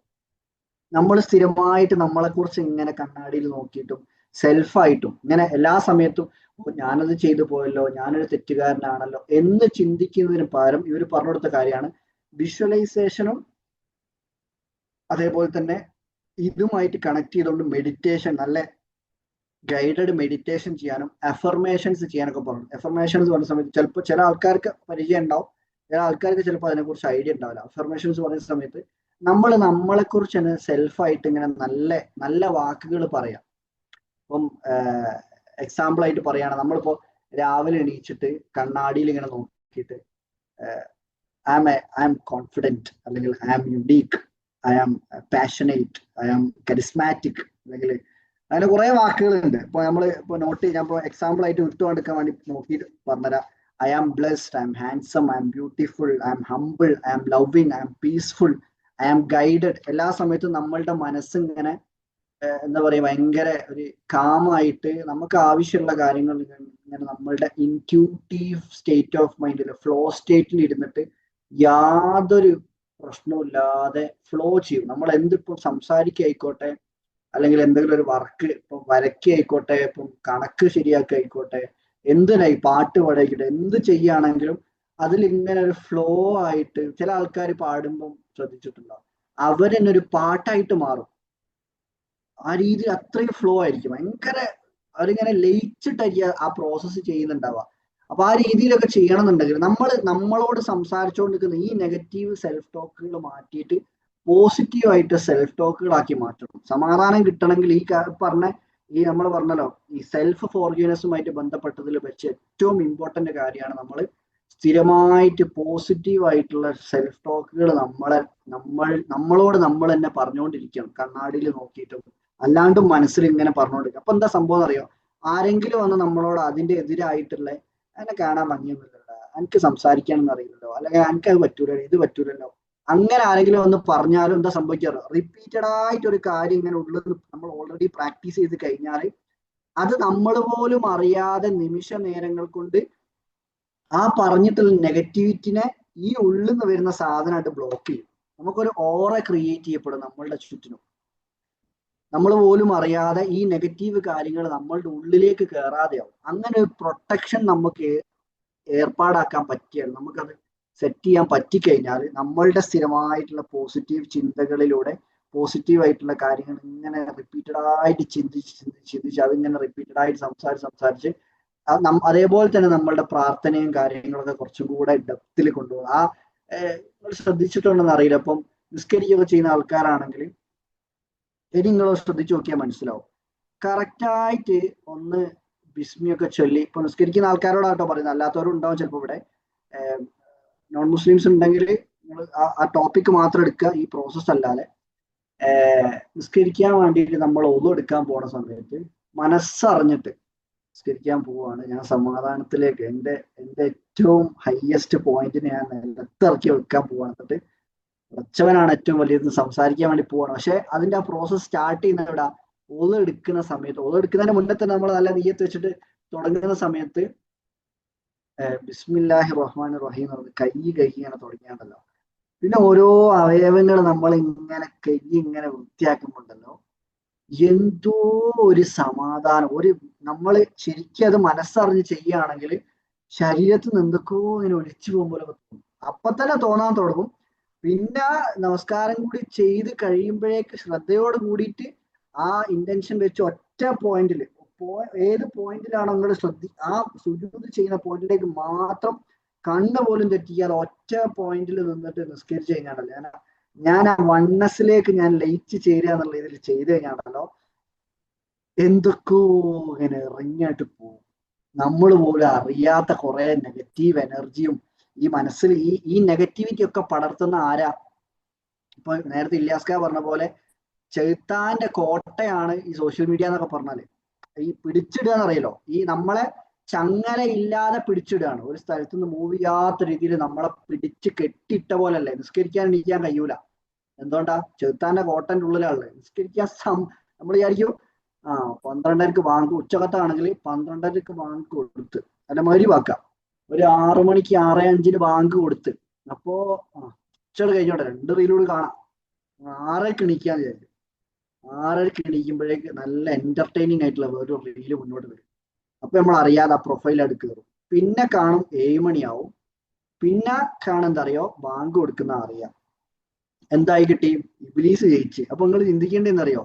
നമ്മൾ സ്ഥിരമായിട്ട് നമ്മളെക്കുറിച്ച് ഇങ്ങനെ കണ്ണാടിയിൽ നോക്കിയിട്ടും സെൽഫായിട്ടും ഇങ്ങനെ എല്ലാ സമയത്തും ഞാനത് ചെയ്തു പോയല്ലോ, ഞാനൊരു തെറ്റുകാരനാണല്ലോ എന്ന് ചിന്തിക്കുന്നതിന് പകരം ഇവർ പറഞ്ഞു കൊടുത്ത കാര്യമാണ് വിഷ്വലൈസേഷനും അതേപോലെ തന്നെ ഇതുമായിട്ട് കണക്ട് ചെയ്തുകൊണ്ട് മെഡിറ്റേഷൻ, നല്ല ഗൈഡഡ് മെഡിറ്റേഷൻ ചെയ്യാനും അഫർമേഷൻസ് ചെയ്യാനൊക്കെ പറഞ്ഞു. അഫർമേഷൻസ് പറഞ്ഞ സമയത്ത് ചിലപ്പോൾ ചില ആൾക്കാർക്ക് പരിചയം ഉണ്ടാവും, ചില ആൾക്കാർക്ക് ചിലപ്പോൾ അതിനെക്കുറിച്ച് ഐഡിയ ഉണ്ടാവില്ല. അഫർമേഷൻസ് പറയുന്ന സമയത്ത് നമ്മൾ നമ്മളെക്കുറിച്ച് തന്നെ സെൽഫായിട്ട് ഇങ്ങനെ നല്ല നല്ല വാക്കുകൾ പറയാം. ഇപ്പം എക്സാമ്പിൾ ആയിട്ട് പറയുകയാണ്, നമ്മളിപ്പോ രാവിലെ എണീച്ചിട്ട് കണ്ണാടിയിൽ ഇങ്ങനെ നോക്കിയിട്ട് ഐ ആം കോൺഫിഡൻറ്റ്, അല്ലെങ്കിൽ I am unique, I am passionate, I am charismatic, അല്ലെങ്കിൽ അങ്ങനെ കുറെ വാക്കുകളുണ്ട്. ഇപ്പൊ നമ്മൾ ഇപ്പൊ നോട്ട് ഞാൻ ഇപ്പോൾ എക്സാമ്പിൾ ആയിട്ട് വിട്ടുകൊടുക്കാൻ വേണ്ടി നോക്കിയിട്ട് പറഞ്ഞുതരാം. I am blessed, I am handsome, I am beautiful, I am humble, I am loving, I am peaceful, I am guided. എല്ലാ സമയത്തും നമ്മളുടെ മനസ്സ് ഇങ്ങനെ എന്താ പറയുക, ഭയങ്കര ഒരു കാമായിട്ട് നമുക്ക് ആവശ്യമുള്ള കാര്യങ്ങൾ ഇങ്ങനെ നമ്മളുടെ ഇൻറ്റ്യൂട്ടീവ് സ്റ്റേറ്റ് ഓഫ് മൈൻഡിൽ, ഫ്ലോ സ്റ്റേറ്റിൽ ഇരുന്നിട്ട് യാതൊരു പ്രശ്നമില്ലാതെ ഫ്ലോ ചെയ്യും. നമ്മൾ എന്തിപ്പം സംസാരിക്കായിക്കോട്ടെ, അല്ലെങ്കിൽ എന്തെങ്കിലും ഒരു വർക്ക് ഇപ്പം വരയ്ക്കായിക്കോട്ടെ, ഇപ്പം കണക്ക് ശരിയാക്കായിക്കോട്ടെ, എന്തിനായി പാട്ട് പാടായിക്കോട്ടെ, എന്ത് ചെയ്യുകയാണെങ്കിലും അതിലിങ്ങനെ ഒരു ഫ്ലോ ആയിട്ട് ചില ആൾക്കാർ പാടുമ്പം ശ്രദ്ധിച്ചിട്ടുണ്ടാവും, അവരെന്നെ ഒരു പാട്ടായിട്ട് മാറും. ആ രീതിയിൽ അത്രയും ഫ്ലോ ആയിരിക്കും, ഭയങ്കര അവരിങ്ങനെ ലയിച്ചിട്ടായിരിക്കും ആ പ്രോസസ്സ് ചെയ്യുന്നുണ്ടാവുക. അപ്പൊ ആ രീതിയിലൊക്കെ ചെയ്യണമെന്നുണ്ടെങ്കിൽ നമ്മളോട് സംസാരിച്ചുകൊണ്ടിരിക്കുന്ന ഈ നെഗറ്റീവ് സെൽഫ് ടോക്കുകൾ മാറ്റിയിട്ട് പോസിറ്റീവായിട്ട് സെൽഫ് ടോക്കുകളാക്കി മാറ്റണം. സമാധാനം കിട്ടണമെങ്കിൽ ഈ പറഞ്ഞ നമ്മൾ പറഞ്ഞല്ലോ, ഈ സെൽഫ് ഫോർഗീവ്നെസ്സുമായിട്ട് ബന്ധപ്പെട്ടതിൽ വെച്ച് ഏറ്റവും ഇമ്പോർട്ടന്റ് കാര്യമാണ് നമ്മൾ സ്ഥിരമായിട്ട് പോസിറ്റീവായിട്ടുള്ള സെൽഫ് ടോക്കുകൾ നമ്മളോട് നമ്മൾ തന്നെ പറഞ്ഞുകൊണ്ടിരിക്കണം, കണ്ണാടിയിൽ നോക്കിയിട്ടും അല്ലാണ്ടും മനസ്സിൽ ഇങ്ങനെ പറഞ്ഞുകൊണ്ടിരിക്കും. അപ്പൊ എന്താ സംഭവം അറിയോ, ആരെങ്കിലും വന്ന് നമ്മളോട് അതിന്റെ എതിരായിട്ടുള്ള എന്നെ കാണാൻ ഭംഗിയൊന്നുമില്ലല്ലോ, എനിക്ക് സംസാരിക്കാനൊന്നും അറിയില്ലല്ലോ, അല്ലെങ്കിൽ എനിക്ക് അത് പറ്റൂലല്ലോ, ഇത് പറ്റൂലല്ലോ, അങ്ങനെ ആരെങ്കിലും ഒന്ന് പറഞ്ഞാലും എന്താ സംഭവിക്കാറ്, റിപ്പീറ്റഡ് ആയിട്ട് ഒരു കാര്യം ഇങ്ങനെ ഉള്ളത് നമ്മൾ ഓൾറെഡി പ്രാക്ടീസ് ചെയ്ത് കഴിഞ്ഞാൽ അത് നമ്മൾ പോലും അറിയാതെ നിമിഷ നേരങ്ങൾ കൊണ്ട് ആ പറഞ്ഞിട്ടുള്ള നെഗറ്റിവിറ്റിനെ ഈ ഉള്ളിൽ നിന്ന് വരുന്ന സാധനമായിട്ട് ബ്ലോക്ക് ചെയ്യും. നമുക്കൊരു ഓറ ക്രിയേറ്റ് ചെയ്യപ്പെടും നമ്മളുടെ ചുറ്റിനും. നമ്മൾ പോലും അറിയാതെ ഈ നെഗറ്റീവ് കാര്യങ്ങൾ നമ്മളുടെ ഉള്ളിലേക്ക് കയറാതെയാവും. അങ്ങനെ ഒരു പ്രൊട്ടക്ഷൻ നമുക്ക് ഏർപ്പാടാക്കാൻ പറ്റിയാൽ, നമുക്കത് സെറ്റ് ചെയ്യാൻ പറ്റിക്കഴിഞ്ഞാൽ നമ്മളുടെ സ്ഥിരമായിട്ടുള്ള പോസിറ്റീവ് ചിന്തകളിലൂടെ പോസിറ്റീവായിട്ടുള്ള കാര്യങ്ങൾ ഇങ്ങനെ റിപ്പീറ്റഡ് ആയിട്ട് ചിന്തിച്ച് അതിങ്ങനെ റിപ്പീറ്റഡ് ആയിട്ട് സംസാരിച്ച് അതേപോലെ തന്നെ നമ്മളുടെ പ്രാർത്ഥനയും കാര്യങ്ങളൊക്കെ കുറച്ചും കൂടെ ഡെപ്തിൽ കൊണ്ടുപോകും. ആ നിങ്ങൾ ശ്രദ്ധിച്ചിട്ടുണ്ടെന്ന് അറിയില്ല. അപ്പം നിസ്കരിക്കുകയൊക്കെ ചെയ്യുന്ന ആൾക്കാരാണെങ്കിൽ ഇനി നിങ്ങൾ ശ്രദ്ധിച്ചു നോക്കിയാൽ മനസ്സിലാവും. കറക്റ്റായിട്ട് ഒന്ന് ബിസ്മിയൊക്കെ ചൊല്ലി, ഇപ്പൊ നിസ്കരിക്കുന്ന ആൾക്കാരോടാട്ടോ പറയുന്നത്, അല്ലാത്തവരും ഉണ്ടാവും ചിലപ്പോൾ ഇവിടെ. നോൺ മുസ്ലിംസ് ഉണ്ടെങ്കിൽ നിങ്ങൾ ആ ടോപ്പിക്ക് മാത്രം എടുക്കുക, ഈ പ്രോസസ്സ് അല്ലാതെ. നിസ്കരിക്കാൻ വേണ്ടിയിട്ട് നമ്മൾ ഒന്നും എടുക്കാൻ പോണ സമയത്ത് മനസ്സറിഞ്ഞിട്ട് നിസ്കരിക്കാൻ പോവാണ്, ഞാൻ സമാധാനത്തിലേക്ക് എൻ്റെ ഏറ്റവും ഹയസ്റ്റ് പോയിന്റിന് ഞാൻ നിലത്തിറക്കി വെക്കാൻ പോവാണ്, എന്നിട്ട് ഉറച്ചവനാണ് ഏറ്റവും വലിയത് സംസാരിക്കാൻ വേണ്ടി പോവാണ്. പക്ഷെ അതിന്റെ ആ പ്രോസസ്സ് സ്റ്റാർട്ട് ചെയ്യുന്ന ഇവിടെ ഓള് എടുക്കുന്ന സമയത്ത്, ഓള് എടുക്കുന്നതിന് മുന്നേ തന്നെ നമ്മൾ നല്ല നീയത്ത് വെച്ചിട്ട് തുടങ്ങുന്ന സമയത്ത് ബിസ്മില്ലാഹി റഹ്മാൻ റഹീം എന്ന് പറഞ്ഞ് കൈ ഇങ്ങനെ തുടങ്ങിയാണ്ടല്ലോ, പിന്നെ ഓരോ അവയവങ്ങൾ നമ്മൾ ഇങ്ങനെ വൃത്തിയാക്കുമ്പോണ്ടല്ലോ എന്തോ ഒരു സമാധാനം, നമ്മൾ ശരിക്കും അത് മനസ്സറിഞ്ഞ് ചെയ്യുകയാണെങ്കിൽ ശരീരത്തിൽ നിന്ന് എന്തൊക്കെയോ ഇങ്ങനെ ഒലിച്ചു പോകുമ്പോൾ തോന്നും. അപ്പൊ തന്നെ തോന്നാൻ തുടങ്ങും. പിന്നെ നമസ്കാരം കൂടി ചെയ്ത് കഴിയുമ്പോഴേക്ക് ശ്രദ്ധയോട് കൂടിയിട്ട് ആ ഇന്റൻഷൻ വെച്ച് ഒറ്റ പോയിന്റിൽ, ഏത് പോയിന്റിലാണോ നിങ്ങൾ ആ സുജൂദ് ചെയ്യുന്ന പോയിന്റിലേക്ക് മാത്രം കണ്ണ് പോലും തെറ്റിയാൽ ഒറ്റ പോയിന്റിൽ നിന്നിട്ട് നിസ്കരിച്ചു കഴിഞ്ഞാണല്ലോ, ഞാൻ ആ വണ്ണസിലേക്ക് ഞാൻ ലയിച്ച് ചേരുക എന്നുള്ള ഇതിൽ ചെയ്ത് കഴിഞ്ഞാണല്ലോ എന്തൊക്കെയോ ഇങ്ങനെ ഇറങ്ങിയായിട്ട് പോകും. നമ്മൾ പോലും അറിയാത്ത കുറെ നെഗറ്റീവ് എനർജിയും ഈ മനസ്സിൽ ഈ നെഗറ്റിവിറ്റി ഒക്കെ പടർത്തുന്ന ആരാ? ഇപ്പൊ നേരത്തെ ഇല്യാസ്ക പറഞ്ഞ പോലെ ചെകുത്താന്റെ കോട്ടയാണ് ഈ സോഷ്യൽ മീഡിയ എന്നൊക്കെ പറഞ്ഞാല്. ഈ പിടിച്ചിടുക എന്നറിയല്ലോ, ഈ നമ്മളെ ചങ്ങല ഇല്ലാതെ പിടിച്ചിടുകയാണ്. ഒരു സ്ഥലത്ത് നിന്ന് മൂവ് ചെയ്യാത്ത രീതിയിൽ നമ്മളെ പിടിച്ച് കെട്ടിയിട്ട പോലല്ലേ. നിസ്കരിക്കാൻ എണീക്കാൻ കഴിയൂല. എന്തുകൊണ്ടാ? ചെകുത്താന്റെ കോട്ടന്റെ ഉള്ളിലാണല്ലേ. നിസ്കരിക്കാൻ നമ്മൾ വിചാരിക്കും 12:30 ബാങ്ക്, ഉച്ചകത്താണെങ്കിൽ 12:30 ബാങ്ക് കൊടുത്ത് അല്ല മഗ്‌രിബാക്കാം, ഒരു 6 മണിക്ക് 6:05 ബാങ്ക് കൊടുത്ത്, അപ്പോ ഉച്ചകൾ കഴിഞ്ഞോട്ടെ 2 റീലൂടെ കാണാം, 6:00 എണീക്കാന്ന് വിചാരിക്കും. 6:00 എണീക്കുമ്പോഴേക്ക് നല്ല എന്റർടൈനിങ് ആയിട്ടുള്ള ഒരു റീല് മുന്നോട്ട് വരും. അപ്പൊ നമ്മൾ അറിയാതെ ആ പ്രൊഫൈൽ അടുത്ത് കയറും. പിന്നെ കാണും 7 മണിയാവും. പിന്നെ കാണും എന്തറിയോ, ബാങ്ക് കൊടുക്കുന്ന അറിയാം. എന്തായി കിട്ടി? ഇബ്ലീസ് ജയിച്ച്. അപ്പൊ നിങ്ങൾ ചിന്തിക്കേണ്ടതെന്നറിയോ,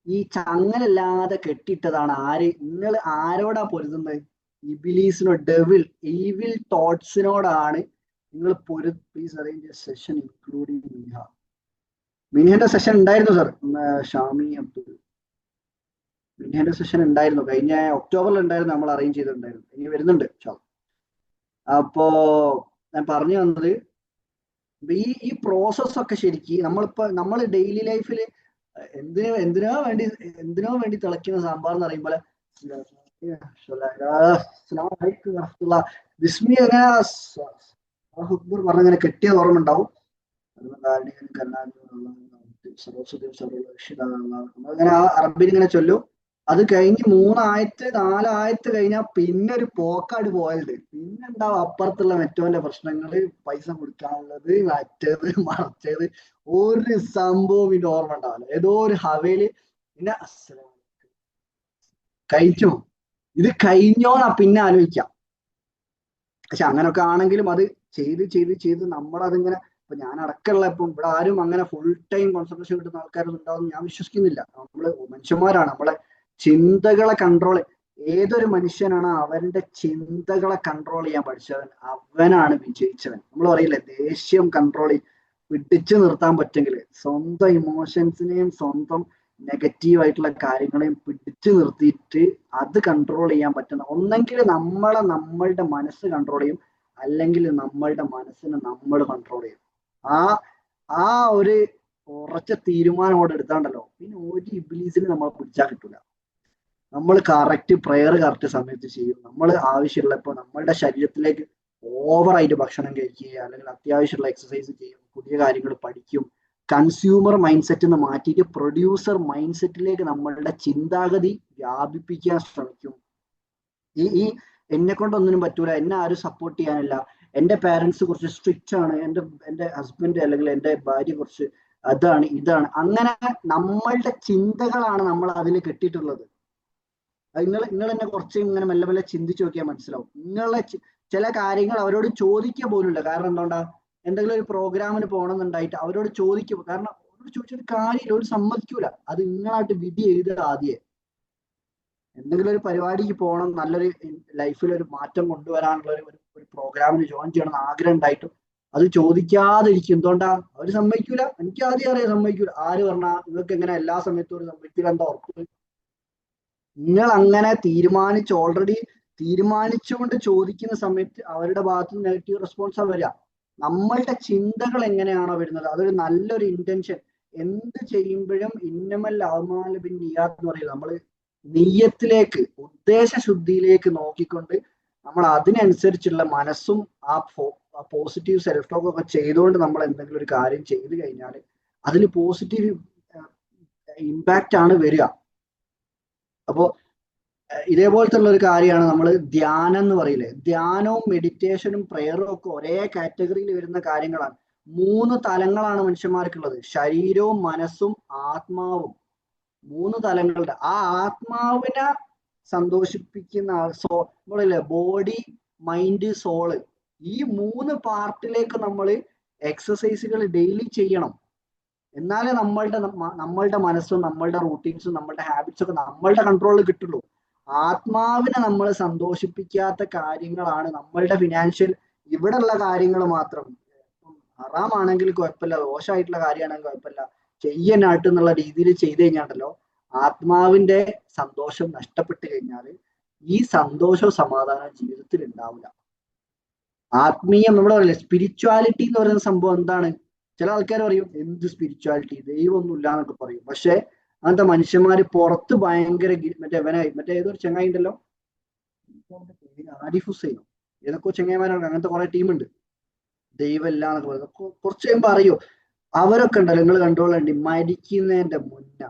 ഈ ചങ്ങലല്ലാതെ കെട്ടിയിട്ടതാണ് ആര്? നിങ്ങൾ ആരോടാ പൊരുതുന്നത്? ഇബ്ലീസിനോട്, ഡെവിൽ, ഈവിൽ തോട്ട്സിനോടാണ് നിങ്ങൾ please arrange session including Minha. മിൻഹന്റെ സെഷൻ ഉണ്ടായിരുന്നു സർ, ഷാമി അബ്ദുൽ. മിൻഹന്റെ സെഷൻ ഉണ്ടായിരുന്നു, കഴിഞ്ഞ ഒക്ടോബറിൽ ഉണ്ടായിരുന്നു, നമ്മൾ അറേഞ്ച് ചെയ്തിട്ടുണ്ടായിരുന്നു. ഇനി വരുന്നുണ്ട്. അപ്പോ ഞാൻ പറഞ്ഞു വന്നത്, ഈ പ്രോസസ് ഒക്കെ ശരിക്കും നമ്മൾ ഡെയിലി ലൈഫിൽ എന്തിനോ വേണ്ടി തിളയ്ക്കുന്ന സാമ്പാർ എന്ന് പറയുമ്പോൾ ബിസ്മി പറഞ്ഞങ്ങനെ കെട്ടിയ ഓർമ്മ ഉണ്ടാവും. അങ്ങനെ ആ അറബിൽ ഇങ്ങനെ ചൊല്ലും. അത് കഴിഞ്ഞ് 3 ആയത്ത് 4 ആയത്ത് കഴിഞ്ഞാൽ പിന്നെ ഒരു പോക്കാട് പോയത്. പിന്നെ ഉണ്ടാവും അപ്പുറത്തുള്ള മറ്റോന്റെ പ്രശ്നങ്ങള്, പൈസ കൊടുക്കാനുള്ളത്, മറ്റേത് മറച്ചത്, ഒരു സംഭവം പിന്നെ ഓർമ്മ ഉണ്ടാവില്ല. ഏതോ ഒരു ഹവേലി പിന്നെ കഴിച്ചു, ഇത് കഴിഞ്ഞോന്നാ പിന്നെ ആലോചിക്കാം. പക്ഷെ അങ്ങനൊക്കെ ആണെങ്കിലും അത് ചെയ്ത് നമ്മളതിങ്ങനെ, ഇപ്പൊ ഞാൻ അടക്കമുള്ള, ഇപ്പം ഇവിടെ ആരും അങ്ങനെ ഫുൾ ടൈം കോൺസെൻട്രേഷൻ കിട്ടുന്ന ആൾക്കാരൊന്നും ഉണ്ടാവും ഞാൻ വിശ്വസിക്കുന്നില്ല. നമ്മള് മനുഷ്യന്മാരാണ്. നമ്മളെ ചിന്തകളെ കൺട്രോൾ, ഏതൊരു മനുഷ്യനാണ് അവന്റെ ചിന്തകളെ കൺട്രോൾ ചെയ്യാൻ പഠിച്ചവൻ അവനാണ് വിജയിച്ചവൻ. നമ്മൾ പറയില്ലേ, ദേഷ്യം കൺട്രോൾ പിടിച്ചു നിർത്താൻ പറ്റെങ്കിൽ, സ്വന്തം ഇമോഷൻസിനെയും സ്വന്തം നെഗറ്റീവായിട്ടുള്ള കാര്യങ്ങളെയും പിടിച്ചു നിർത്തിയിട്ട് അത് കൺട്രോൾ ചെയ്യാൻ പറ്റുന്ന, ഒന്നെങ്കിൽ നമ്മളുടെ മനസ്സ് കൺട്രോൾ ചെയ്യും, അല്ലെങ്കിൽ നമ്മളുടെ മനസ്സിനെ നമ്മൾ കൺട്രോൾ ചെയ്യും. ആ ഒരു ഉറച്ച തീരുമാനമോടെ എടുത്താണ്ടല്ലോ പിന്നെ ഒരു ഇബ്ലീസിന് നമ്മളെ പിടിച്ചാൽ കിട്ടൂല. നമ്മൾ കറക്റ്റ് പ്രയർ കറക്റ്റ് സമയത്ത് ചെയ്യും. നമ്മൾ ആവശ്യമുള്ളപ്പോൾ നമ്മളുടെ ശരീരത്തിലേക്ക് ഓവറായിട്ട് ഭക്ഷണം കഴിക്കുക, അല്ലെങ്കിൽ അത്യാവശ്യമുള്ള എക്സസൈസ് ചെയ്യും, പുതിയ കാര്യങ്ങൾ പഠിക്കും. കൺസ്യൂമർ മൈൻഡ് സെറ്റ് എന്ന് മാറ്റിയിട്ട് പ്രൊഡ്യൂസർ മൈൻഡ് സെറ്റിലേക്ക് നമ്മളുടെ ചിന്താഗതി വ്യാപിപ്പിക്കാൻ ശ്രമിക്കും. ഈ എന്നെ കൊണ്ടൊന്നിനും പറ്റൂല, എന്നെ ആരും സപ്പോർട്ട് ചെയ്യാനില്ല, എൻ്റെ പാരൻസ് കുറച്ച് സ്ട്രിക്റ്റ് ആണ്, എൻ്റെ ഹസ്ബൻഡ് അല്ലെങ്കിൽ എൻ്റെ ഭാര്യ കുറച്ച് അതാണ് ഇതാണ്, അങ്ങനെ നമ്മളുടെ ചിന്തകളാണ് നമ്മൾ അതിൽ കെട്ടിയിട്ടുള്ളത്. നിങ്ങൾ എന്നെ കുറച്ച് ഇങ്ങനെ മെല്ലെ മെല്ലെ ചിന്തിച്ചു നോക്കിയാൽ മനസ്സിലാവും. നിങ്ങളെ ചില കാര്യങ്ങൾ അവരോട് ചോദിക്കുക പോലുമില്ല. കാരണം എന്തുകൊണ്ടാ? എന്തെങ്കിലും ഒരു പ്രോഗ്രാമിന് പോകണമെന്നുണ്ടായിട്ട് അവരോട് ചോദിക്കും. കാരണം അവരോട് ചോദിച്ചൊരു കാര്യമില്ല, ഒരു സമ്മതിക്കൂല. അത് നിങ്ങളായിട്ട് വിധി എഴുതുക ആദ്യം. എന്തെങ്കിലും ഒരു പരിപാടിക്ക് പോകണം, നല്ലൊരു ലൈഫിൽ ഒരു മാറ്റം കൊണ്ടുവരാനുള്ള ഒരു പ്രോഗ്രാമിന് ജോയിൻ ചെയ്യണം എന്ന് ആഗ്രഹം ഉണ്ടായിട്ടും അത് ചോദിക്കാതിരിക്കും. എന്തുകൊണ്ടാ? അവര് സമ്മതിക്കൂല. എനിക്ക് ആദ്യം അറിയാം സമ്മതിക്കൂല. ആര് പറഞ്ഞാ? നിങ്ങൾക്ക് എങ്ങനെ എല്ലാ സമയത്തും സമ്മതിക്കൂല? എന്താ ഉറപ്പ്? നിങ്ങൾ അങ്ങനെ ഓൾറെഡി തീരുമാനിച്ചുകൊണ്ട് ചോദിക്കുന്ന സമയത്ത് അവരുടെ ഭാഗത്ത് നിന്ന് നെഗറ്റീവ് റെസ്പോൺസാ വരിക. നമ്മളുടെ ചിന്തകൾ എങ്ങനെയാണോ വരുന്നത്, അതൊരു നല്ലൊരു ഇന്റൻഷൻ. എന്ത് ചെയ്യുമ്പോഴും ഇന്നമൽ അഅ്മാലു ബിന്നിയ്യാത്ത് എന്ന് പറയുന്നത്, നമ്മൾ നിയ്യത്തിലേക്ക്, ഉദ്ദേശശുദ്ധിയിലേക്ക് നോക്കിക്കൊണ്ട് നമ്മൾ അതിനനുസരിച്ചുള്ള മനസ്സും ആ പോസിറ്റീവ് സെൽഫ് ടോക്ക് ഒക്കെ ചെയ്തുകൊണ്ട് നമ്മൾ എന്തെങ്കിലും ഒരു കാര്യം ചെയ്തു കഴിഞ്ഞാൽ അതിൽ പോസിറ്റീവ് ഇമ്പാക്റ്റ് ആണ് വരിക. അപ്പോ ഇതേപോലത്തെ ഉള്ള ഒരു കാര്യമാണ് നമ്മൾ ധ്യാനം എന്ന് പറയില്ലേ. ധ്യാനവും മെഡിറ്റേഷനും പ്രയറും ഒക്കെ ഒരേ കാറ്റഗറിയിൽ വരുന്ന കാര്യങ്ങളാണ്. 3 തലങ്ങളാണ് മനുഷ്യന്മാർക്കുള്ളത്: ശരീരവും മനസ്സും ആത്മാവും. 3 തലങ്ങളുടെ ആ ആത്മാവിനെ സന്തോഷിപ്പിക്കുന്ന നമ്മളില്ലേ, ബോഡി, മൈൻഡ്, സോള്, ഈ 3 പാർട്ടിലേക്ക് നമ്മൾ എക്സസൈസുകൾ ഡെയിലി ചെയ്യണം. എന്നാലേ നമ്മളുടെ മനസ്സും നമ്മളുടെ റൂട്ടീൻസും നമ്മളുടെ ഹാബിറ്റ്സും ഒക്കെ നമ്മളുടെ കൺട്രോളിൽ കിട്ടുള്ളൂ. ആത്മാവിനെ നമ്മൾ സന്തോഷിപ്പിക്കാത്ത കാര്യങ്ങളാണ് നമ്മളുടെ ഫിനാൻഷ്യൽ, ഇവിടെ ഉള്ള കാര്യങ്ങൾ മാത്രം. ഹറാമാണെങ്കിൽ കുഴപ്പമില്ല, ദോഷമായിട്ടുള്ള കാര്യമാണെങ്കിൽ കുഴപ്പമില്ല, ചെയ്യാനായിട്ട് എന്നുള്ള രീതിയിൽ ചെയ്ത് കഴിഞ്ഞാണ്ടല്ലോ ആത്മാവിന്റെ സന്തോഷം നഷ്ടപ്പെട്ട് കഴിഞ്ഞാൽ ഈ സന്തോഷവും സമാധാനവും ജീവിതത്തിൽ ഉണ്ടാവില്ല. ആത്മീയം, നമ്മൾ പറയില്ലേ സ്പിരിച്വാലിറ്റി എന്ന് പറയുന്ന സംഭവം എന്താണ്? ചില ആൾക്കാർ പറയും എന്ത് സ്പിരിച്വാലിറ്റി, ദൈവമൊന്നും ഇല്ല എന്നൊക്കെ പറയും. പക്ഷെ അങ്ങനത്തെ മനുഷ്യന്മാര് പുറത്ത് ഭയങ്കര മറ്റേ ഏതൊരു ചങ്ങായി ഉണ്ടല്ലോ, ആരിഫ് ഹുസൈനോ ഏതൊക്കെ ചങ്ങായിമാരാണ്, അങ്ങനത്തെ കുറെ ടീമുണ്ട്, ദൈവം ഇല്ല എന്നൊക്കെ പറയുന്നത്. കുറച്ച് കഴിയുമ്പോ അറിയോ അവരൊക്കെ ഉണ്ടല്ലോ, നിങ്ങൾ കണ്ടോളണ്ടി, മരിക്കുന്നതിന്റെ മുന്നേ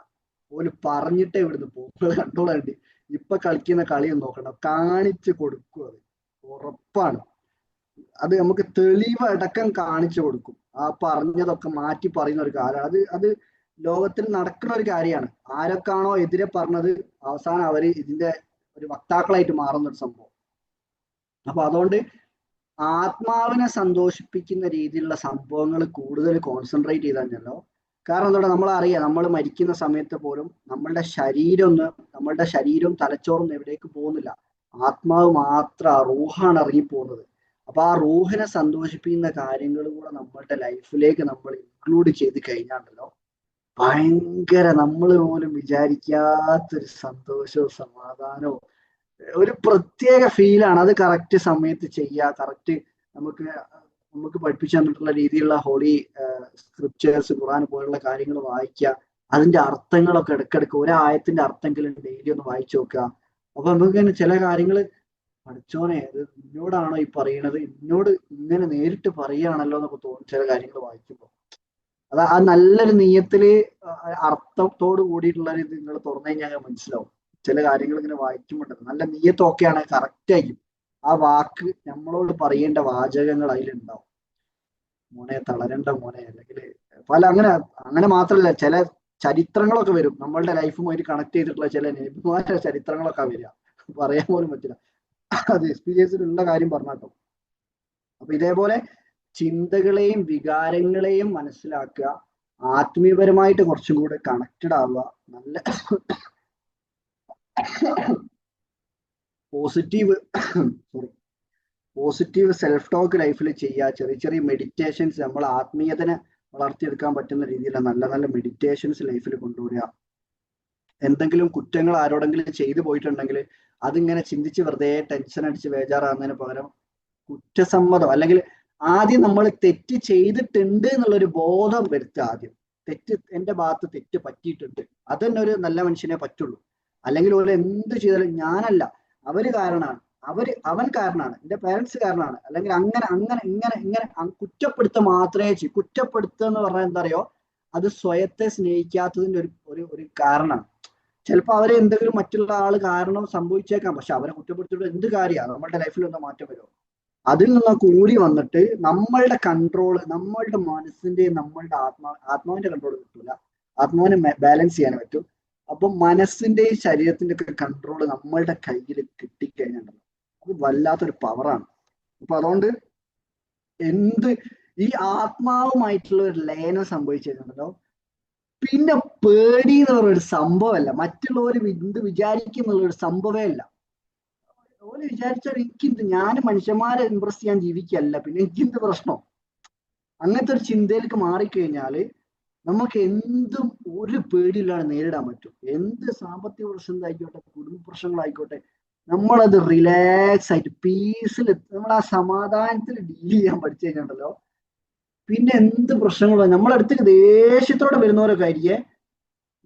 ഓല് പറഞ്ഞിട്ടേ ഇവിടുന്ന് പോകും. നിങ്ങൾ കണ്ടോളണ്ടി, ഇപ്പൊ കളിക്കുന്ന കളിയൊന്നും നോക്കണ്ട, കാണിച്ചു കൊടുക്കും. അത് ഉറപ്പാണ്. അത് നമുക്ക് തെളിവടക്കം കാണിച്ചു കൊടുക്കും. ആ പറഞ്ഞതൊക്കെ മാറ്റി പറയുന്ന ഒരു കാലമാണ് അത് ലോകത്തിൽ നടക്കുന്ന ഒരു കാര്യമാണ്. ആരൊക്കെയാണോ എതിരെ പറഞ്ഞത് അവസാനം അവര് ഇതിന്റെ ഒരു വക്താക്കളായിട്ട് മാറുന്ന ഒരു സംഭവം. അപ്പൊ അതുകൊണ്ട് ആത്മാവിനെ സന്തോഷിപ്പിക്കുന്ന രീതിയിലുള്ള സംഭവങ്ങൾ കൂടുതൽ കോൺസെൻട്രേറ്റ് ചെയ്താൽ കാരണം എന്താ, നമ്മളറിയാം നമ്മൾ മരിക്കുന്ന സമയത്ത് പോലും നമ്മളുടെ ശരീരവും തലച്ചോറും എവിടേക്ക് പോകുന്നില്ല, ആത്മാവ് മാത്രം, റൂഹാണ് ഇറങ്ങിപ്പോകുന്നത്. അപ്പൊ ആ റൂഹിനെ സന്തോഷിപ്പിക്കുന്ന കാര്യങ്ങൾ കൂടെ നമ്മളുടെ ലൈഫിലേക്ക് നമ്മൾ ഇൻക്ലൂഡ് ചെയ്ത് കഴിഞ്ഞാണ്ടല്ലോ ഭയങ്കര, നമ്മൾ പോലും വിചാരിക്കാത്തൊരു സന്തോഷവും സമാധാനവും ഒരു പ്രത്യേക ഫീലാണ്. അത് കറക്റ്റ് സമയത്ത് ചെയ്യുക, കറക്റ്റ് നമുക്ക് പഠിപ്പിച്ചു തന്നിട്ടുള്ള രീതിയിലുള്ള ഹോളി സ്ക്രിപ്റ്റേഴ്സ്, ഖുർആൻ പോലുള്ള കാര്യങ്ങൾ വായിക്കുക, അതിന്റെ അർത്ഥങ്ങളൊക്കെ ഇടയ്ക്കിടയ്ക്ക് ഒരായത്തിന്റെ അർത്ഥമെങ്കിലും ഡെയിലി ഒന്ന് വായിച്ചു നോക്കുക. അപ്പൊ നമുക്ക് ചില കാര്യങ്ങൾ, പഠിച്ചോനെ ഇത് എന്നോടാണോ ഈ പറയണത്, എന്നോട് ഇങ്ങനെ നേരിട്ട് പറയുകയാണല്ലോ എന്നൊക്കെ തോന്നും ചില കാര്യങ്ങൾ വായിക്കുമ്പോൾ. ആ നല്ലൊരു നീയത്തില് അർത്ഥത്തോട് കൂടിയിട്ടുള്ള ഇത് നിങ്ങൾ തുറന്നു കഴിഞ്ഞാൽ മനസ്സിലാവും. ചില കാര്യങ്ങൾ ഇങ്ങനെ വായിക്കുമ്പോൾ നല്ല നീയത്തൊക്കെയാണ്, കറക്റ്റ് ആയിരിക്കും. ആ വാക്ക് നമ്മളോട് പറയേണ്ട വാചകങ്ങൾ അതിലുണ്ടാവും. മോനെ തളരണ്ട മോനെ, അല്ലെങ്കിൽ പല അങ്ങനെ മാത്രമല്ല, ചില ചരിത്രങ്ങളൊക്കെ വരും നമ്മളുടെ ലൈഫുമായിട്ട് കണക്ട് ചെയ്തിട്ടുള്ള ചില നബിമാരുടെ ചരിത്രങ്ങളൊക്കെ വരിക, പറയാൻ പോലും പറ്റില്ല. അത് എക്സ്പീരിയൻസിലുള്ള കാര്യം പറഞ്ഞാട്ടോ. അപ്പൊ ഇതേപോലെ ചിന്തകളെയും വികാരങ്ങളെയും മനസ്സിലാക്കുക, ആത്മീയപരമായിട്ട് കുറച്ചും കൂടെ കണക്റ്റഡ് ആവുക, നല്ല പോസിറ്റീവ് സെൽഫ് ടോക്ക് ലൈഫിൽ ചെയ്യുക, ചെറിയ ചെറിയ മെഡിറ്റേഷൻസ്, നമ്മൾ ആത്മീയതനെ വളർത്തിയെടുക്കാൻ പറ്റുന്ന രീതിയിൽ നല്ല നല്ല മെഡിറ്റേഷൻസ് ലൈഫിൽ കൊണ്ടുവരിക. എന്തെങ്കിലും കുറ്റങ്ങൾ ആരോടെങ്കിലും ചെയ്തു പോയിട്ടുണ്ടെങ്കിൽ അതിങ്ങനെ ചിന്തിച്ച് വെറുതെ ടെൻഷൻ അടിച്ച് ബേജാറാകുന്നതിന് പകരം കുറ്റസമ്മതം, അല്ലെങ്കിൽ ആദ്യം നമ്മൾ തെറ്റ് ചെയ്തിട്ടുണ്ട് എന്നുള്ളൊരു ബോധം വരുത്തുക. ആദ്യം എന്റെ ഭാഗത്ത് തെറ്റ് പറ്റിയിട്ടുണ്ട്, അത് തന്നെ ഒരു നല്ല മനുഷ്യനെ പറ്റുള്ളൂ. അല്ലെങ്കിൽ ഓരോ എന്ത് ചെയ്താലും ഞാനല്ല, അവര് കാരണമാണ്, അവൻ കാരണമാണ്, എന്റെ പേരൻസ് കാരണമാണ്, അല്ലെങ്കിൽ ഇങ്ങനെ കുറ്റപ്പെടുത്തുക മാത്രമേ ചെയ്യൂ. കുറ്റപ്പെടുത്തുക എന്ന് പറഞ്ഞാൽ എന്താ അറിയോ, അത് സ്വയത്തെ സ്നേഹിക്കാത്തതിന്റെ ഒരു കാരണമാണ്. ചിലപ്പോൾ അവരെ എന്തെങ്കിലും മറ്റുള്ള ആള് കാരണം സംഭവിച്ചേക്കാം, പക്ഷെ അവരെ കുറ്റപ്പെടുത്തിയിട്ട് എന്ത് കാര്യമാണ്, നമ്മളുടെ ലൈഫിൽ എന്താ മാറ്റം വരുമോ? അതിൽ നിന്ന് കൂടി വന്നിട്ട് നമ്മളുടെ കൺട്രോള്, നമ്മളുടെ മനസ്സിന്റെയും നമ്മളുടെ ആത്മാവിന്റെ കൺട്രോൾ കിട്ടൂല, ആത്മാവിനെ ബാലൻസ് ചെയ്യാൻ പറ്റും. അപ്പൊ മനസ്സിന്റെയും ശരീരത്തിന്റെ ഒക്കെ കൺട്രോൾ നമ്മളുടെ കയ്യിൽ കിട്ടിക്കഴിഞ്ഞാൽ അത് വല്ലാത്തൊരു പവറാണ്. അപ്പൊ അതുകൊണ്ട് ഈ ആത്മാവുമായിട്ടുള്ള ഒരു ലയനം സംഭവിച്ചു കഴിഞ്ഞാലോ പിന്നെ പേടി എന്ന് പറയുന്ന ഒരു സംഭവമല്ല, മറ്റുള്ളവർ എന്ത് വിചാരിക്കും എന്നുള്ളൊരു സംഭവമേ അല്ല. ഓര് വിചാരിച്ചാൽ ഞാൻ മനുഷ്യന്മാരെ ഇമ്പ്രസ് ചെയ്യാൻ ജീവിക്കല്ല, പിന്നെ എനിക്കെന്ത് പ്രശ്നം? അങ്ങനത്തെ ഒരു ചിന്തയിലേക്ക് മാറിക്കഴിഞ്ഞാല് നമുക്ക് എന്തും ഒരു പേടിയില്ലാതെ നേരിടാൻ പറ്റും. എന്ത് സാമ്പത്തിക പ്രശ്നം ആയിക്കോട്ടെ, കുടുംബ പ്രശ്നങ്ങളായിക്കോട്ടെ, നമ്മളത് റിലാക്സ് ആയിട്ട് പീസിൽ നമ്മൾ ആ സമാധാനത്തിൽ ഡീൽ ചെയ്യാൻ പഠിച്ചു കഴിഞ്ഞാണ്ടല്ലോ, പിന്നെ എന്ത് പ്രശ്നങ്ങളോ നമ്മളടുത്തേക്ക് ദേഷ്യത്തോടെ വരുന്നവരൊക്കെ ആയിരിക്കേ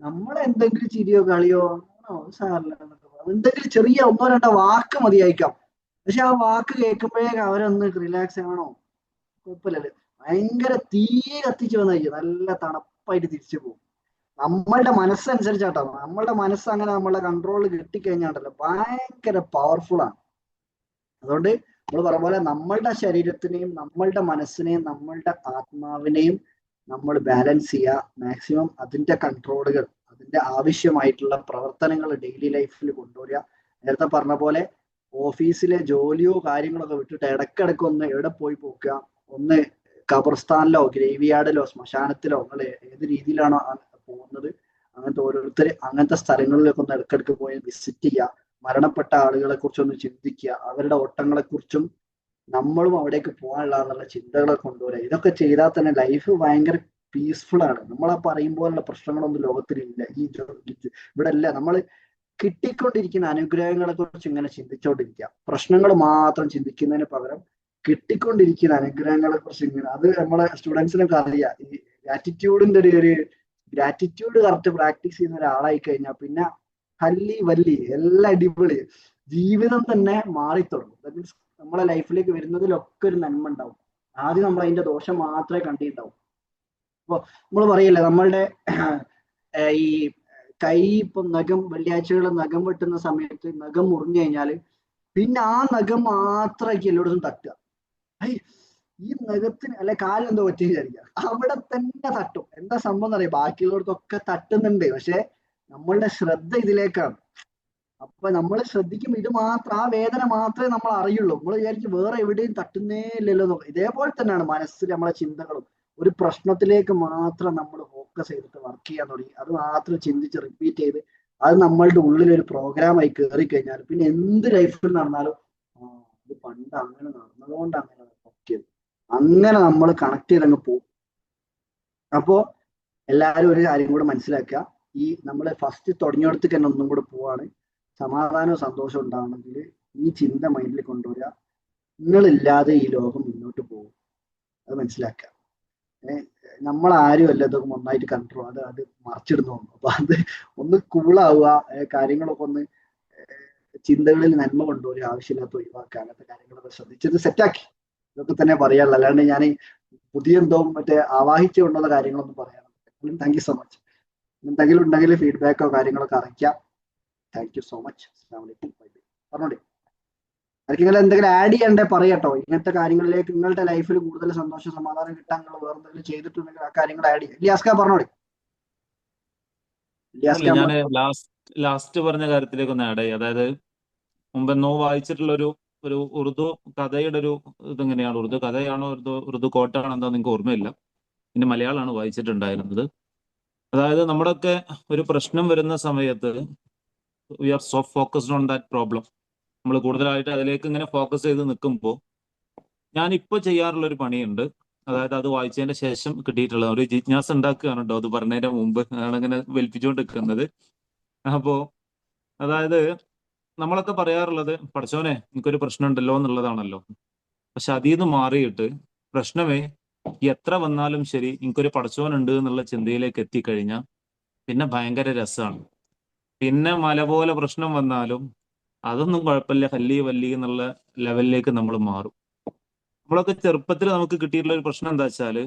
നമ്മളെന്തെങ്കിലും ചിരിയോ കളിയോ സാറില്ല എന്തെങ്കിലും ചെറിയ ഒന്നോ രണ്ടോ വാക്ക് മതിയായിരിക്കാം. പക്ഷെ ആ വാക്ക് കേൾക്കുമ്പോഴേക്ക് അവരൊന്ന് റിലാക്സ് ആണോ കുഴപ്പമില്ലല്ലോ. ഭയങ്കര തീ കത്തിച്ച് വന്നായിരിക്കും, നല്ല തണുപ്പായിട്ട് തിരിച്ചു പോകും. നമ്മളുടെ മനസ്സനുസരിച്ചാട്ടോ, നമ്മളുടെ മനസ്സ് അങ്ങനെ നമ്മളുടെ കൺട്രോളിൽ കിട്ടിക്കഴിഞ്ഞാണ്ടല്ലോ ഭയങ്കര പവർഫുൾ ആണ്. അതുകൊണ്ട് നമ്മൾ പറഞ്ഞ പോലെ നമ്മളുടെ ശരീരത്തിനെയും നമ്മളുടെ മനസ്സിനെയും നമ്മളുടെ ആത്മാവിനെയും നമ്മൾ ബാലൻസ് ചെയ്യുക. മാക്സിമം അതിന്റെ കൺട്രോളുകൾ, അതിന്റെ ആവശ്യമായിട്ടുള്ള പ്രവർത്തനങ്ങൾ ഡെയിലി ലൈഫിൽ കൊണ്ടുവരിക. നേരത്തെ പറഞ്ഞ പോലെ ഓഫീസിലെ ജോലിയോ കാര്യങ്ങളൊക്കെ വിട്ടിട്ട് ഇടക്കിടക്ക് ഒന്ന് എവിടെ പോയി പോക്കുക, ഒന്ന് ഖബർസ്ഥാനിലോ ഗ്രേവ് യാർഡിലോ ശ്മശാനത്തിലോ നിങ്ങൾ ഏത് രീതിയിലാണോ പോകുന്നത് അങ്ങനത്തെ ഓരോരുത്തർ അങ്ങനത്തെ സ്ഥലങ്ങളിലൊക്കെ ഒന്ന് ഇടക്കിടക്ക് പോയി വിസിറ്റ് ചെയ്യുക. മരണപ്പെട്ട ആളുകളെ കുറിച്ചൊന്ന് ചിന്തിക്കുക, അവരുടെ ഓട്ടങ്ങളെ കുറിച്ചും നമ്മളും അവിടേക്ക് പോകാനുള്ള ചിന്തകളെ കൊണ്ടുവരിക. ഇതൊക്കെ ചെയ്താൽ തന്നെ ലൈഫ് ഭയങ്കര പീസ്ഫുൾ ആണ്. നമ്മളാ പറയും പോലുള്ള പ്രശ്നങ്ങളൊന്നും ലോകത്തിലില്ല. ഇവിടെ അല്ല, നമ്മൾ കിട്ടിക്കൊണ്ടിരിക്കുന്ന അനുഗ്രഹങ്ങളെ കുറിച്ച് ഇങ്ങനെ ചിന്തിച്ചുകൊണ്ടിരിക്കുക. പ്രശ്നങ്ങൾ മാത്രം ചിന്തിക്കുന്നതിന് പകരം കിട്ടിക്കൊണ്ടിരിക്കുന്ന അനുഗ്രഹങ്ങളെ കുറിച്ച് ഇങ്ങനെ, അത് നമ്മളെ സ്റ്റുഡൻസിനൊക്കെ അറിയാം. ഈ ഗ്രാറ്റിറ്റ്യൂഡിന്റെ ഒരു ഗ്രാറ്റിറ്റ്യൂഡ് കറക്റ്റ് പ്രാക്ടീസ് ചെയ്യുന്ന ഒരാളായി കഴിഞ്ഞാൽ പിന്നെ ഹല്ലി വല്ലി എല്ലാം അടിപൊളി, ജീവിതം തന്നെ മാറിത്തുടങ്ങും. ദാറ്റ് മീൻസ് നമ്മളെ ലൈഫിലേക്ക് വരുന്നതിലൊക്കെ ഒരു നന്മ ഉണ്ടാവും. ആദ്യം നമ്മൾ അതിന്റെ ദോഷം മാത്രമേ കണ്ടിട്ടുണ്ടാവും. അപ്പൊ നമ്മൾ പറയല്ലേ, നമ്മളുടെ ഈ കൈ ഇപ്പം നഖം വെള്ളിയാഴ്ചകൾ നഖം വെട്ടുന്ന സമയത്ത് നഖം മുറിഞ്ഞു കഴിഞ്ഞാല് പിന്നെ ആ നഖം മാത്രമായിരിക്കും എല്ലായിടത്തും തട്ടുക. ഈ നഖത്തിന് അല്ലെ കാലെന്തോ പറ്റി വിചാരിക്കുക, അവിടെ തന്നെ തട്ടും. എന്താ സംഭവം എന്നറിയാം, ബാക്കിയുള്ളവർക്കൊക്കെ തട്ടുന്നുണ്ട്, പക്ഷെ നമ്മളുടെ ശ്രദ്ധ ഇതിലേക്കാണ്. അപ്പൊ നമ്മൾ ശ്രദ്ധിക്കുമ്പോൾ ഇത് മാത്രം, ആ വേദന മാത്രമേ നമ്മൾ അറിയുള്ളൂ. നമ്മൾ വിചാരിക്കും വേറെ എവിടെയും തട്ടുന്നേ ഇല്ലല്ലോ എന്നൊക്കെ. ഇതേപോലെ തന്നെയാണ് മനസ്സിൽ നമ്മളെ ചിന്തകളും. ഒരു പ്രശ്നത്തിലേക്ക് മാത്രം നമ്മൾ ഫോക്കസ് ചെയ്തിട്ട് വർക്ക് ചെയ്യാൻ തുടങ്ങി, അത് മാത്രം ചിന്തിച്ച് റിപ്പീറ്റ് ചെയ്ത് അത് നമ്മളുടെ ഉള്ളിൽ ഒരു പ്രോഗ്രാമായി കയറി കഴിഞ്ഞാൽ പിന്നെ എന്ത് ലൈഫിൽ നടന്നാലും ഇത് പണ്ട് അങ്ങനെ നടന്നതുകൊണ്ട് അങ്ങനെ പറ്റിയത്, അങ്ങനെ നമ്മൾ കണക്ട് ചെയ്തങ്ങ് പോകും. അപ്പോ എല്ലാവരും ഒരു കാര്യം കൂടെ മനസ്സിലാക്കുക, ഈ നമ്മൾ ഫസ്റ്റ് തുടങ്ങിയിടത്തേക്ക് തന്നെ ഒന്നും കൂടെ പോവാണ്. സമാധാനവും സന്തോഷവും ഉണ്ടാവണമെങ്കിൽ ഈ ചിന്ത മൈൻഡിൽ കൊണ്ടുവരിക. നിങ്ങളില്ലാതെ ഈ ലോകം മുന്നോട്ട് പോകും, അത് മനസ്സിലാക്കുക. നമ്മളാരും അല്ല ഇതൊക്കെ നന്നായിട്ട് കൺട്രോൾ അത് മറിച്ചിടുന്നു. അപ്പൊ അത് ഒന്ന് കൂളാവുക, കാര്യങ്ങളൊക്കെ ഒന്ന് ചിന്തകളിൽ നന്മ കൊണ്ടുവരിക, ആവശ്യമില്ലാത്ത ഒഴിവാക്കുക, അങ്ങനത്തെ കാര്യങ്ങളൊക്കെ ശ്രദ്ധിച്ചത് സെറ്റാക്കി. ഇതൊക്കെ തന്നെ പറയാനുള്ളൂ, അല്ലാണ്ട് ഞാൻ പുതിയ എന്തോ മറ്റേ ആവാഹിച്ചുകൊണ്ടുള്ള കാര്യങ്ങളൊന്നും പറയാനുണ്ട്. Thank you so much. എന്തെങ്കിലും ഉണ്ടെങ്കിൽ ഫീഡ്ബാക്കോ കാര്യങ്ങളൊക്കെ അറിയിക്കാം. Thank you so much. പറഞ്ഞോളി, ആർക്കെങ്കിലും എന്തെങ്കിലും ആഡ് ചെയ്യണ്ടേ പറയട്ടോ. ഇങ്ങനത്തെ കാര്യങ്ങളിലേക്ക് നിങ്ങളുടെ ലൈഫിൽ കൂടുതൽ സന്തോഷം സമാധാനം കിട്ടാൻ നിങ്ങൾ വേറെ എന്തെങ്കിലും ചെയ്തിട്ടുണ്ടെങ്കിൽ ആ കാര്യങ്ങൾ ആഡ് ചെയ്യാം. ഇലിയാസ്ക പറഞ്ഞോളി. ഞാൻ ലാസ്റ്റ് പറഞ്ഞ കാര്യത്തിലേക്ക് ഒന്ന് ആഡ് ചെയ്യും. അതായത് മുമ്പെന്നോ വായിച്ചിട്ടുള്ള ഒരു ഉറുദു കഥയുടെ ഒരു ഇതെങ്ങനെയാണ്, ഉറുദു കഥയാണോ ഉറുദു കോട്ടാണോ എന്താ നിങ്ങൾക്ക് ഓർമ്മയില്ല, പിന്നെ മലയാളമാണ് വായിച്ചിട്ടുണ്ടായിരുന്നത്. അതായത് നമ്മുടെയൊക്കെ ഒരു പ്രശ്നം വരുന്ന സമയത്ത് we are so focused on that problem. നമ്മൾ കൂടുതലായിട്ട് അതിലേക്ക് ഇങ്ങനെ ഫോക്കസ് ചെയ്ത് നിൽക്കുമ്പോൾ ഞാനിപ്പോൾ ചെയ്യാറുള്ള ഒരു പണിയുണ്ട്. അതായത് അത് വായിച്ചതിന്റെ ശേഷം കിട്ടിയിട്ടുള്ള ഒരു ജിജ്ഞാസ ഉണ്ടാക്കുകയാണ് കേട്ടോ, അത് പറഞ്ഞതിന്റെ മുമ്പ് ഞാനിങ്ങനെ വലിപ്പിച്ചുകൊണ്ട് നിൽക്കുന്നത്. അപ്പോ അതായത് നമ്മളൊക്കെ പറയാറുള്ളത് പഠിച്ചോനെ എനിക്കൊരു പ്രശ്നം ഉണ്ടല്ലോ എന്നുള്ളതാണല്ലോ. പക്ഷെ അതിൽ നിന്ന് മാറിയിട്ട് പ്രശ്നമേ എത്ര വന്നാലും ശരി എനിക്കൊരു പഠിച്ചോനുണ്ട് എന്നുള്ള ചിന്തയിലേക്ക് എത്തിക്കഴിഞ്ഞാൽ പിന്നെ ഭയങ്കര രസമാണ്. പിന്നെ മല പോലെ പ്രശ്നം വന്നാലും അതൊന്നും കുഴപ്പമില്ല, ഹല്ലി വല്ലി എന്നുള്ള ലെവലിലേക്ക് നമ്മൾ മാറും. നമ്മളൊക്കെ ചെറുപ്പത്തിൽ നമുക്ക് കിട്ടിയിട്ടുള്ള ഒരു പ്രശ്നം എന്താ വെച്ചാല്,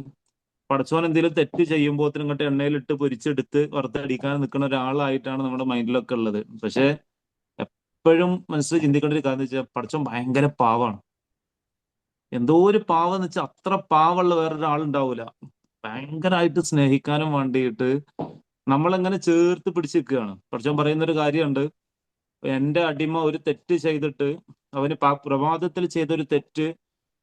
പടച്ചോൻ എന്തെങ്കിലും തെറ്റ് ചെയ്യുമ്പോൾ ഇങ്ങോട്ട് എണ്ണയിലിട്ട് പൊരിച്ചെടുത്ത് വറുത്തടിക്കാൻ നിൽക്കുന്ന ഒരാളായിട്ടാണ് നമ്മുടെ മൈൻഡിലൊക്കെ ഉള്ളത്. പക്ഷെ എപ്പോഴും മനസ്സിൽ ചിന്തിക്കേണ്ട ഒരു കാര്യം എന്ന് വെച്ചാൽ പടച്ചോൻ ഭയങ്കര പാവാണ്. എന്തോ ഒരു പാവം എന്ന് വെച്ചാൽ അത്ര പാവമുള്ള വേറൊരാളുണ്ടാവൂല. ഭയങ്കരമായിട്ട് സ്നേഹിക്കാനും വേണ്ടിയിട്ട് നമ്മളെങ്ങനെ ചേർത്ത് പിടിച്ചിരിക്കുകയാണ്. പടച്ചോൻ പറയുന്നൊരു കാര്യമുണ്ട്, എന്റെ അടിമ ഒരു തെറ്റ് ചെയ്തിട്ട് അവന് പ്രഭാതത്തിൽ ചെയ്തൊരു തെറ്റ്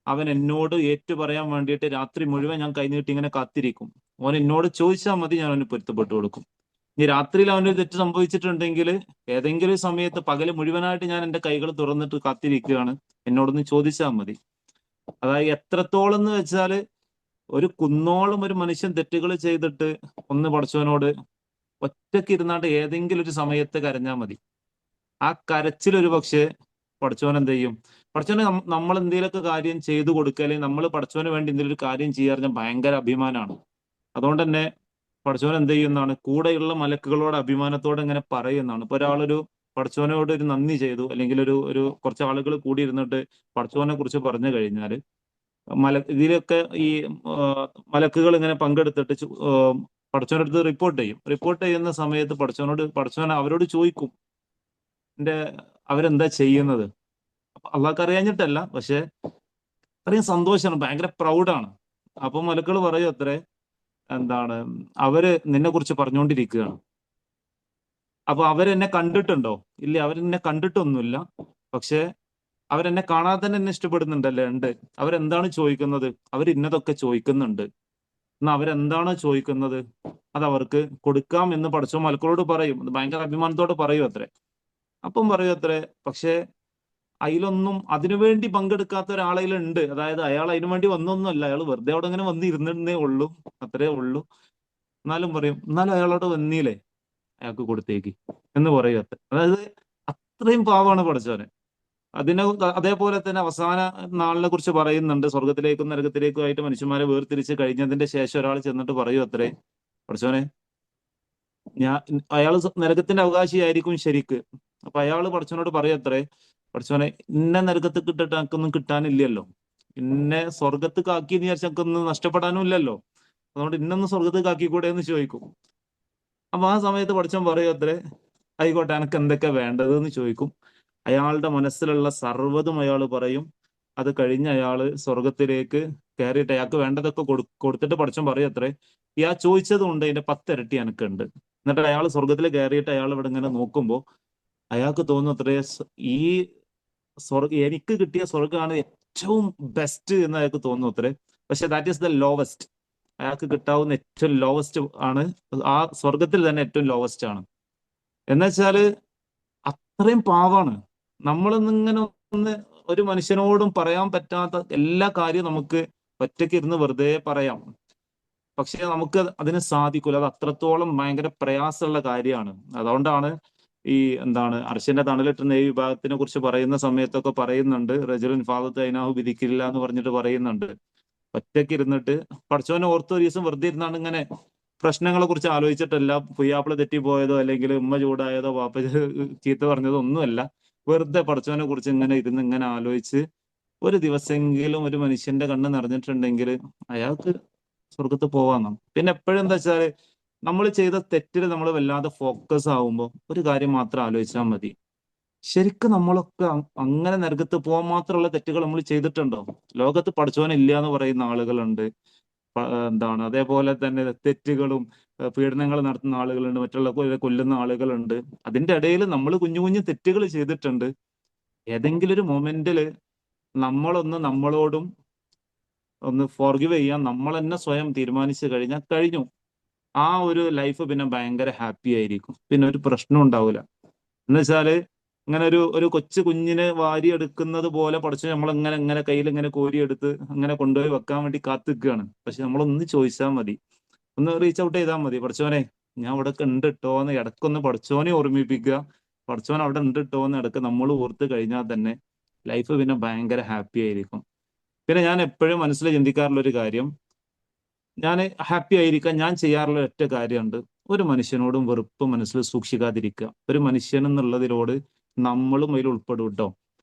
അവൻ എന്നോട് ഏറ്റു പറയാൻ വേണ്ടിയിട്ട് രാത്രി മുഴുവൻ ഞാൻ കൈനീട്ടി ഇങ്ങനെ കാത്തിരിക്കും. അവൻ എന്നോട് ചോദിച്ചാൽ മതി, ഞാൻ അവന് പൊരുത്തപ്പെട്ടു കൊടുക്കും. ഇനി രാത്രിയിൽ അവനൊരു തെറ്റ് സംഭവിച്ചിട്ടുണ്ടെങ്കിൽ ഏതെങ്കിലും സമയത്ത് പകല് മുഴുവനായിട്ട് ഞാൻ എൻ്റെ കൈകൾ തുറന്നിട്ട് കാത്തിരിക്കുകയാണ്, എന്നോടൊന്ന് ചോദിച്ചാൽ മതി. അതായത് എത്രത്തോളം എന്ന് വെച്ചാൽ ഒരു കുന്നോളം ഒരു മനുഷ്യൻ തെറ്റുകൾ ചെയ്തിട്ട് ഒന്ന് പടച്ചവനോട് ഒറ്റയ്ക്ക് ഇരുന്നാണ്ട് ഏതെങ്കിലും ഒരു സമയത്ത് കരഞ്ഞാൽ മതി. ആ കരച്ചിൽ ഒരു പക്ഷേ പടച്ചവൻ എന്ത് ചെയ്യും? പടച്ചവന് നമ്മൾ എന്തെങ്കിലുമൊക്കെ കാര്യം ചെയ്തു കൊടുക്കുക, അല്ലെങ്കിൽ നമ്മൾ പടച്ചവന് വേണ്ടി എന്തെങ്കിലും ഒരു കാര്യം ചെയ്യാൻ ഭയങ്കര അഭിമാനമാണ്. അതുകൊണ്ട് തന്നെ പടച്ചവൻ എന്ത് ചെയ്യുന്നതാണ്? കൂടെയുള്ള മലക്കുകളോട് അഭിമാനത്തോടെ ഇങ്ങനെ പറയുന്നതാണ്. ഇപ്പൊ ഒരാളൊരു പടച്ചവനോട് ഒരു നന്ദി ചെയ്തു, അല്ലെങ്കിൽ ഒരു കുറച്ച് ആളുകൾ കൂടി ഇരുന്നിട്ട് പടച്ചവനെ കുറിച്ച് പറഞ്ഞു കഴിഞ്ഞാൽ ഇതിലൊക്കെ ഈ മലക്കുകൾ ഇങ്ങനെ പങ്കെടുത്തിട്ട് പടച്ചവന്റെ അടുത്ത് റിപ്പോർട്ട് ചെയ്യും. റിപ്പോർട്ട് ചെയ്യുന്ന സമയത്ത് പടച്ചവൻ അവരോട് ചോദിക്കും, അവരെന്താ ചെയ്യുന്നത്? അള്ളാഹ്ക്ക് അറിയാഞ്ഞിട്ടല്ല, പക്ഷെ അത്രയും സന്തോഷമാണ്, ഭയങ്കര പ്രൗഡാണ്. അപ്പൊ മലക്കുകൾ പറയും അത്രേ, അവര് നിന്നെ കുറിച്ച് പറഞ്ഞുകൊണ്ടിരിക്കുകയാണ്. അപ്പൊ അവരെന്നെ കണ്ടിട്ടുണ്ടോ? ഇല്ല, അവരെന്നെ കണ്ടിട്ടൊന്നുമില്ല, പക്ഷെ അവരെന്നെ കാണാതെ തന്നെ എന്നെ ഇഷ്ടപ്പെടുന്നുണ്ടല്ലേ? ഉണ്ട്. അവരെന്താണ് ചോദിക്കുന്നത്? അവർ ഇന്നതൊക്കെ ചോദിക്കുന്നുണ്ട്. എന്നാ അവരെന്താണ് ചോദിക്കുന്നത് അത് അവർക്ക് കൊടുക്കാം എന്ന് പഠിച്ചോ മലക്കളോട് പറയും. അത് ഭയങ്കര അഭിമാനത്തോടെ പറയും അത്രേ. അപ്പം പറയും അത്രേ, പക്ഷെ അതിലൊന്നും അതിനുവേണ്ടി പങ്കെടുക്കാത്ത ഒരാളതിലുണ്ട്. അതായത് അയാൾ അതിനു വേണ്ടി വന്നൊന്നുമല്ല, അയാൾ വെറുതെ അവിടെ ഇങ്ങനെ വന്ന് ഇരുന്നിരുന്നേ ഉള്ളൂ, അത്രേ ഉള്ളൂ. എന്നാലും പറയും, എന്നാലും അയാളോട് വന്നീലേ, അയാൾക്ക് കൊടുത്തേക്ക് എന്ന് പറയും അത്ര. അതായത് അത്രയും പാവമാണ് പഠിച്ചവന്. അതേപോലെ തന്നെ അവസാന നാളിനെ കുറിച്ച് പറയുന്നുണ്ട്. സ്വർഗത്തിലേക്കും നരകത്തിലേക്കും ആയിട്ട് മനുഷ്യന്മാരെ വേർതിരിച്ച് കഴിഞ്ഞതിന്റെ ശേഷം ഒരാൾ ചെന്നിട്ട് പറയും അത്രേ, പഠിച്ചവനെ അയാൾ നരകത്തിന്റെ അവകാശിയായിരിക്കും ശരിക്ക്. അപ്പൊ അയാൾ പഠിച്ചവനോട് പറയും അത്രേ, പഠിച്ചവനെ ഇന്ന നരകത്ത് കിട്ടിട്ട് എനിക്കൊന്നും കിട്ടാനില്ലല്ലോ, ഇന്നെ സ്വർഗത്ത് കാക്കി എന്ന് വിചാരിച്ച എനിക്കൊന്നും നഷ്ടപ്പെടാനും ഇല്ലല്ലോ, അതുകൊണ്ട് ഇന്നൊന്ന് സ്വർഗത്ത് കാക്കിക്കൂടെ എന്ന് ചോദിക്കും. അപ്പൊ ആ സമയത്ത് പഠിച്ചവൻ പറയും അത്രേ, ആയിക്കോട്ടെ എനിക്ക് എന്തൊക്കെ വേണ്ടത് എന്ന് ചോദിക്കും. അയാളുടെ മനസ്സിലുള്ള സർവ്വതും അയാൾ പറയും. അത് കഴിഞ്ഞ് അയാള് സ്വർഗത്തിലേക്ക് കയറിയിട്ട് അയാൾക്ക് വേണ്ടതൊക്കെ കൊടുത്തിട്ട് പഠിച്ചവൻ പറയും അത്രേ, ഇയാൾ ചോദിച്ചത് കൊണ്ട് അതിന്റെ 10 ഇരട്ടി എനിക്കുണ്ട്. എന്നിട്ട് അയാൾ സ്വർഗത്തിൽ കയറിയിട്ട് അയാൾ ഇവിടെ ഇങ്ങനെ നോക്കുമ്പോൾ അയാൾക്ക് തോന്നുന്നു അത്രേ, ഈ എനിക്ക് കിട്ടിയ സ്വർഗമാണ് ഏറ്റവും ബെസ്റ്റ് എന്ന് അയാൾക്ക് തോന്നുന്നു അത്രേ. പക്ഷെ ദാറ്റ് ഈസ് ദ ലോവസ്റ്റ്. അയാൾക്ക് കിട്ടാവുന്ന ഏറ്റവും ലോവസ്റ്റ് ആണ്, ആ സ്വർഗത്തിൽ തന്നെ ഏറ്റവും ലോവസ്റ്റ് ആണ്. എന്നുവെച്ചാല് അത്രയും പാവാണ്. നമ്മളൊന്നിങ്ങനെ ഒരു മനുഷ്യനോടും പറയാൻ പറ്റാത്ത എല്ലാ കാര്യവും നമുക്ക് ഒറ്റയ്ക്ക് ഇരുന്ന് വെറുതെ പറയാം, പക്ഷെ നമുക്ക് അതിന് സാധിക്കൂല. അത് അത്രത്തോളം ഭയങ്കര പ്രയാസമുള്ള കാര്യമാണ്. അതുകൊണ്ടാണ് ഈ അർശന്റെ തണലിട്ടുന്ന ഈ വിഭാഗത്തിനെ കുറിച്ച് പറയുന്ന സമയത്തൊക്കെ പറയുന്നുണ്ട്, റജുലുൻ ഫാദത്ത് അതിനാഹു വിധിക്കില്ല എന്ന് പറഞ്ഞിട്ട് പറയുന്നുണ്ട്. ഒറ്റയ്ക്ക് ഇരുന്നിട്ട് പഠിച്ചവനെ ഓർത്ത് ഒരു ദിവസം വെറുതെ ഇരുന്നാണ് ഇങ്ങനെ പ്രശ്നങ്ങളെ കുറിച്ച് ആലോചിച്ചിട്ടല്ല, പുയ്യാപ്പിള തെറ്റിപ്പോയതോ അല്ലെങ്കിൽ ഉമ്മ ചൂടായതോ പാപ്പ ചീത്ത പറഞ്ഞതോ ഒന്നുമല്ല, വെറുതെ പഠിച്ചവനെ കുറിച്ച് ഇങ്ങനെ ഇരുന്ന് ഇങ്ങനെ ആലോചിച്ച് ഒരു ദിവസമെങ്കിലും ഒരു മനുഷ്യന്റെ കണ്ണ് നിറഞ്ഞിട്ടുണ്ടെങ്കിൽ അയാൾക്ക് സ്വർഗത്ത് പോവാന്നാണ്. പിന്നെ എപ്പോഴും എന്താ വെച്ചാല് നമ്മൾ ചെയ്ത തെറ്റിൽ നമ്മൾ വല്ലാതെ ഫോക്കസ് ആവുമ്പോൾ ഒരു കാര്യം മാത്രം ആലോചിച്ചാൽ മതി, ശരിക്കും നമ്മളൊക്കെ അങ്ങനെ നരകത്ത് പോകാൻ മാത്രമുള്ള തെറ്റുകൾ നമ്മൾ ചെയ്തിട്ടുണ്ടോ? ലോകത്ത് പഠിച്ചവനില്ല എന്ന് പറയുന്ന ആളുകളുണ്ട്. അതേപോലെ തന്നെ തെറ്റുകളും പീഡനങ്ങൾ നടത്തുന്ന ആളുകളുണ്ട്, മറ്റുള്ള കൊല്ലുന്ന ആളുകളുണ്ട്. അതിന്റെ ഇടയിൽ നമ്മൾ കുഞ്ഞു കുഞ്ഞു തെറ്റുകൾ ചെയ്തിട്ടുണ്ട്. ഏതെങ്കിലും ഒരു മൊമെന്റില് നമ്മളോടും ഒന്ന് ഫോർഗിവ് ചെയ്യാൻ നമ്മൾ തന്നെ സ്വയം തീരുമാനിച്ചു കഴിഞ്ഞാൽ കഴിഞ്ഞു. ആ ഒരു ലൈഫ് പിന്നെ ഭയങ്കര ഹാപ്പി ആയിരിക്കും, പിന്നെ ഒരു പ്രശ്നം ഉണ്ടാവില്ല. എന്ന് വെച്ചാല് ഇങ്ങനെ ഒരു കൊച്ചു കുഞ്ഞിനെ വാരി എടുക്കുന്നത് പോലെ പഠിച്ചു നമ്മളിങ്ങനെ കയ്യിൽ ഇങ്ങനെ കോരിയെടുത്ത് അങ്ങനെ കൊണ്ടുപോയി വെക്കാൻ വേണ്ടി കാത്തിക്കുകയാണ്. പക്ഷെ നമ്മളൊന്ന് ചോദിച്ചാൽ മതി, ഒന്ന് റീച്ച് ഔട്ട് ചെയ്താൽ മതി, പഠിച്ചോനെ ഞാൻ ഇവിടെ ഉണ്ട് ഇട്ടോ എന്ന് ഇടക്കൊന്ന് പഠിച്ചോനെ ഓർമ്മിപ്പിക്കുക. പഠിച്ചോൻ അവിടെ ഉണ്ട് ഇട്ടോ എന്ന് ഇടക്ക് നമ്മൾ ഓർത്ത് കഴിഞ്ഞാൽ തന്നെ ലൈഫ് പിന്നെ ഭയങ്കര ഹാപ്പി ആയിരിക്കും. പിന്നെ ഞാൻ എപ്പോഴും മനസ്സിൽ ചിന്തിക്കാറുള്ള ഒരു കാര്യം, ഞാൻ ഹാപ്പി ആയിരിക്കാൻ ഞാൻ ചെയ്യാറുള്ള ഒറ്റ കാര്യമുണ്ട്, ഒരു മനുഷ്യനോടും വെറുപ്പ് മനസ്സിൽ സൂക്ഷിക്കാതിരിക്കുക. ഒരു മനുഷ്യൻ എന്നുള്ളതിനോട് നമ്മളും അതിൽ ഉൾപ്പെടും കേട്ടോ.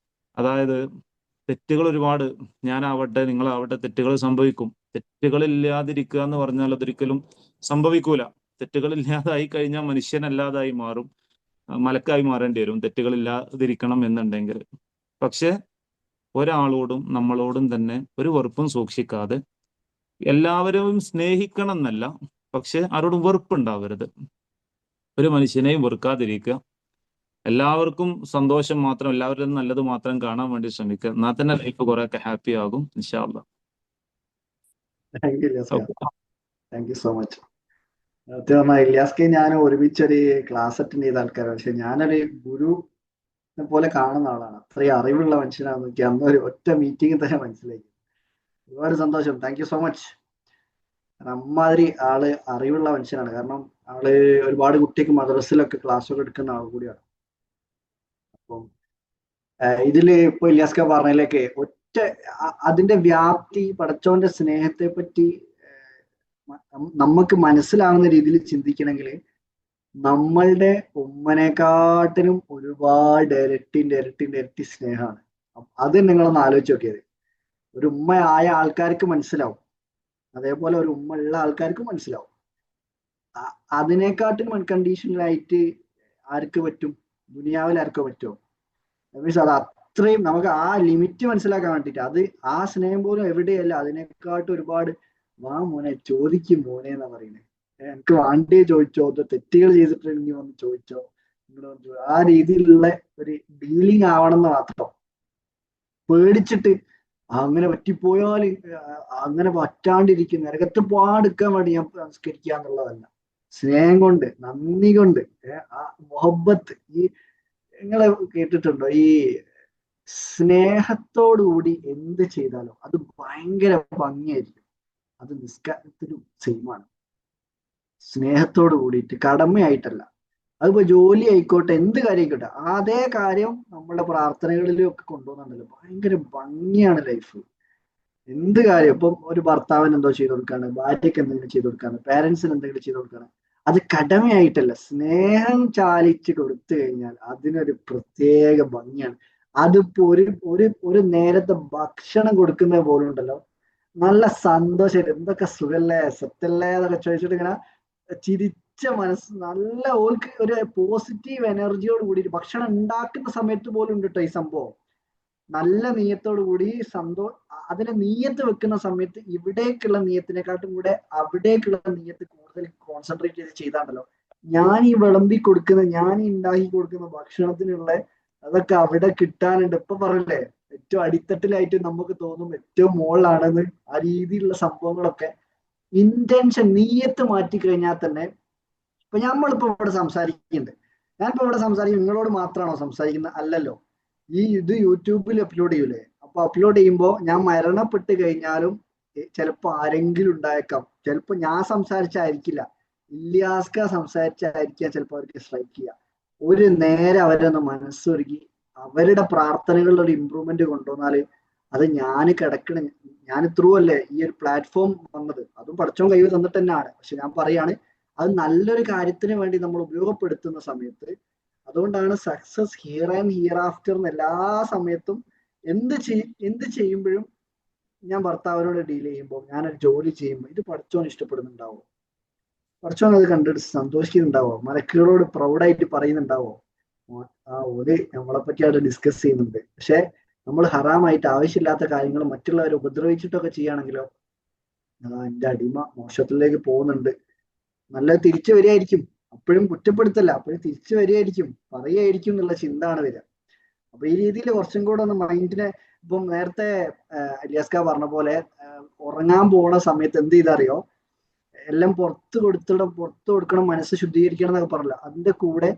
അതായത് തെറ്റുകൾ ഒരുപാട്, ഞാനാവട്ടെ നിങ്ങളാവട്ടെ തെറ്റുകൾ സംഭവിക്കും. തെറ്റുകളില്ലാതിരിക്കുക എന്ന് പറഞ്ഞാൽ അതൊരിക്കലും സംഭവിക്കൂല. തെറ്റുകളില്ലാതായി കഴിഞ്ഞാൽ മനുഷ്യനല്ലാതായി മാറും, മലക്കായി മാറേണ്ടി വരും തെറ്റുകളില്ലാതിരിക്കണം എന്നുണ്ടെങ്കിൽ. പക്ഷെ ഒരാളോടും നമ്മളോടും തന്നെ ഒരു വെറുപ്പും സൂക്ഷിക്കാതെ, എല്ലാവരും സ്നേഹിക്കണം എന്നല്ല, പക്ഷെ ആരോടും വെറുപ്പുണ്ടാവരുത്. ഒരു മനുഷ്യനെയും വെറുക്കാതിരിക്കുക. എല്ലാവർക്കും സന്തോഷം മാത്രം, എല്ലാവരും നല്ലത് മാത്രം കാണാൻ വേണ്ടി ശ്രമിക്കുക. എന്നാൽ തന്നെ ലൈഫ് കുറെയൊക്കെ ഹാപ്പി ആകും ഇൻഷാ അല്ലാഹ്. Thank you so much. സത്യം പറഞ്ഞാൽ ഇല്യാസ്ക്ക് ഞാൻ ഒരുമിച്ചൊരു ക്ലാസ് അറ്റൻഡ് ചെയ്ത ആൾക്കാരാണ്, പക്ഷെ ഞാനൊരു ഗുരു പോലെ കാണുന്ന ആളാണ്. അത്രയും അറിവുള്ള മനുഷ്യനാണെന്ന് എനിക്ക് അന്ന് ഒരു ഒറ്റ മീറ്റിംഗിൽ തന്നെ മനസ്സിലായി. ഒരുപാട് സന്തോഷം. Thank you so much. അമ്മാതിരി ആള് അറിവുള്ള മനുഷ്യനാണ്. കാരണം ആള് ഒരുപാട് കുട്ടിക്ക് മദ്രസിലൊക്കെ ക്ലാസ്സൊക്കെ എടുക്കുന്ന ആൾ കൂടിയാണ്. അപ്പം ഇതില് ഇപ്പൊ ഇല്യാസ്ക പറഞ്ഞതിലേക്ക് ഒറ്റ അതിന്റെ വ്യാപ്തി, പടച്ചോന്റെ സ്നേഹത്തെ പറ്റി നമുക്ക് മനസ്സിലാവുന്ന രീതിയിൽ ചിന്തിക്കണമെങ്കിൽ നമ്മളുടെ ഉമ്മനെക്കാട്ടിലും ഒരുപാട് ഇരട്ടി സ്നേഹമാണ്. അത് നിങ്ങളൊന്ന് ആലോചിച്ച് നോക്കിയത്. ഒരു ഉമ്മ ആയ ആൾക്കാർക്ക് മനസ്സിലാവും, അതേപോലെ ഒരു ഉമ്മ ഉള്ള ആൾക്കാർക്ക് മനസ്സിലാവും. അതിനെക്കാട്ടിലും അൺകണ്ടീഷണലായിട്ട് ആർക്ക് പറ്റും? ദുനിയാവിൽ ആർക്ക് പറ്റുമോ? മീൻസ് അത് അത്രയും നമുക്ക് ആ ലിമിറ്റ് മനസ്സിലാക്കാൻ വേണ്ടിയിട്ട്, അത് ആ സ്നേഹം പോലും എവിടെയല്ല, അതിനെക്കാട്ടും ഒരുപാട് വാ മോനെ ചോദിക്കും മോനെ എന്നാ പറയുന്നത്. എനിക്ക് വാണ്ടിയെ ചോദിച്ചോ, അത് തെറ്റുകൾ ചെയ്തിട്ടുണ്ടെങ്കിൽ വന്ന് ചോദിച്ചോ, ആ രീതിയിലുള്ള ഒരു ഡീലിംഗ് ആവണം എന്ന് മാത്രം. പേടിച്ചിട്ട് അങ്ങനെ പറ്റിപ്പോയാൽ അങ്ങനെ പറ്റാണ്ടിരിക്കും, നരകത്ത് പോകാണ്ടിരിക്കാൻ വേണ്ടി ഞാൻ സംസ്കരിക്കുക എന്നുള്ളതല്ല. സ്നേഹം കൊണ്ട്, നന്ദി കൊണ്ട്, ആ മൊഹബത്ത്. ഈ നിങ്ങൾ കേട്ടിട്ടുണ്ടോ, ഈ സ്നേഹത്തോടുകൂടി എന്ത് ചെയ്താലും അത് ഭയങ്കര ഭംഗിയായിരിക്കും. അത് നിസ്കാരത്തിലും സെയിമാണ്. സ്നേഹത്തോട് കൂടിയിട്ട്, കടമയായിട്ടല്ല. അതിപ്പോ ജോലി ആയിക്കോട്ടെ, എന്ത് കാര്യം ആയിക്കോട്ടെ, അതേ കാര്യം നമ്മുടെ പ്രാർത്ഥനകളിലും ഒക്കെ കൊണ്ടുപോകുന്നുണ്ടല്ലോ. ഭയങ്കര ഭംഗിയാണ് ലൈഫ്. എന്ത് കാര്യം ഇപ്പം ഒരു ഭർത്താവിന് എന്തോ ചെയ്തു കൊടുക്കാണ്, ഭാര്യയ്ക്ക് എന്തെങ്കിലും ചെയ്തു കൊടുക്കാണ്, പേരൻസിന് എന്തെങ്കിലും ചെയ്തു കൊടുക്കാണ്, അത് കടമയായിട്ടല്ല, സ്നേഹം ചാലിച്ച് കൊടുത്തു കഴിഞ്ഞാൽ അതിനൊരു പ്രത്യേക ഭംഗിയാണ്. അതിപ്പോ ഒരു നേരത്തെ ഭക്ഷണം കൊടുക്കുന്നത് പോലും ഉണ്ടല്ലോ, നല്ല സന്തോഷമായിട്ട് എന്തൊക്കെ സുഖല്ലേ സത്തല്ലേ എന്നൊക്കെ ചോദിച്ചിട്ട് ഇങ്ങനെ ചിരിച്ച മനസ്സ്, നല്ല ഓൾക്ക് ഒരു പോസിറ്റീവ് എനർജിയോട് കൂടി ഭക്ഷണം ഉണ്ടാക്കുന്ന സമയത്ത് പോലും ഉണ്ട് കേട്ടോ ഈ സംഭവം. നല്ല നീയത്തോടു കൂടി അതിനെ നീയത്ത് വെക്കുന്ന സമയത്ത് ഇവിടേക്കുള്ള നീയത്തിനെക്കാട്ടും കൂടെ അവിടേക്കുള്ള നീയത്ത് കൂടുതൽ കോൺസെൻട്രേറ്റ് ചെയ്ത് ചെയ്താണ്ടല്ലോ, ഞാൻ ഈ വിളമ്പി കൊടുക്കുന്ന, ഞാൻ ഈ ഉണ്ടാക്കി കൊടുക്കുന്ന ഭക്ഷണത്തിനുള്ള അതൊക്കെ അവിടെ കിട്ടാനുണ്ട്. ഇപ്പൊ പറയല്ലേ, ഏറ്റവും അടിത്തട്ടിലായിട്ട് നമുക്ക് തോന്നും ഏറ്റവും മുകളിലാണെന്ന്. ആ രീതിയിലുള്ള സംഭവങ്ങളൊക്കെ ഇന്റൻഷൻ, നീയത്ത് മാറ്റി കഴിഞ്ഞാൽ തന്നെ. ഇപ്പൊ നമ്മളിപ്പോ ഇവിടെ സംസാരിക്കുന്നുണ്ട്, ഞാനിപ്പോ ഇവിടെ സംസാരിക്കും, നിങ്ങളോട് മാത്രമാണോ സംസാരിക്കുന്നത്? അല്ലല്ലോ. ഇത് യൂട്യൂബിൽ അപ്ലോഡ് ചെയ്യൂലേ? അപ്പൊ അപ്ലോഡ് ചെയ്യുമ്പോൾ ഞാൻ മരണപ്പെട്ട് കഴിഞ്ഞാലും ചിലപ്പോ ആരെങ്കിലും ഉണ്ടായേക്കാം. ചിലപ്പോ ഞാൻ സംസാരിച്ചായിരിക്കില്ല, ഇല്യാസ്ക സംസാരിച്ചായിരിക്കാം ചിലപ്പോ അവർക്ക് സ്ട്രൈക്ക് ചെയ്യുക. ഒരു നേരം അവരൊന്ന് മനസ്സൊരുക്കി അവരുടെ പ്രാർത്ഥനകളിൽ ഒരു ഇമ്പ്രൂവ്മെന്റ് കൊണ്ടുവന്നാല്, അത് ഞാൻ ത്രൂ അല്ലേ ഈ ഒരു പ്ലാറ്റ്ഫോം വന്നത്, അതും പഠിച്ചോൻ കൈ തന്നിട്ട് തന്നെയാണ്. പക്ഷെ ഞാൻ പറയാണ്, അത് നല്ലൊരു കാര്യത്തിന് വേണ്ടി നമ്മൾ ഉപയോഗപ്പെടുത്തുന്ന സമയത്ത്, അതുകൊണ്ടാണ് success here and here after എന്ന് എല്ലാ സമയത്തും എന്ത് ചെയ്യുമ്പോഴും ഞാൻ ഭർത്താവിനോട് ഡീൽ ചെയ്യുമ്പോൾ, ഞാനൊരു ജോലി ചെയ്യുമ്പോൾ, ഇത് പഠിച്ചോൻ ഇഷ്ടപ്പെടുന്നുണ്ടാവോ? പഠിച്ചോൻ അത് കണ്ടിട്ട് സന്തോഷിക്കുന്നുണ്ടാവോ? മലക്കുകളോട് പ്രൗഡായിട്ട് പറയുന്നുണ്ടാവോ? ഓര് നമ്മളെ പറ്റി അവിടെ ഡിസ്കസ് ചെയ്യുന്നുണ്ട്. പക്ഷെ നമ്മൾ ഹറാമായിട്ട് ആവശ്യമില്ലാത്ത കാര്യങ്ങൾ മറ്റുള്ളവരെ ഉപദ്രവിച്ചിട്ടൊക്കെ ചെയ്യുകയാണെങ്കിലോ, എന്റെ അടിമ മോശത്തിലേക്ക് പോകുന്നുണ്ട്, നല്ല തിരിച്ചു വരികയായിരിക്കും. അപ്പോഴും കുറ്റപ്പെടുത്തല്ല, അപ്പോഴും തിരിച്ചു വരികയായിരിക്കും, പറയുകയായിരിക്കും എന്നുള്ള ചിന്ത ആണ് വരിക. അപ്പൊ ഈ രീതിയിൽ കുറച്ചും കൂടെ ഒന്ന് മൈൻഡിനെ, ഇപ്പം നേരത്തെ ഇല്യാസ്ക പറഞ്ഞ പോലെ ഉറങ്ങാൻ പോണ സമയത്ത് എന്ത് ചെയ്തറിയോ, എല്ലാം പുറത്ത് കൊടുക്കണം, മനസ്സ് ശുദ്ധീകരിക്കണം എന്നൊക്കെ പറഞ്ഞില്ല. അതിന്റെ കൂടെ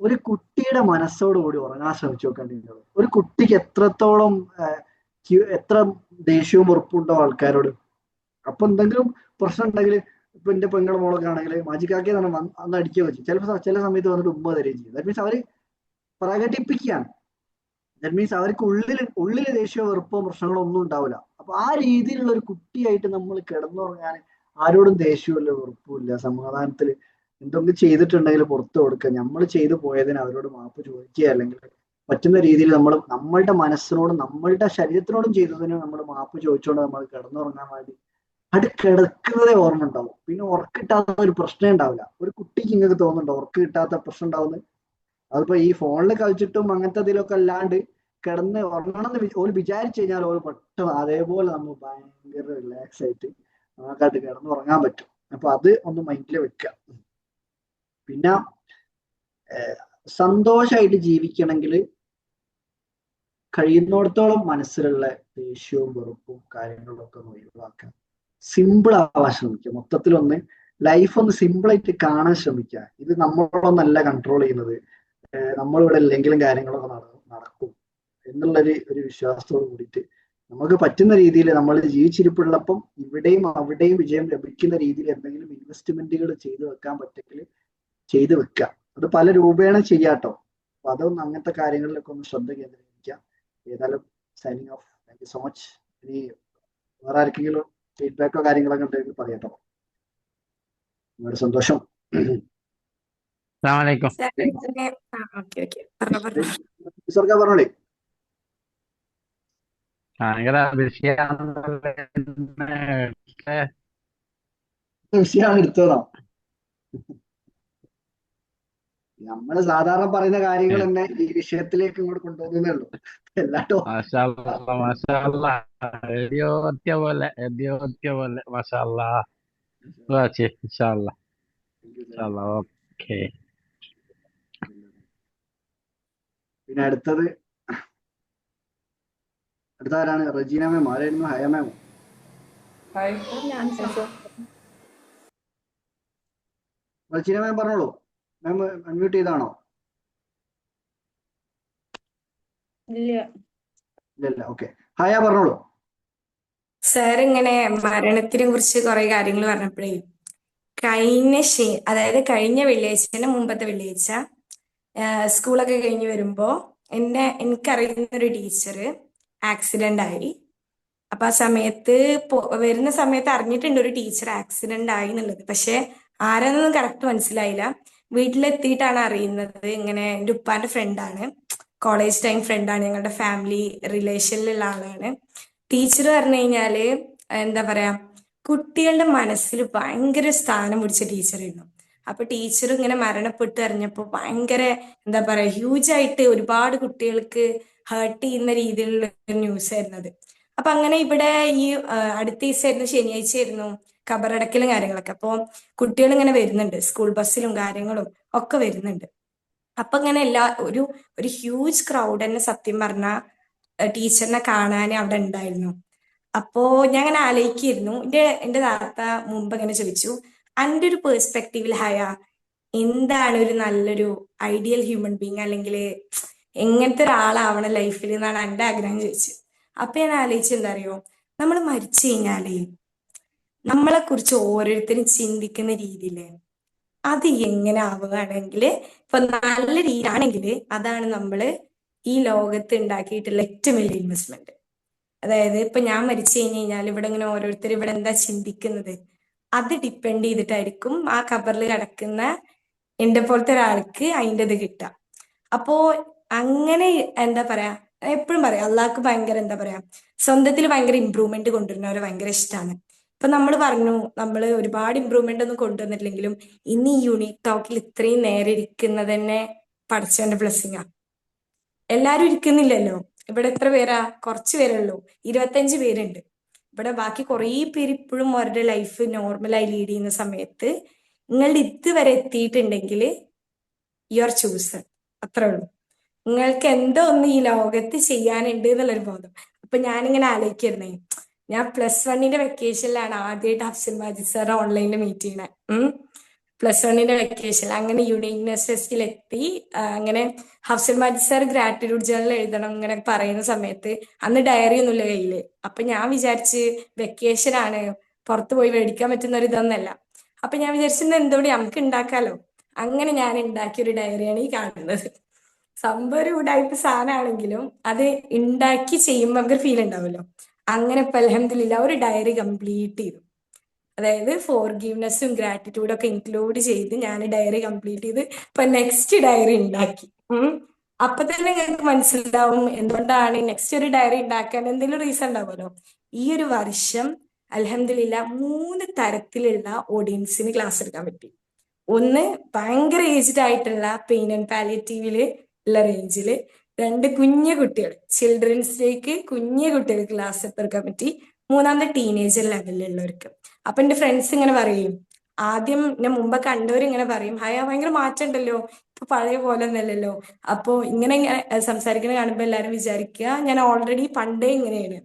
ഒരു കുട്ടിയുടെ മനസ്സോടുകൂടി ഉറങ്ങാൻ ശ്രമിച്ചു നോക്കേണ്ടത്. ഒരു കുട്ടിക്ക് എത്രത്തോളം എത്ര ദേഷ്യവും വെറുപ്പുണ്ടോ ആൾക്കാരോട്. അപ്പൊ എന്തെങ്കിലും പ്രശ്നം ഉണ്ടെങ്കിൽ, ഇപ്പൊ എന്റെ പെങ്ങളുടെ മോളൊക്കെ ആണെങ്കിൽ മാജിക്കാക്കിയ തന്നെ അന്ന് അടിക്കുക വെച്ചു, ചില സമയത്ത് വന്നിട്ട് ഉമ്മ തരുകയും ചെയ്യും. ദാറ്റ് മീൻസ് അവര് പ്രകടിപ്പിക്കുകയാണ്. ദാറ്റ് മീൻസ് അവർക്ക് ഉള്ളില് ദേഷ്യമോ വെറുപ്പോ പ്രശ്നങ്ങളോ ഒന്നും ഉണ്ടാവില്ല. അപ്പൊ ആ രീതിയിലുള്ള ഒരു കുട്ടിയായിട്ട് നമ്മൾ കിടന്നുറങ്ങാൻ, ആരോടും ദേഷ്യമില്ല, വെറുപ്പുമില്ല, സമാധാനത്തിൽ എന്തെങ്കിലും ചെയ്തിട്ടുണ്ടെങ്കിൽ പുറത്തു കൊടുക്കുക, നമ്മൾ ചെയ്തു പോയതിന് അവരോട് മാപ്പ് ചോദിക്കുക, അല്ലെങ്കിൽ പറ്റുന്ന രീതിയിൽ നമ്മളുടെ മനസ്സിനോടും നമ്മളുടെ ശരീരത്തിനോടും ചെയ്തതിന് നമ്മൾ മാപ്പ് ചോദിച്ചുകൊണ്ട് നമ്മൾ കിടന്നുറങ്ങാൻ വേണ്ടി അത് കിടക്കുന്നതേ ഓർമ്മ ഉണ്ടാവും. പിന്നെ ഉറക്കം കിട്ടാത്ത ഒരു പ്രശ്നം ഉണ്ടാവില്ല. ഒരു കുട്ടിക്ക് ഇങ്ങനെ തോന്നുന്നുണ്ടോ ഉറക്കം കിട്ടാത്ത പ്രശ്നം ഉണ്ടാവുന്നത്? അതിപ്പോ ഈ ഫോണിൽ കളിച്ചിട്ടും അങ്ങനത്തെ ഇതിലൊക്കെ അല്ലാണ്ട് കിടന്ന് ഉറങ്ങണമെന്ന് ഓര് വിചാരിച്ചു കഴിഞ്ഞാൽ ഓര് പെട്ടെന്ന് അതേപോലെ നമ്മൾ ഭയങ്കര റിലാക്സ് ആയിട്ട് നമുക്കായിട്ട് കിടന്ന് ഉറങ്ങാൻ പറ്റും. അപ്പൊ അത് ഒന്ന് മൈൻഡിൽ വെക്കുക. പിന്നെ സന്തോഷമായിട്ട് ജീവിക്കണമെങ്കിൽ കഴിയുന്നിടത്തോളം മനസ്സിലുള്ള ദേഷ്യവും വെറുപ്പും കാര്യങ്ങളൊക്കെ ഒന്ന് ഒഴിവാക്കുക. സിമ്പിൾ ആവാൻ ശ്രമിക്കുക. മൊത്തത്തിലൊന്ന് ലൈഫ് ഒന്ന് സിമ്പിളായിട്ട് കാണാൻ ശ്രമിക്കുക. ഇത് നമ്മളൊന്നല്ല കൺട്രോൾ ചെയ്യുന്നത്, നമ്മളിവിടെ ഇല്ലെങ്കിലും കാര്യങ്ങളൊക്കെ നടക്കും എന്നുള്ളൊരു വിശ്വാസത്തോട് കൂടിയിട്ട് നമുക്ക് പറ്റുന്ന രീതിയിൽ നമ്മൾ ജീവിച്ചിരിപ്പുള്ളപ്പം ഇവിടെയും അവിടെയും വിജയം ലഭിക്കുന്ന രീതിയിൽ എന്തെങ്കിലും ഇൻവെസ്റ്റ്മെന്റുകൾ ചെയ്തു വെക്കാൻ പറ്റെങ്കിൽ ചെയ്തു വെക്കുക. അത് പല രൂപേണ ചെയ്യാട്ടോ. അപ്പൊ അതൊന്നും അങ്ങനത്തെ കാര്യങ്ങളിലൊക്കെ ഒന്ന് ശ്രദ്ധ കേന്ദ്രീകരിക്കുക. ഏതായാലും signing off. Thank you so much. ഇനി വേറെ ആർക്കെങ്കിലും ഫീഡ്ബാക്കോ കാര്യങ്ങളൊക്കെ ഉണ്ടെങ്കിൽ പറയാട്ടോ. നിങ്ങളുടെ സന്തോഷം. അസ്സലാമലൈക്കും. ഓക്കെ പറഞ്ഞോ. സർക്കാർ പറഞ്ഞോളി. ഭയങ്കര വിഷയമാണ് എടുത്തതോ? നമ്മള് സാധാരണ പറയുന്ന കാര്യങ്ങൾ തന്നെ ഈ വിഷയത്തിലേക്ക് ഇങ്ങോട്ട് കൊണ്ടുപോകുന്നേ ഉള്ളൂ. എല്ലാട്ടോ ഓക്കെ. പിന്നെ അടുത്ത ആരാണ്? റജീന മാം ആരായിരുന്നു? ഹയ മാമോ? റജീന മാം പറഞ്ഞോളൂ. മാം അൺമ്യൂട്ട് ചെയ്താണോ? ഇല്ല. ഓക്കെ. ഹയ പറഞ്ഞോളൂ. സാർ ഇങ്ങനെ മരണത്തിനെ കുറിച്ച് കുറെ കാര്യങ്ങൾ പറഞ്ഞപ്പോഴേ അതായത് കഴിഞ്ഞ വെള്ളിയാഴ്ച മുമ്പത്തെ വെള്ളിയാഴ്ച സ്കൂളൊക്കെ കഴിഞ്ഞ് വരുമ്പോ എനിക്കറിയുന്ന ഒരു ടീച്ചർ ആക്സിഡന്റ് ആയി. അപ്പൊ ആ സമയത്ത് വരുന്ന സമയത്ത് അറിഞ്ഞിട്ടുണ്ട് ഒരു ടീച്ചർ ആക്സിഡന്റ് ആയി എന്നുള്ളത്. പക്ഷെ ആരാന്നൊന്നും കറക്റ്റ് മനസ്സിലായില്ല. വീട്ടിലെത്തിയിട്ടാണ് അറിയുന്നത്. ഇങ്ങനെ എൻ്റെ ഉപ്പാന്റെ ഫ്രണ്ടാണ്, കോളേജ് ടൈം ഫ്രണ്ടാണ്, ഞങ്ങളുടെ ഫാമിലി റിലേഷനിലുള്ള ആളാണ്. ടീച്ചർ പറഞ്ഞു കഴിഞ്ഞാല് എന്താ പറയാ, കുട്ടികളുടെ മനസ്സിൽ ഭയങ്കര സ്ഥാനം പിടിച്ച ടീച്ചറായിരുന്നു. അപ്പൊ ടീച്ചർ ഇങ്ങനെ മരണപ്പെട്ട് അറിഞ്ഞപ്പോ ഭയങ്കര എന്താ പറയാ, ഹ്യൂജായിട്ട് ഒരുപാട് കുട്ടികൾക്ക് ഹേർട്ട് ചെയ്യുന്ന രീതിയിലുള്ള ന്യൂസ് ആയിരുന്നു അത്. അപ്പൊ അങ്ങനെ ഇവിടെ ഈ അടുത്ത ദിവസമായിരുന്നു, ശനിയാഴ്ച ആയിരുന്നു ഖബറടക്കലും കാര്യങ്ങളൊക്കെ. അപ്പൊ കുട്ടികൾ ഇങ്ങനെ വരുന്നുണ്ട്, സ്കൂൾ ബസ്സിലും കാര്യങ്ങളും ഒക്കെ വരുന്നുണ്ട്. അപ്പൊ ഇങ്ങനെ ഒരു ഹ്യൂജ് ക്രൗഡ് തന്നെ സത്യം പറഞ്ഞ ടീച്ചറിനെ കാണാൻ അവിടെ ഉണ്ടായിരുന്നു. അപ്പോ ഞാൻ അങ്ങനെ ആലോചിക്കായിരുന്നു. എന്റെ താത്ത മുമ്പ് ഇങ്ങനെ ചോദിച്ചു, എൻ്റെ ഒരു പേഴ്സ്പെക്റ്റീവിൽ ഹയ എന്താണ് ഒരു നല്ലൊരു ഐഡിയൽ ഹ്യൂമൻ ബീങ്, അല്ലെങ്കിൽ എങ്ങനത്തെ ഒരാളാവണം ലൈഫിൽ എന്നാണ് എൻ്റെ ആഗ്രഹം ചോദിച്ചു. അപ്പൊ ഞാൻ ആലോചിച്ചത് എന്താ അറിയോ, നമ്മൾ മരിച്ചു കഴിഞ്ഞാലേ നമ്മളെ കുറിച്ച് ഓരോരുത്തരും ചിന്തിക്കുന്ന രീതിയില് അത് എങ്ങനെ ആവുകയാണെങ്കിൽ, ഇപ്പൊ നല്ല രീതിയാണെങ്കിൽ അതാണ് നമ്മള് ഈ ലോകത്ത് ഉണ്ടാക്കിയിട്ടുള്ള ഏറ്റവും വലിയ ഇൻവെസ്റ്റ്മെന്റ്. അതായത് ഇപ്പൊ ഞാൻ മരിച്ചു കഴിഞ്ഞാൽ ഇവിടെ ഇങ്ങനെ ഓരോരുത്തർ ഇവിടെ എന്താ ചിന്തിക്കുന്നത് അത് ഡിപ്പെൻഡ് ചെയ്തിട്ടായിരിക്കും ആ ഖബറിൽ കിടക്കുന്ന എന്റെ പോലത്തെ ഒരാൾക്ക് അതിൻ്റെ ഇത് കിട്ടുക. അപ്പോ അങ്ങനെ എന്താ പറയാ, എപ്പോഴും പറയാം അള്ളാഹ്ക്ക് ഭയങ്കര എന്താ പറയാ, സ്വന്തത്തിൽ ഭയങ്കര ഇമ്പ്രൂവ്മെന്റ് കൊണ്ടുവരുന്നവരെ ഭയങ്കര ഇഷ്ടമാണ്. ഇപ്പൊ നമ്മൾ പറഞ്ഞു നമ്മൾ ഒരുപാട് ഇമ്പ്രൂവ്മെന്റ് ഒന്നും കൊണ്ടുവന്നിട്ടില്ലെങ്കിലും ഇന്ന് ഈ യൂണിക് ടോക്കിൽ ഇത്രയും നേരെ ഇരിക്കുന്നത് തന്നെ പഠിച്ചവന്റെ ബ്ലെസ്സിങ്ങാ. എല്ലാരും ഇരിക്കുന്നില്ലല്ലോ. ഇവിടെ എത്ര പേരാ? കുറച്ച് പേരുള്ളൂ, 25 പേരുണ്ട് ഇവിടെ. ബാക്കി കുറേ പേര് ഇപ്പോഴും അവരുടെ ലൈഫ് നോർമലായി ലീഡ് ചെയ്യുന്ന സമയത്ത് നിങ്ങളുടെ ഇതുവരെ എത്തിയിട്ടുണ്ടെങ്കിൽ യു ആർ ചൂസൺ. അത്രേ ഉള്ളൂ. നിങ്ങൾക്ക് എന്തോ ഒന്ന് ഈ ലോകത്ത് ചെയ്യാനുണ്ട് എന്നുള്ളൊരു ബോധം. അപ്പൊ ഞാനിങ്ങനെ ആലോചിക്കുന്നേ, ഞാൻ +1 വെക്കേഷനിലാണ് ആദ്യമായിട്ട് അഫ്സൽ മാജിദ് സാർ ഓൺലൈനിൽ മീറ്റ് ചെയ്യണേ. +1 വെക്കേഷൻ അങ്ങനെ യുണീക്നെസ് ഫെസ്റ്റിൽ എത്തി. അങ്ങനെ Hafsal Majid sir gratitude journal എഴുതണം ഇങ്ങനെ പറയുന്ന സമയത്ത് അന്ന് ഡയറി ഒന്നുമില്ല കയ്യില്. അപ്പൊ ഞാൻ വിചാരിച്ച് വെക്കേഷൻ ആണ്, പുറത്തു പോയി മേടിക്കാൻ പറ്റുന്ന ഒരു ഇതൊന്നല്ല. അപ്പൊ ഞാൻ വിചാരിച്ചിരുന്ന എന്തോടി നമുക്ക് ഉണ്ടാക്കാലോ. അങ്ങനെ ഞാൻ ഉണ്ടാക്കിയ ഒരു ഡയറിയാണ് ഈ കാണുന്നത്. സംഭവം ഒരു ഉടായ്പ സാധനമാണെങ്കിലും അത് ഉണ്ടാക്കി ചെയ്യുമ്പോൾ നമുക്കൊരു ഫീൽ ഉണ്ടാവുമല്ലോ. അങ്ങനെ ഇപ്പൊ അൽഹംദുലില്ലാ ഒരു ഡയറി കംപ്ലീറ്റ് ചെയ്തു. അതായത് ഫോർഗീവ്നെസ്സും ഗ്രാറ്റിറ്റ്യൂഡും ഒക്കെ ഇൻക്ലൂഡ് ചെയ്ത് ഞാൻ ഡയറി കംപ്ലീറ്റ് ചെയ്ത് ഇപ്പൊ നെക്സ്റ്റ് ഡയറി ഉണ്ടാക്കി. അപ്പൊ തന്നെ നിങ്ങൾക്ക് മനസ്സിലാവും എന്തുകൊണ്ടാണ് നെക്സ്റ്റ് ഒരു ഡയറി ഉണ്ടാക്കാൻ എന്തെങ്കിലും റീസൺ ഉണ്ടാവുമല്ലോ. ഈ ഒരു വർഷം അൽഹംദുലില്ലാ 3 തരത്തിലുള്ള ഓഡിയൻസിന് ക്ലാസ് എടുക്കാൻ പറ്റി. ഒന്ന് ഭയങ്കര ഏജ്ഡ് ആയിട്ടുള്ള പെയിൻ ആൻഡ് പാലിയേറ്റീവില് ഉള്ള റേഞ്ചില്, 2 കുഞ്ഞു കുട്ടികൾ ചിൽഡ്രൻസിലേക്ക് കുഞ്ഞു കുട്ടികൾക്ക് ക്ലാസ് എടുക്കാൻ പറ്റി, 3ാമത്തെ ടീനേജർ ലെവലിലുള്ളവർക്ക്. അപ്പൊ എന്റെ ഫ്രണ്ട്സ് ഇങ്ങനെ പറയും, ആദ്യം ഞാൻ മുമ്പ് കണ്ടവരിങ്ങനെ പറയും, ഹയ ഭയങ്കര മാറ്റം ഉണ്ടല്ലോ, ഇപ്പൊ പഴയ പോലെ ഒന്നല്ലല്ലോ. അപ്പോ ഇങ്ങനെ സംസാരിക്കുന്ന കാണുമ്പോൾ എല്ലാരും വിചാരിക്കുക ഞാൻ ഓൾറെഡി പണ്ടേ ഇങ്ങനെയാണ്,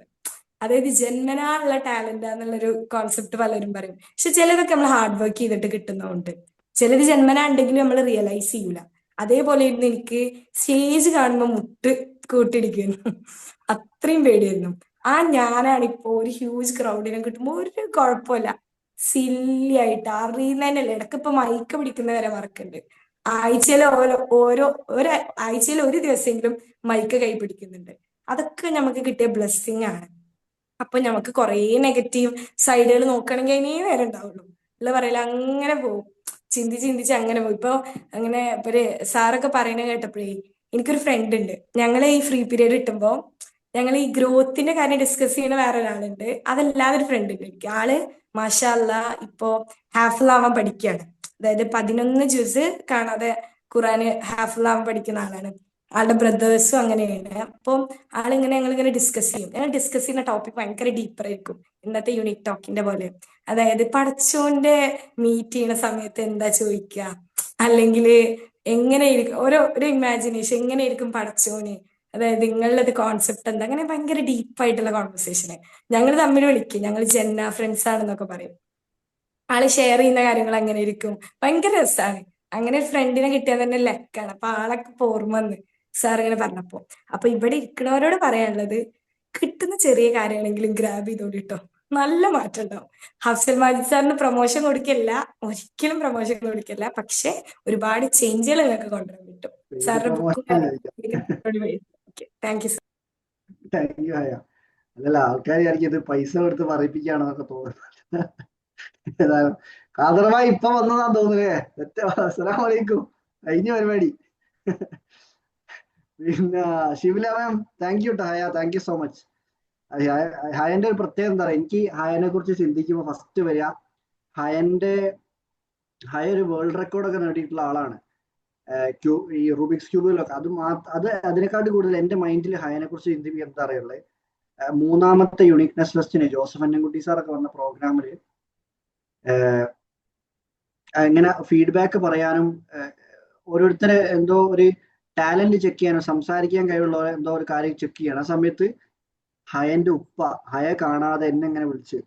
അതായത് ജന്മനാ ഉള്ള ടാലന്റ് എന്നുള്ളൊരു കോൺസെപ്റ്റ് പലരും പറയും. പക്ഷെ ചിലതൊക്കെ നമ്മൾ ഹാർഡ് വർക്ക് ചെയ്തിട്ട് കിട്ടുന്നതുകൊണ്ട്, ചിലത് ജന്മനാ ഉണ്ടെങ്കിലും നമ്മൾ റിയലൈസ് ചെയ്യൂല. അതേപോലെ ആയിരുന്നു എനിക്ക് സ്റ്റേജ് കാണുമ്പോൾ മുട്ട് കൂട്ടിടിക്കുന്നു, അത്രയും പേടിയായിരുന്നു. ഞാനാണ് ഇപ്പോ ഒരു ഹ്യൂജ് ക്രൗഡിനെ കിട്ടുമ്പോൾ ഒരു കുഴപ്പമില്ല, സില്ലി ആയിട്ട് അറിയുന്നതന്നെയല്ല. ഇടയ്ക്ക് ഇപ്പൊ മൈക്ക് പിടിക്കുന്നവരെ വർക്കുണ്ട്. ആഴ്ചയിൽ ഒരു ആഴ്ചയിൽ ഒരു ദിവസമെങ്കിലും മൈക്ക് കൈ പിടിക്കുന്നുണ്ട്. അതൊക്കെ നമുക്ക് കിട്ടിയ ബ്ലെസ്സിങ് ആണ്. അപ്പൊ നമുക്ക് കുറേ നെഗറ്റീവ് സൈഡുകൾ നോക്കുകയാണെങ്കിൽ ഇനി നേരം ഉണ്ടാവുള്ളൂ. ഉള്ള പറയില്ല, അങ്ങനെ പോകും, ചിന്തിച്ച് അങ്ങനെ പോകും. ഇപ്പൊ അങ്ങനെ ഇപ്പൊ സാറൊക്കെ പറയുന്നത് കേട്ടപ്പോഴേ എനിക്കൊരു ഫ്രണ്ട് ഉണ്ട്. ഞങ്ങൾ ഈ ഫ്രീ പീരീഡ് കിട്ടുമ്പോൾ ഞങ്ങൾ ഈ ഗ്രോത്തിന്റെ കാര്യം ഡിസ്കസ് ചെയ്യുന്ന വേറെ ഒരാളുണ്ട്. അതല്ലാതെ ഒരു ഫ്രണ്ട് ഉണ്ട് എനിക്ക്. ആള് മാഷാ അല്ലാ ഇപ്പോ ഹാഫിളാവാൻ പഠിക്കുകയാണ്. അതായത് 11 ജുസ് കാണാതെ ഖുറാന് ഹാഫിളാവാൻ പഠിക്കുന്ന ആളാണ്. ആളുടെ ബ്രദേഴ്സും അങ്ങനെയാണ്. അപ്പം ഞങ്ങളിങ്ങനെ ഡിസ്കസ് ചെയ്യും. ഞങ്ങൾ ഡിസ്കസ് ചെയ്യുന്ന ടോപ്പിക് ഭയങ്കര ഡീപ്പറായിരിക്കും, ഇന്നത്തെ യൂണിക് ടോക്കിന്റെ പോലെ. അതായത് പടച്ചോന്റെ മീറ്റ് ചെയ്യുന്ന സമയത്ത് എന്താ ചോദിക്കുക, അല്ലെങ്കിൽ എങ്ങനെയായിരിക്കും ഒരു ഇമാജിനേഷൻ, എങ്ങനെയായിരിക്കും പടച്ചോന്, അതായത് നിങ്ങളുടെ കോൺസെപ്റ്റ് എന്താ, അങ്ങനെ ഭയങ്കര ഡീപ്പായിട്ടുള്ള കോൺവെർസേഷന്. ഞങ്ങൾ തമ്മിൽ വിളിക്കും, ഞങ്ങൾ ജെന്ന ഫ്രണ്ട്സ് ആണെന്നൊക്കെ പറയും. ആള് ഷെയർ ചെയ്യുന്ന കാര്യങ്ങൾ അങ്ങനെ ഇരിക്കും, ഭയങ്കര രസമാണ്. അങ്ങനെ ഒരു ഫ്രണ്ടിനെ കിട്ടിയാൽ തന്നെ ലക്കാണ്. അപ്പൊ ആളൊക്കെ ഓർമ്മ വന്ന് സാർ ഇങ്ങനെ പറഞ്ഞപ്പോ. അപ്പൊ ഇവിടെ ഇരിക്കുന്നവരോട് പറയാനുള്ളത്, കിട്ടുന്ന ചെറിയ കാര്യങ്ങളെങ്കിലും ഗ്രാബ് ചെയ്തോളിട്ടോ, നല്ല മാറ്റം ഉണ്ടാവും. ഹഫ്സൽ മാജിദ് സാറിന് പ്രൊമോഷൻ കൊടുക്കില്ല, ഒരിക്കലും പ്രൊമോഷൻ കൊടുക്കില്ല, പക്ഷെ ഒരുപാട് ചേഞ്ചുകൾ നിങ്ങൾക്ക് കൊണ്ടുവരാൻ പറ്റും. പെയ്ഡ് സാറിന്റെ ബുക്കും promotion thank you. Thank you Haya. അല്ലല്ല, ആൾക്കാർ വിചാരിക്കും ഇത് പൈസ കൊടുത്ത് പറയിപ്പിക്കുകയാണെന്നൊക്കെ തോന്നുന്നു. ഏതായാലും കാദർമായി ഇപ്പൊ വന്നതാന്ന് തോന്നുന്നേ. അസ്സലാമു അലൈക്കും, കഴിഞ്ഞ പരിപാടി. പിന്നെ Shibila ma'am, thank you Haya, thank you so much. ഹയന്റെ ഒരു പ്രത്യേകത എന്താ പറയുക, എനിക്ക് ഹയനെ കുറിച്ച് ചിന്തിക്കുമ്പോൾ ഫസ്റ്റ് വരിക, ഹയ ഒരു വേൾഡ് റെക്കോർഡൊക്കെ നേടിയിട്ടുള്ള ആളാണ് ഈ റൂബിക്സ് ക്യൂബിലൊക്കെ. അത് അതിനെക്കാട്ടും കൂടുതൽ എന്റെ മൈൻഡിൽ ഹയനെ കുറിച്ച് ചിന്തിപ്പിക്കുക എന്താ അറിയുള്ളത്, 3ാമത്തെ യുണീക്നെസ് ഫെസ്റ്റിന് ജോസഫ് അന്നൻകുട്ടി സാറൊക്കെ വന്ന പ്രോഗ്രാമില് ഇങ്ങനെ ഫീഡ്ബാക്ക് പറയാനും ഓരോരുത്തരെ എന്തോ ഒരു ടാലന്റ് ചെക്ക് ചെയ്യാനും സംസാരിക്കാൻ കഴിവുള്ള എന്തോ ഒരു കാര്യം ചെക്ക് ചെയ്യണം. ആ സമയത്ത് ഹയന്റെ ഉപ്പ ഹയ കാണാതെ എന്നെ വിളിച്ച്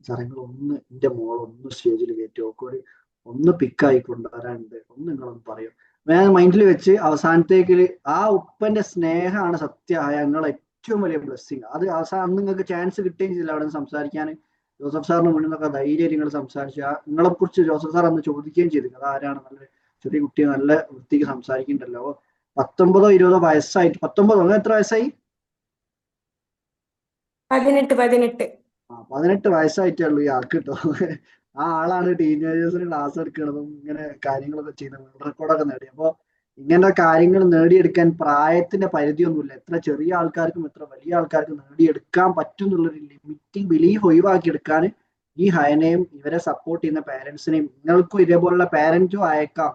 സാറങ്ങൾ ഒന്ന് എന്റെ മോളൊന്ന് സ്റ്റേജിൽ കയറ്റി നോക്കൊരു ഒന്ന് പിക്കായി കൊണ്ടുവരാനുണ്ട്, ഒന്ന് നിങ്ങളൊന്ന് പറയും. ഞാൻ മൈൻഡിൽ വെച്ച് അവസാനത്തേക്ക് ആ ഉപ്പന്റെ സ്നേഹമാണ് സത്യമായ നിങ്ങളെ ഏറ്റവും വലിയ ബ്ലെസ്സിങ്. അത് അവസാനം അന്ന് നിങ്ങൾക്ക് ചാൻസ് കിട്ടുകയും ചെയ്തില്ല അവിടെ നിന്ന് സംസാരിക്കാൻ. ജോസഫ് സാറിന് മുന്നിൽ നിന്നൊക്കെ ധൈര്യം നിങ്ങൾ സംസാരിച്ചു. നിങ്ങളെ കുറിച്ച് ജോസഫ് സാർ അന്ന് ചോദിക്കുകയും ചെയ്തു, അത് ആരാണ്, നല്ല ചെറിയ കുട്ടിയെ നല്ല വൃത്തിക്ക് സംസാരിക്കുന്നുണ്ടല്ലോ. 19 20 വയസ്സായിട്ട്, 19 അങ്ങനെ എത്ര വയസ്സായി? 18 വയസ്സായിട്ടേ ഉള്ളൂ ഈ ആൾക്ക് കേട്ടോ. ആ ആളാണ് ടീനേജേഴ്സിന് ക്ലാസ് എടുക്കുന്നതും ഇങ്ങനെ കാര്യങ്ങളൊക്കെ ചെയ്യുന്നത്, വേൾഡ് റെക്കോർഡൊക്കെ നേടി. അപ്പോൾ ഇങ്ങനെ കാര്യങ്ങൾ നേടിയെടുക്കാൻ പ്രായത്തിന്റെ പരിധിയൊന്നുമില്ല. എത്ര ചെറിയ ആൾക്കാർക്കും എത്ര വലിയ ആൾക്കാർക്കും നേടിയെടുക്കാൻ പറ്റും എന്നുള്ളൊരു ലിമിറ്റിംഗ് ബിലീഫ് ഒഴിവാക്കിയെടുക്കാൻ ഈ ഹയനെയും ഇവരെ സപ്പോർട്ട് ചെയ്യുന്ന പാരന്റ്സിനെയും, നിങ്ങൾക്കും ഇതേപോലുള്ള പാരന്റും അയക്കാം,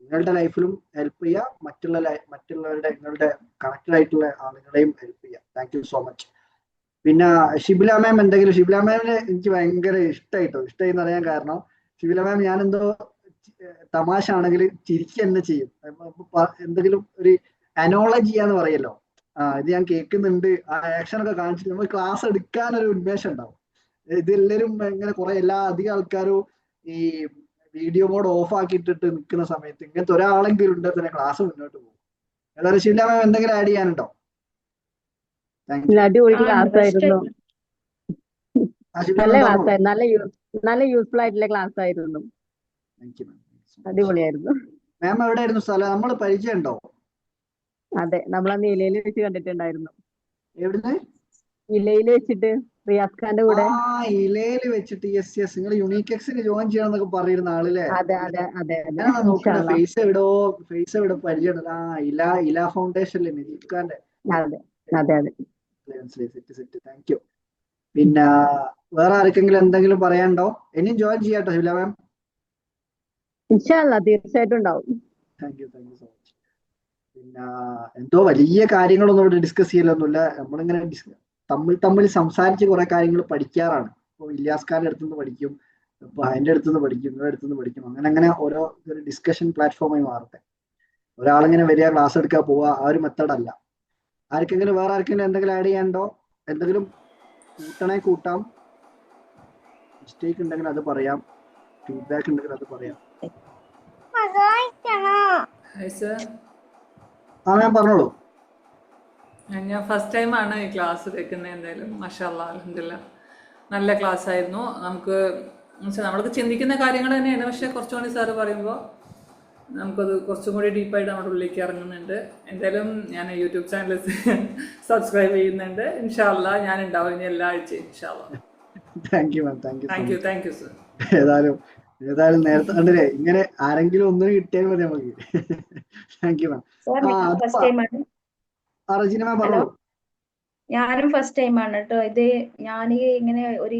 നിങ്ങളുടെ ലൈഫിലും ഹെൽപ്പ് ചെയ്യുക, മറ്റുള്ളവരുടെ നിങ്ങളുടെ കണക്റ്റഡ് ആയിട്ടുള്ള ആളുകളെയും ഹെൽപ്പ് ചെയ്യുക. Thank you so much. പിന്നെ ഷിബില മാം എന്തെങ്കിലും, ഷിബില മാമിനെ എനിക്ക് ഭയങ്കര ഇഷ്ടമായി എന്ന് പറയാൻ കാരണം, ഷിബില മാം ഞാൻ എന്തോ തമാശ ആണെങ്കിൽ ചിരിക്കുക തന്നെ ചെയ്യും. എന്തെങ്കിലും ഒരു അനോളജി ചെയ്യാന്ന് പറയല്ലോ, ഇത് ഞാൻ കേൾക്കുന്നുണ്ട്, ആ ആക്ഷൻ ഒക്കെ കാണിച്ചിട്ട് നമ്മൾ ക്ലാസ് എടുക്കാൻ ഒരു ഉന്മേഷം ഉണ്ടാവും. ഇതെല്ലാവരും ഇങ്ങനെ അധികം ആൾക്കാരും ഈ വീഡിയോ മോഡ് ഓഫ് ആക്കിയിട്ടിട്ട് നിൽക്കുന്ന സമയത്ത് ഇങ്ങനത്തെ ഒരാളെങ്കിലും ഉണ്ടെങ്കിൽ തന്നെ ക്ലാസ് മുന്നോട്ട് പോകും. ഏതായാലും ഷിബില മാം എന്തെങ്കിലും ആഡ് ചെയ്യാനുണ്ടോ? അടിപൊളി ക്ലാസ് ആയിരുന്നു, നല്ല ക്ലാസ് ആയിരുന്നു, നല്ല യൂസ്ഫുൾ ആയിട്ടുള്ള ക്ലാസ് ആയിരുന്നു, അടിപൊളിയായിരുന്നു. മാം എവിടെയായിരുന്നു സ്ഥലം, നമ്മൾ പരിചയം ഉണ്ടോ? അതെ, നമ്മളന്ന് ഇലയിൽ വെച്ച് കണ്ടിട്ടുണ്ടായിരുന്നു. എവിടുന്ന്? ഇലയിൽ വെച്ചിട്ട് റിയാസ് ഖാന്റെ കൂടെ. ഇലയിൽ വെച്ചിട്ട്. യെസ്, നിങ്ങൾ യുണീക് എക്സിന് ജോയിൻ ചെയ്യണമെന്നൊക്കെ പറയുന്ന ആളില്ലേ? അതെ. നോക്കണ്ട, ഫേസ് എവിടെ പരിചയം. ഇല ഫൗണ്ടേഷനിലെ നിജീബ് ഖാന്റെ. അതെ. സെറ്റ്. Thank you. പിന്നെ വേറെ ആർക്കെങ്കിലും എന്തെങ്കിലും പറയാനുണ്ടോ? ഇനിയും ജോയിൻ ചെയ്യാട്ടോ ഷിബില മാം. ഇൻഷാ അല്ലാ, തീർച്ചയായിട്ടും ഉണ്ടാവും. Thank you so much. പിന്നെ എന്തോ വലിയ കാര്യങ്ങളൊന്നും ഇവിടെ ഡിസ്കസ് ചെയ്യലൊന്നുമില്ല, നമ്മളിങ്ങനെ തമ്മിൽ സംസാരിച്ച് കുറെ കാര്യങ്ങൾ പഠിക്കാറാണ്. ഇപ്പോൾ ഇല്യാസ് ഖാന്റെ അടുത്തുനിന്ന് പഠിക്കും, ഇപ്പൊ അതിന്റെ അടുത്തുനിന്ന് പഠിക്കും, നിങ്ങളുടെ അടുത്തുനിന്ന് പഠിക്കും, അങ്ങനെ ഓരോ ഒരു ഡിസ്കഷൻ പ്ലാറ്റ്ഫോമായി മാറട്ടെ. ഒരാളിങ്ങനെ വരിക, ക്ലാസ് എടുക്കുക, പോവുക, ആ ഒരു മെത്തഡല്ല. വേറെ ആർക്കെങ്കിലും എന്തെങ്കിലും ആഡ് ചെയ്യാനുണ്ടോ? എന്തെങ്കിലും കൂട്ടാം, മിസ്റ്റേക്ക് ഉണ്ടെങ്കിൽ അത് പറയാം, ഫീഡ്ബാക്ക് ഉണ്ടെങ്കിൽ അത് പറയാം. ഞാൻ പറഞ്ഞോളൂ. ഞാൻ ഫസ്റ്റ് ടൈമാണ് ഈ ക്ലാസ് കേൾക്കുന്നത്. എന്തായാലും മാഷാല്ലാ അൽഹംദുലില്ലാ നല്ല ക്ലാസ് ആയിരുന്നു. നമുക്ക് നമ്മളൊക്കെ ചിന്തിക്കുന്ന കാര്യങ്ങൾ തന്നെയാണ്, പക്ഷെ കുറച്ചുകൂടി സാറ് പറയുമ്പോൾ നമുക്കത് കുറച്ചും കൂടി ഡീപ്പായിട്ട് നമ്മുടെ ഉള്ളിലേക്ക് ഇറങ്ങുന്നുണ്ട്. എന്തായാലും ഞാൻ യൂട്യൂബ് ചാനൽ സബ്സ്ക്രൈബ് ചെയ്യുന്നുണ്ട്. ഇൻഷാല്ലാ ഞാൻ ഉണ്ടാവും ഇനി എല്ലാ ആഴ്ചയും ഇൻഷാല്ലാ. Thank you ma'am, thank you so much. Thank you sir. ഏതായാലും നേരത്തെ കണ്ടില്ലേ, ഇങ്ങനെ ആരെങ്കിലും ഒന്നും കിട്ടിയാൽ മതി നമുക്ക്. Thank you ma'am. ഫസ്റ്റ് ടൈമാണ്. റജീന മാം ഹലോ, പറഞ്ഞോളൂ. ഞാനും ഫസ്റ്റ് ടൈമാണ് കേട്ടോ. ഇത് ഞാൻ ഇങ്ങനെ ഒരു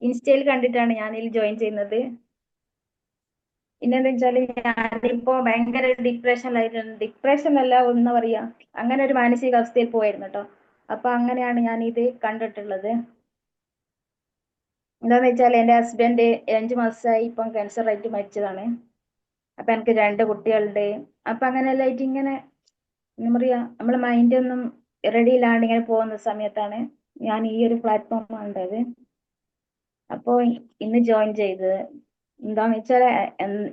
ഇൻസ്റ്റയിൽ കണ്ടിട്ടാണ് ഞാനിതിൽ ജോയിൻ ചെയ്യുന്നത്. പിന്നെന്താ വെച്ചാല് ഞാനിപ്പോ ഭയങ്കര ഡിപ്രഷനിലായിട്ടുണ്ട്. ഡിപ്രഷൻ അല്ല, എന്താ പറയാ, അങ്ങനെ ഒരു മാനസികാവസ്ഥയിൽ പോയിരുന്നു കേട്ടോ. അപ്പൊ അങ്ങനെയാണ് ഞാൻ ഇത് കണ്ടിട്ടുള്ളത്. എന്താന്ന് വെച്ചാൽ എന്റെ ഹസ്ബൻഡ് 5 മാസമായി ഇപ്പം ക്യാൻസർ ആയിട്ട് മരിച്ചതാണ്. അപ്പൊ എനിക്ക് 2 കുട്ടികളുണ്ട്. അപ്പൊ അങ്ങനെയല്ല ആയിട്ട് ഇങ്ങനെ എന്താ പറയാ, നമ്മളെ മൈൻഡ് ഒന്നും റെഡിയിലാണ്ട് ഇങ്ങനെ പോകുന്ന സമയത്താണ് ഞാൻ ഈ ഒരു പ്ലാറ്റ്ഫോം കണ്ടത്. അപ്പോ ഇന്ന് ജോയിൻ ചെയ്തത്. എന്താന്ന് വെച്ചാല്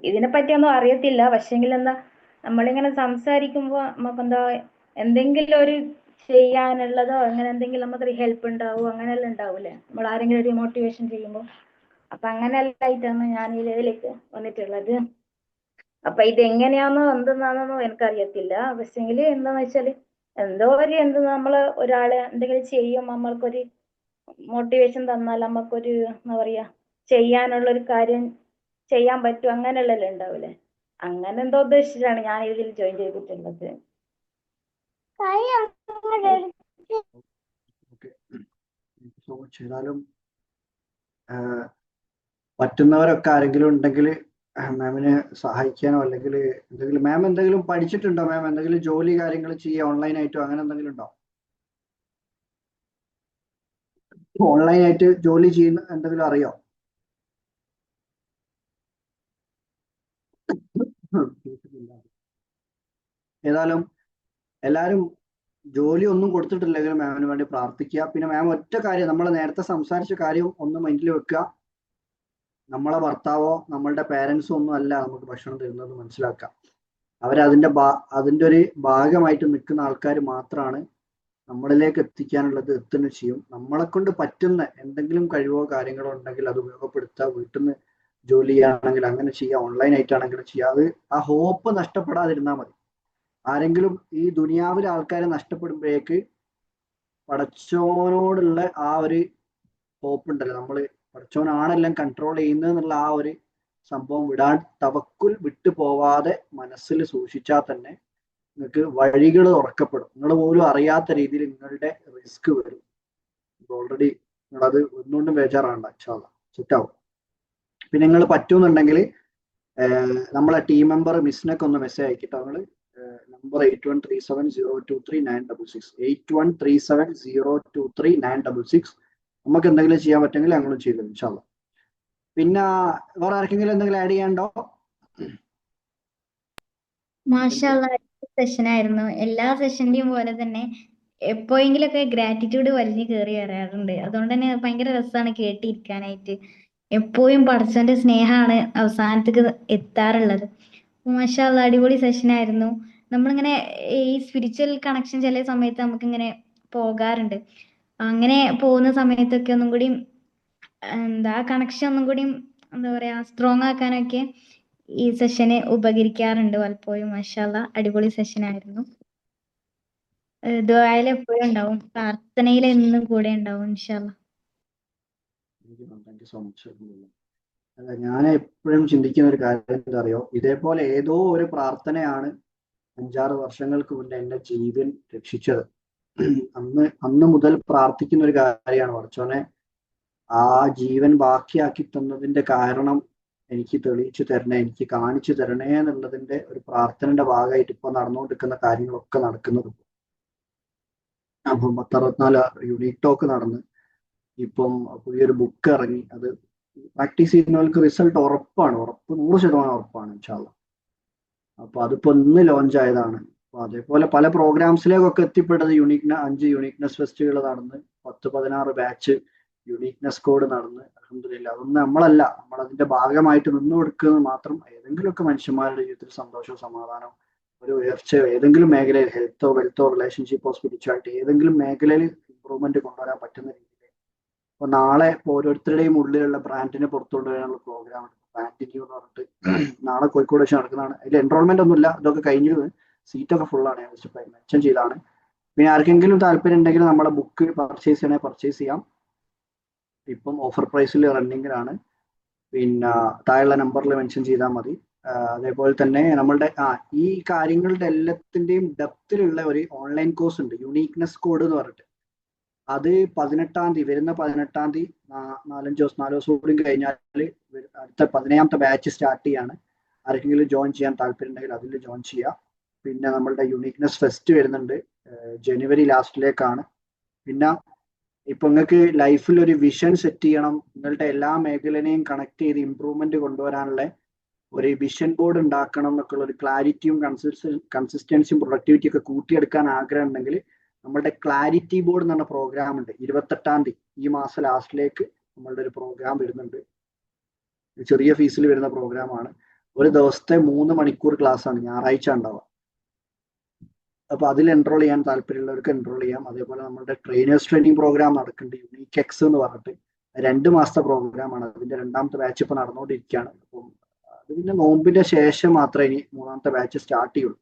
ഇതിനെ പറ്റിയൊന്നും അറിയത്തില്ല, പക്ഷെങ്കിൽ എന്താ നമ്മളിങ്ങനെ സംസാരിക്കുമ്പോ നമുക്ക് എന്താ എന്തെങ്കിലും ഒരു ചെയ്യാനുള്ളതോ അങ്ങനെ എന്തെങ്കിലും നമുക്കൊരു ഹെൽപ്പ് ഉണ്ടാവും, അങ്ങനെയെല്ലാം ഉണ്ടാവൂലേ നമ്മൾ ആരെങ്കിലും ഒരു മോട്ടിവേഷൻ ചെയ്യുമ്പോൾ. അപ്പൊ അങ്ങനെയെല്ലാം ആയിട്ടാണ് ഞാൻ ഈ ലെവലിലേക്ക് വന്നിട്ടുള്ളത്. അപ്പൊ ഇത് എങ്ങനെയാണോ എന്തെന്നാണെന്നോ എനിക്കറിയത്തില്ല, പക്ഷെങ്കിൽ എന്താന്ന് വെച്ചാല് എന്തോ ഒരു നമ്മള് ഒരാള് എന്തെങ്കിലും ചെയ്യും, നമ്മൾക്കൊരു മോട്ടിവേഷൻ തന്നാൽ നമുക്കൊരു എന്താ പറയാ ചെയ്യാനുള്ള ഒരു കാര്യം ചെയ്യാൻ പറ്റും, അങ്ങനെയുള്ളതെല്ലാം ഉണ്ടാവൂലേ. അങ്ങനെ എന്തോ ഉദ്ദേശിച്ചിട്ടാണ് ഞാൻ ഇതിൽ ജോയിൻ ചെയ്തിട്ടുള്ളത്. So much. ഏതായാലും പറ്റുന്നവരൊക്കെ ആരെങ്കിലും ഉണ്ടെങ്കിൽ മാമിനെ സഹായിക്കാനോ, അല്ലെങ്കിൽ എന്തെങ്കിലും മാം എന്തെങ്കിലും പഠിച്ചിട്ടുണ്ടോ? മാം എന്തെങ്കിലും ജോലി കാര്യങ്ങൾ ചെയ്യുക ഓൺലൈനായിട്ടോ അങ്ങനെ എന്തെങ്കിലും ഉണ്ടോ? ഓൺലൈനായിട്ട് ജോലി ചെയ്യുന്ന എന്തെങ്കിലും അറിയോ? ഏതായാലും എല്ലാവരും ജോലി ഒന്നും കൊടുത്തിട്ടില്ലെങ്കിൽ മാമിന് വേണ്ടി പ്രാർത്ഥിക്കുക. പിന്നെ മാം ഒറ്റ കാര്യം, നമ്മൾ നേരത്തെ സംസാരിച്ച കാര്യം ഒന്ന് മൈൻഡിൽ വെക്കുക. നമ്മളെ ഭർത്താവോ നമ്മളുടെ പേരൻസോ ഒന്നും അല്ല നമുക്ക് ഭക്ഷണം തരുന്നത് മനസ്സിലാക്കാം. അതിൻ്റെ ഒരു ഭാഗമായിട്ട് നിൽക്കുന്ന ആൾക്കാർ മാത്രമാണ് നമ്മളിലേക്ക് എത്തിക്കാനുള്ളത് എത്തുന്ന ചെയ്യും. നമ്മളെ കൊണ്ട് പറ്റുന്ന എന്തെങ്കിലും കഴിവോ കാര്യങ്ങളോ ഉണ്ടെങ്കിൽ അത് ഉപയോഗപ്പെടുത്തുക. വീട്ടിൽ നിന്ന് ജോലി ചെയ്യുകയാണെങ്കിൽ അങ്ങനെ ചെയ്യുക, ഓൺലൈൻ ആയിട്ടാണെങ്കിലും ചെയ്യുക. അത് ആ ഹോപ്പ് നഷ്ടപ്പെടാതിരുന്നാൽ മതി. ആരെങ്കിലും ഈ ദുനിയാവിലെ ആൾക്കാരെ നഷ്ടപ്പെടുമ്പോഴേക്ക് പടച്ചോനോടുള്ള ആ ഒരു ഹോപ്പ് ഉണ്ടല്ലോ, നമ്മള് പടച്ചോനാണെല്ലാം കൺട്രോൾ ചെയ്യുന്നത് എന്നുള്ള ആ ഒരു സംഭവം തവക്കുൽ വിട്ടു പോവാതെ മനസ്സിൽ സൂക്ഷിച്ചാൽ തന്നെ നിങ്ങൾക്ക് വഴികൾ തുറക്കപ്പെടും. നിങ്ങൾ പോലും അറിയാത്ത രീതിയിൽ നിങ്ങളുടെ റിസ്ക് വരും. ഓൾറെഡി നിങ്ങളത് ഒന്നുകൊണ്ടും ബേജാറാണ്ട, ഇൻഷാല്ലാ സെറ്റാവും. പിന്നെ നിങ്ങൾ പറ്റുമെന്നുണ്ടെങ്കിൽ നമ്മളെ ടീം മെമ്പർ മിസ്സിനൊക്കെ ഒന്ന് മെസ്സേജ് അയക്കിട്ടോ. നിങ്ങൾ നമ്പർ 8137023966 8137023966 നമുക്ക് എന്തെങ്കിലും ചെയ്യാൻ പറ്റുമെങ്കിൽ ഞങ്ങളും ചെയ്തു ഇൻഷാല്ലാ. പിന്നെ വേറെ ആർക്കെങ്കിലും എന്തെങ്കിലും ആഡ് ചെയ്യാനുണ്ടോ? മാഷാഅല്ലാ, സെഷനായിരുന്നു. എല്ലാ സെഷന്റെയും പോലെ തന്നെ എപ്പോഴെങ്കിലൊക്കെ ഗ്രാറ്റിറ്റ്യൂഡ് വലിഞ്ഞു കയറി വരാറുണ്ട്. അതുകൊണ്ട് തന്നെ ഭയങ്കര രസമാണ് കേട്ടിരിക്കാനായിട്ട്. എപ്പോഴും പടച്ചോന്റെ സ്നേഹമാണ് അവസാനത്തേക്ക് എത്താറുള്ളത്. മാഷാഅല്ലാ, അടിപൊളി സെഷനായിരുന്നു. നമ്മളിങ്ങനെ ഈ സ്പിരിച്വൽ കണക്ഷൻ ചില സമയത്ത് നമുക്കിങ്ങനെ പോകാറുണ്ട്. അങ്ങനെ പോകുന്ന സമയത്തൊക്കെ ഒന്നും കൂടി എന്താ കണക്ഷൻ ഒന്നും കൂടി എന്താ പറയാ സ്ട്രോങ് ആക്കാനൊക്കെ ഈ സെഷന് ഉപകരിക്കാറുണ്ട് പലപ്പോഴും. മാഷാഅല്ലാ, അടിപൊളി സെഷനായിരുന്നു. ദുആയിൽ എപ്പോഴും ഉണ്ടാവും, പ്രാർത്ഥനയിൽ എന്നും കൂടെ ഉണ്ടാവും ഇൻഷാല്ലാ. Thank you so much. അല്ല, ഞാൻ എപ്പോഴും ചിന്തിക്കുന്ന ഒരു കാര്യം എന്താ അറിയോ, ഇതേപോലെ ഏതോ ഒരു പ്രാർത്ഥനയാണ് 5-6 വർഷങ്ങൾക്ക് മുന്നേ എന്റെ ജീവൻ രക്ഷിച്ചത്. അന്ന് മുതൽ പ്രാർത്ഥിക്കുന്ന ഒരു കാര്യമാണ്, പടച്ചോനെ ആ ജീവൻ ബാക്കിയാക്കി തന്നതിന്റെ കാരണം എനിക്ക് തെളിയിച്ചു തരണേ, എനിക്ക് കാണിച്ചു തരണേ എന്നുള്ളതിന്റെ ഒരു പ്രാർത്ഥനയുടെ ഭാഗമായിട്ട് ഇപ്പൊ നടന്നുകൊണ്ടിരിക്കുന്ന കാര്യങ്ങളൊക്കെ നടക്കുന്നത്. അപ്പം 64 യൂണിക് ടോക്ക് നടന്ന് ഇപ്പം പുതിയൊരു ബുക്ക് ഇറങ്ങി. അത് പ്രാക്ടീസ് ചെയ്യുന്നവർക്ക് റിസൾട്ട് ഉറപ്പാണ്, 100% ഉറപ്പാണ് ഇൻഷാല്ലാ. അപ്പൊ അതിപ്പോ ഇന്ന് ലോഞ്ച് ആയതാണ്. അപ്പൊ അതേപോലെ പല പ്രോഗ്രാംസിലേക്കൊക്കെ എത്തിപ്പെട്ടത് 5 യൂണിക്നെസ് ഫെസ്റ്റുകൾ നടന്ന് 10-16 ബാച്ച് യൂണിക്നെസ് കോഡ് നടന്ന് അൽഹംദുലില്ലാ. അതൊന്നും നമ്മളല്ല, നമ്മളതിന്റെ ഭാഗമായിട്ട് നിന്ന് കൊടുക്കുന്നത് മാത്രം. ഏതെങ്കിലുമൊക്കെ മനുഷ്യന്മാരുടെ ജീവിതത്തിൽ സന്തോഷവും സമാധാനവും ഒരു ഉയർച്ചയോ ഏതെങ്കിലും മേഖലയിൽ ഹെൽത്തോ വെൽത്തോ റിലേഷൻഷിപ്പോ സ്പിരിച്വാലിറ്റി ഏതെങ്കിലും മേഖലയിൽ ഇമ്പ്രൂവ്മെന്റ് കൊണ്ടുവരാൻ പറ്റുന്ന രീതിയിൽ ഇപ്പൊ നാളെ ഇപ്പൊ ഓരോരുത്തരുടെയും ഉള്ളിലുള്ള ബ്രാൻഡിനെ പുറത്തു കൊണ്ടുവരാനുള്ള പ്രോഗ്രാം ഉണ്ട്. ബ്രാൻഡിങ് എന്ന് പറഞ്ഞിട്ട് നാളെ കോഴിക്കോട് വെച്ച് നടക്കുന്നതാണ്. അതിൽ എൻറോൾമെന്റ് ഒന്നുമില്ല, ഇതൊക്കെ കഴിഞ്ഞത് സീറ്റൊക്കെ ഫുള്ളാണ്. ഞാൻ മെൻഷൻ ചെയ്താണ്. പിന്നെ ആർക്കെങ്കിലും താല്പര്യം ഉണ്ടെങ്കിൽ നമ്മളെ ബുക്ക് പർച്ചേസ് ചെയ്യണേ പർച്ചേസ് ചെയ്യാം. ഇപ്പം ഓഫർ പ്രൈസിൽ റണ്ണിങ്ങിലാണ്. പിന്നെ താഴെയുള്ള നമ്പറിൽ മെൻഷൻ ചെയ്താൽ മതി. അതേപോലെ തന്നെ നമ്മളുടെ ഈ കാര്യങ്ങളുടെ എല്ലാത്തിന്റെയും ഡെപ്തിലുള്ള ഒരു ഓൺലൈൻ കോഴ്സ് ഉണ്ട്, യുണീക്നെസ് കോഡ് എന്ന് പറഞ്ഞിട്ട്. അത് 18-ാം തീയതി വരുന്ന 18-ാം തീയതി 4 ദിവസം കൂടി കഴിഞ്ഞാൽ അടുത്ത 15ാമത്തെ ബാച്ച് സ്റ്റാർട്ട് ചെയ്യാണ്. ആർക്കെങ്കിലും ജോയിൻ ചെയ്യാൻ താല്പര്യം ഉണ്ടെങ്കിൽ അതിൽ ജോയിൻ ചെയ്യാം. പിന്നെ നമ്മളുടെ യുണീക്നെസ് ഫെസ്റ്റ് വരുന്നുണ്ട് ജനുവരി ലാസ്റ്റിലേക്കാണ്. പിന്നെ ഇപ്പൊ നിങ്ങൾക്ക് ലൈഫിൽ ഒരു വിഷൻ സെറ്റ് ചെയ്യണം, നിങ്ങളുടെ എല്ലാ മേഖലനെയും കണക്ട് ചെയ്ത് ഇമ്പ്രൂവ്മെന്റ് കൊണ്ടുവരാനുള്ള ഒരു വിഷൻ ബോർഡ് ഉണ്ടാക്കണം എന്നൊക്കെയുള്ള ഒരു ക്ലാരിറ്റിയും കൺസിസ്റ്റൻസിയും പ്രൊഡക്ടിവിറ്റി ഒക്കെ കൂട്ടിയെടുക്കാൻ ആഗ്രഹം ഉണ്ടെങ്കിൽ നമ്മളുടെ ക്ലാരിറ്റി ബോർഡ് എന്ന് പറഞ്ഞ പ്രോഗ്രാം ഉണ്ട്. 28-ാം തീയതി ഈ മാസം ലാസ്റ്റിലേക്ക് നമ്മളുടെ ഒരു പ്രോഗ്രാം വരുന്നുണ്ട്. ചെറിയ ഫീസിൽ വരുന്ന പ്രോഗ്രാമാണ്. ഒരു ദിവസത്തെ 3 മണിക്കൂർ ക്ലാസ് ആണ്, ഞായറാഴ്ച ഉണ്ടാവുക. അപ്പൊ അതിൽ എൻറോൾ ചെയ്യാൻ താല്പര്യമുള്ളവർക്ക് എൻറോൾ ചെയ്യാം. അതേപോലെ നമ്മുടെ ട്രെയിനേഴ്സ് ട്രെയിനിങ് പ്രോഗ്രാം നടക്കുന്നുണ്ട്, യുണീക്ക് എക്സ് എന്ന് പറഞ്ഞിട്ട്. 2 മാസത്തെ പ്രോഗ്രാമാണ്. അതിന്റെ 2ാമത്തെ ബാച്ച് ഇപ്പൊ നടന്നുകൊണ്ടിരിക്കുകയാണ്. അപ്പം അത് പിന്നെ നോമ്പിന്റെ ശേഷം മാത്രമേ ഇനി 3ാമത്തെ ബാച്ച് സ്റ്റാർട്ട് ചെയ്യുള്ളൂ.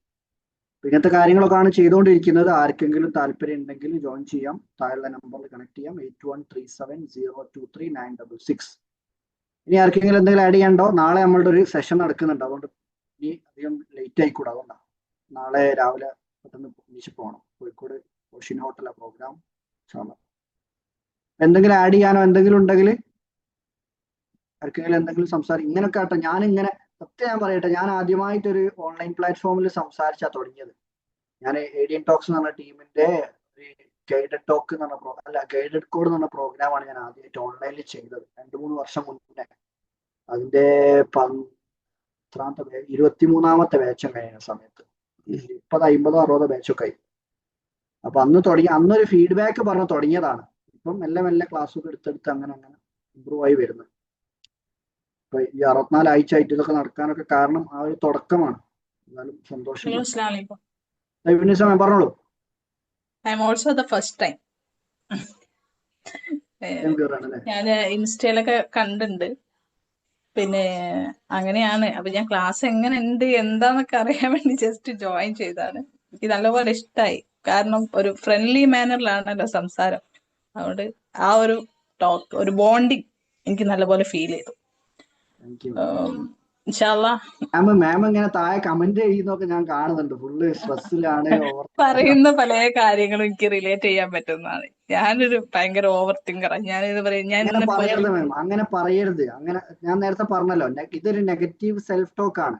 ഇങ്ങനത്തെ കാര്യങ്ങളൊക്കെയാണ് ചെയ്തുകൊണ്ടിരിക്കുന്നത്. ആർക്കെങ്കിലും താല്പര്യം ഉണ്ടെങ്കിൽ ജോയിൻ ചെയ്യാം. താഴെയുള്ള നമ്പറിൽ കണക്ട് ചെയ്യാം, 8137023966. ഇനി ആർക്കെങ്കിലും എന്തെങ്കിലും ആഡ് ചെയ്യാണ്ടോ? നാളെ നമ്മളുടെ ഒരു സെഷൻ നടക്കുന്നുണ്ട്, അതുകൊണ്ട് ഇനി അധികം ലേറ്റ് ആയിക്കൂടാ. അതുകൊണ്ടാണ് നാളെ രാവിലെ പെട്ടെന്ന് ഒന്നിച്ച് പോകണം. കോഴിക്കോട് ഓഷ്യൻ ഹോട്ടലിലെ പ്രോഗ്രാം. എന്തെങ്കിലും ആഡ് ചെയ്യാനോ എന്തെങ്കിലും ഉണ്ടെങ്കിൽ ആർക്കെങ്കിലും എന്തെങ്കിലും ഇങ്ങനെയൊക്കെ ആട്ടെ. ഞാനിങ്ങനെ സത്യം ഞാൻ പറയട്ടെ, ഞാൻ ആദ്യമായിട്ടൊരു ഓൺലൈൻ പ്ലാറ്റ്ഫോമിൽ സംസാരിച്ചാ തുടങ്ങിയത്. ഞാൻ ഏഡിയൻ ടോക്സ് എന്ന് പറഞ്ഞ ടീമിന്റെ ഗൈഡഡ് ടോക്ക് എന്ന് പറഞ്ഞ ഗൈഡഡ് കോഡ് എന്ന് പറഞ്ഞ പ്രോഗ്രാമാണ് ഞാൻ ആദ്യമായിട്ട് ഓൺലൈനിൽ ചെയ്തത് 2-3 വർഷം മുന്നേ. അതിന്റെ 23ാമത്തെ ബാച്ചും കഴിഞ്ഞ സമയത്ത് ഇപ്പൊ 50-60 ബാച്ചൊക്കെ ആയി. അപ്പൊ അന്നൊരു ഫീഡ്ബാക്ക് പറഞ്ഞ് തുടങ്ങിയതാണ്. ഇപ്പം മെല്ലെ മെല്ലെ ക്ലാസ്സൊക്കെ എടുത്തെടുത്ത് അങ്ങനെ ഇമ്പ്രൂവ് ആയി വരുന്നത്. ഇപ്പൊ ഈ 64 ആഴ്ച ആയിട്ട് ഇതൊക്കെ നടക്കാനൊക്കെ കാരണം ആ ഒരു തുടക്കമാണ്. എന്നാലും സന്തോഷം. പറഞ്ഞോളൂ. I am also the first time. ഞാൻ ഇൻസ്റ്റയിലൊക്കെ കണ്ടിട്ടുണ്ട്. പിന്നെ അങ്ങനെയാണ്. അപ്പൊ ഞാൻ ക്ലാസ് എങ്ങനെ ഉണ്ട് എന്താന്നൊക്കെ അറിയാൻ വേണ്ടി ജസ്റ്റ് ജോയിൻ ചെയ്താണ്. എനിക്ക് നല്ലപോലെ ഇഷ്ടമായി. കാരണം ഒരു ഫ്രണ്ട്ലി മാനറിലാണല്ലോ സംസാരം. അതുകൊണ്ട് ആ ഒരു ടോക്ക്, ഒരു ബോണ്ടിങ് എനിക്ക് നല്ലപോലെ ഫീൽ ചെയ്തു. മാം ഇങ്ങനെ താഴെ കമന്റ് ചെയ്യുന്നൊക്കെ ഞാൻ കാണുന്നുണ്ട്. ഫുള്ള് സ്ട്രെസ്സിലാണ്. പറയുന്ന പല കാര്യങ്ങളും എനിക്ക് റിലേറ്റ് ചെയ്യാൻ പറ്റുന്നതാണ്. ഞാനൊരു ഭയങ്കര ഓവർ തിങ്കറാണ്. ഞാനിത് പറയും, അങ്ങനെ പറയരുത്. അങ്ങനെ ഞാൻ നേരത്തെ പറഞ്ഞല്ലോ, ഇതൊരു നെഗറ്റീവ് സെൽഫ് ടോക്ക് ആണ്.